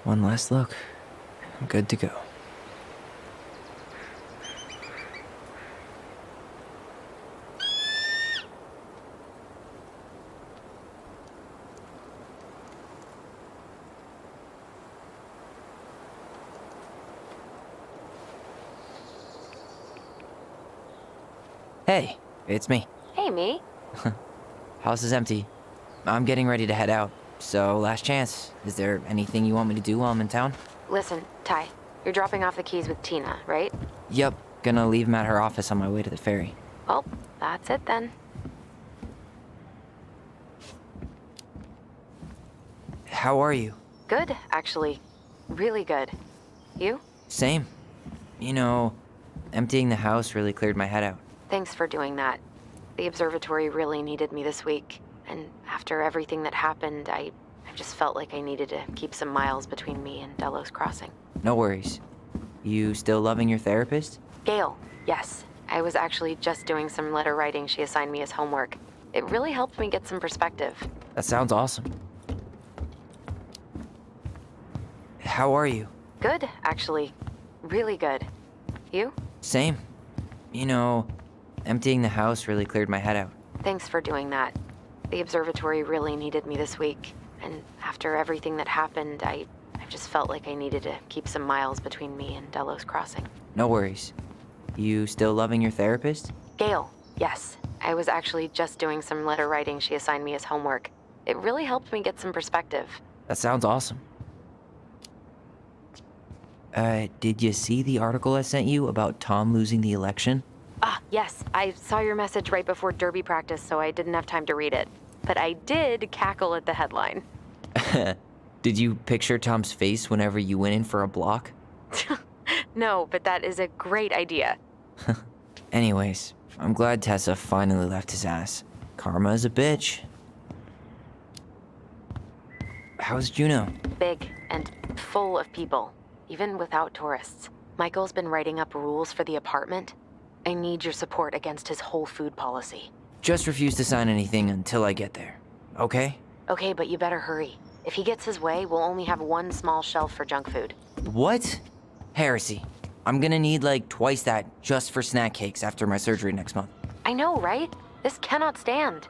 One last look. I'm good to go. Hey, it's me. Hey, me. House is empty. I'm getting ready to head out. So, last chance. Is there anything you want me to do while I'm in town? Listen, Ty, you're dropping off the keys with Tina, right? Yep, gonna leave 'em at her office on my way to the ferry. Well, that's it then. How are you? Good, actually. Really good. You? Same. You know, emptying the house really cleared my head out. Thanks for doing that. The observatory really needed me this week. And after everything that happened, I just felt like I needed to keep some miles between me and Delos Crossing. No worries. You still loving your therapist? Gail, yes. I was actually just doing some letter writing she assigned me as homework. It really helped me get some perspective. That sounds awesome. How are you? Good, actually. Really good. You? Same. You know, emptying the house really cleared my head out. Thanks for doing that. The observatory really needed me this week, and after everything that happened, I just felt like I needed to keep some miles between me and Delos Crossing. No worries. You still loving your therapist? Gail, yes. I was actually just doing some letter writing she assigned me as homework. It really helped me get some perspective. That sounds awesome. Did you see the article I sent you about Tom losing the election? Ah, yes. I saw your message right before Derby practice, so I didn't have time to read it. But I did cackle at the headline. Did you picture Tom's face whenever you went in for a block? No, but that is a great idea. Anyways, I'm glad Tessa finally left his ass. Karma is a bitch. How's Juneau? Big and full of people, even without tourists. Michael's been writing up rules for the apartment. I need your support against his whole food policy. Just refuse to sign anything until I get there, okay? Okay, but you better hurry. If he gets his way, we'll only have one small shelf for junk food. What? Heresy. I'm gonna need like twice that just for snack cakes after my surgery next month. I know, right? This cannot stand.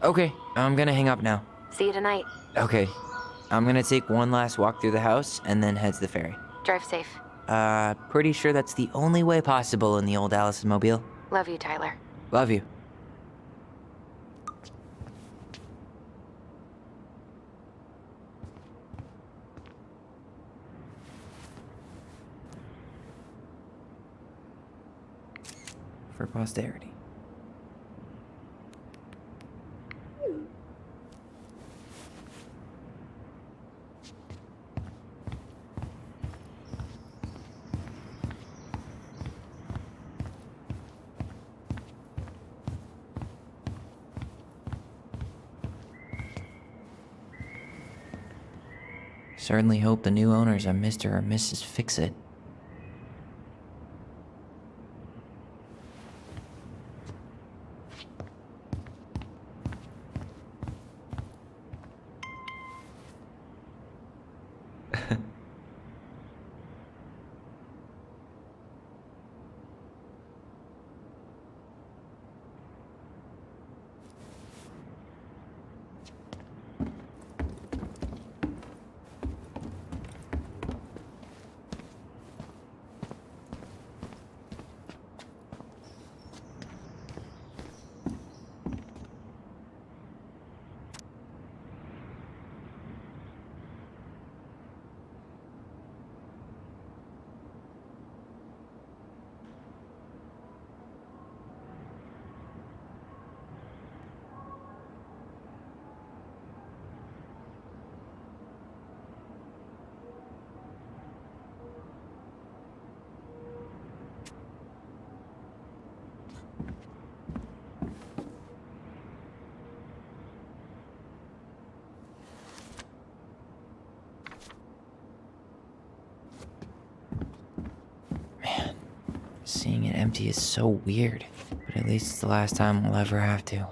Okay, I'm gonna hang up now. See you tonight. Okay, I'm gonna take one last walk through the house and then head to the ferry. Drive safe. Pretty sure that's the only way possible in the old Alice's mobile. Love you, Tyler. Love you. For posterity. Certainly hope the new owners are Mr. or Mrs. Fix-It. Seeing it empty is so weird, but at least it's the last time we'll ever have to.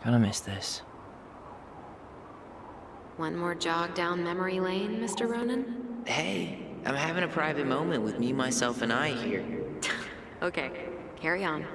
Gonna miss this. One more jog down memory lane, Mr. Ronan? Hey, I'm having a private moment with me, myself, and I here. Okay, carry on.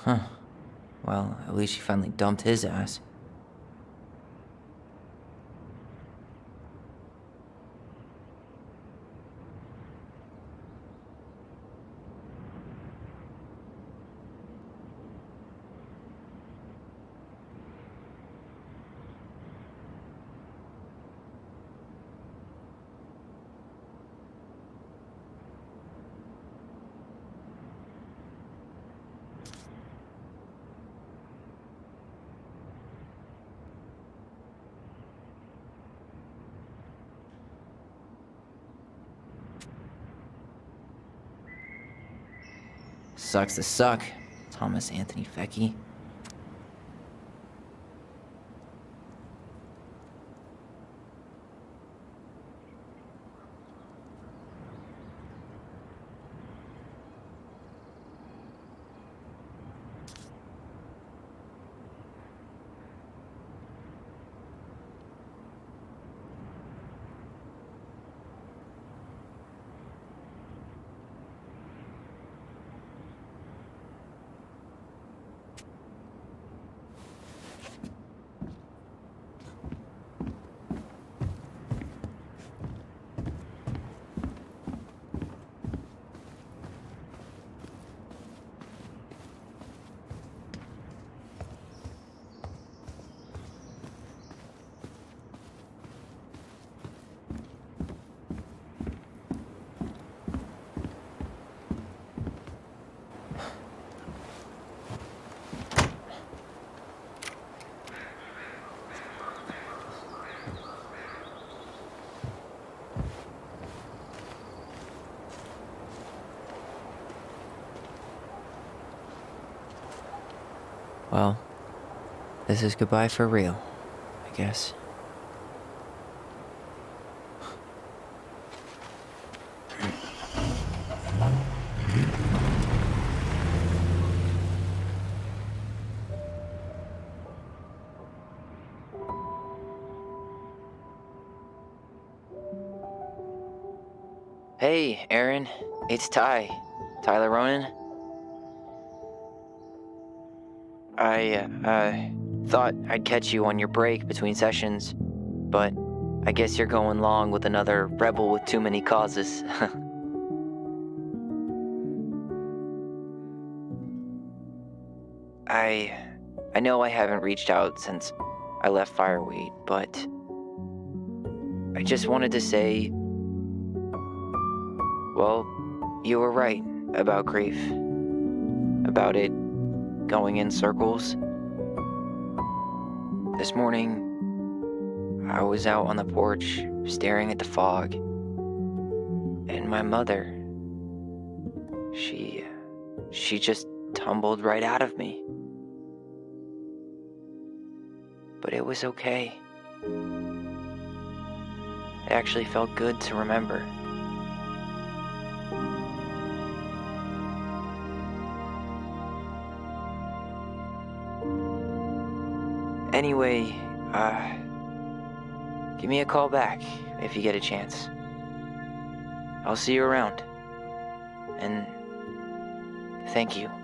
Huh. Well, at least she finally dumped his ass. Sucks to suck, Thomas Anthony Fecky. Well, this is goodbye for real, I guess. Hey, Aaron. It's Tyler Ronan. I thought I'd catch you on your break between sessions, but I guess you're going along with another rebel with too many causes. I know I haven't reached out since I left Fireweight, but I just wanted to say, well, you were right about grief, about it going in circles. This morning, I was out on the porch staring at the fog, and my mother, she just tumbled right out of me. But it was okay. It actually felt good to remember. Anyway, give me a call back if you get a chance. I'll see you around. And thank you.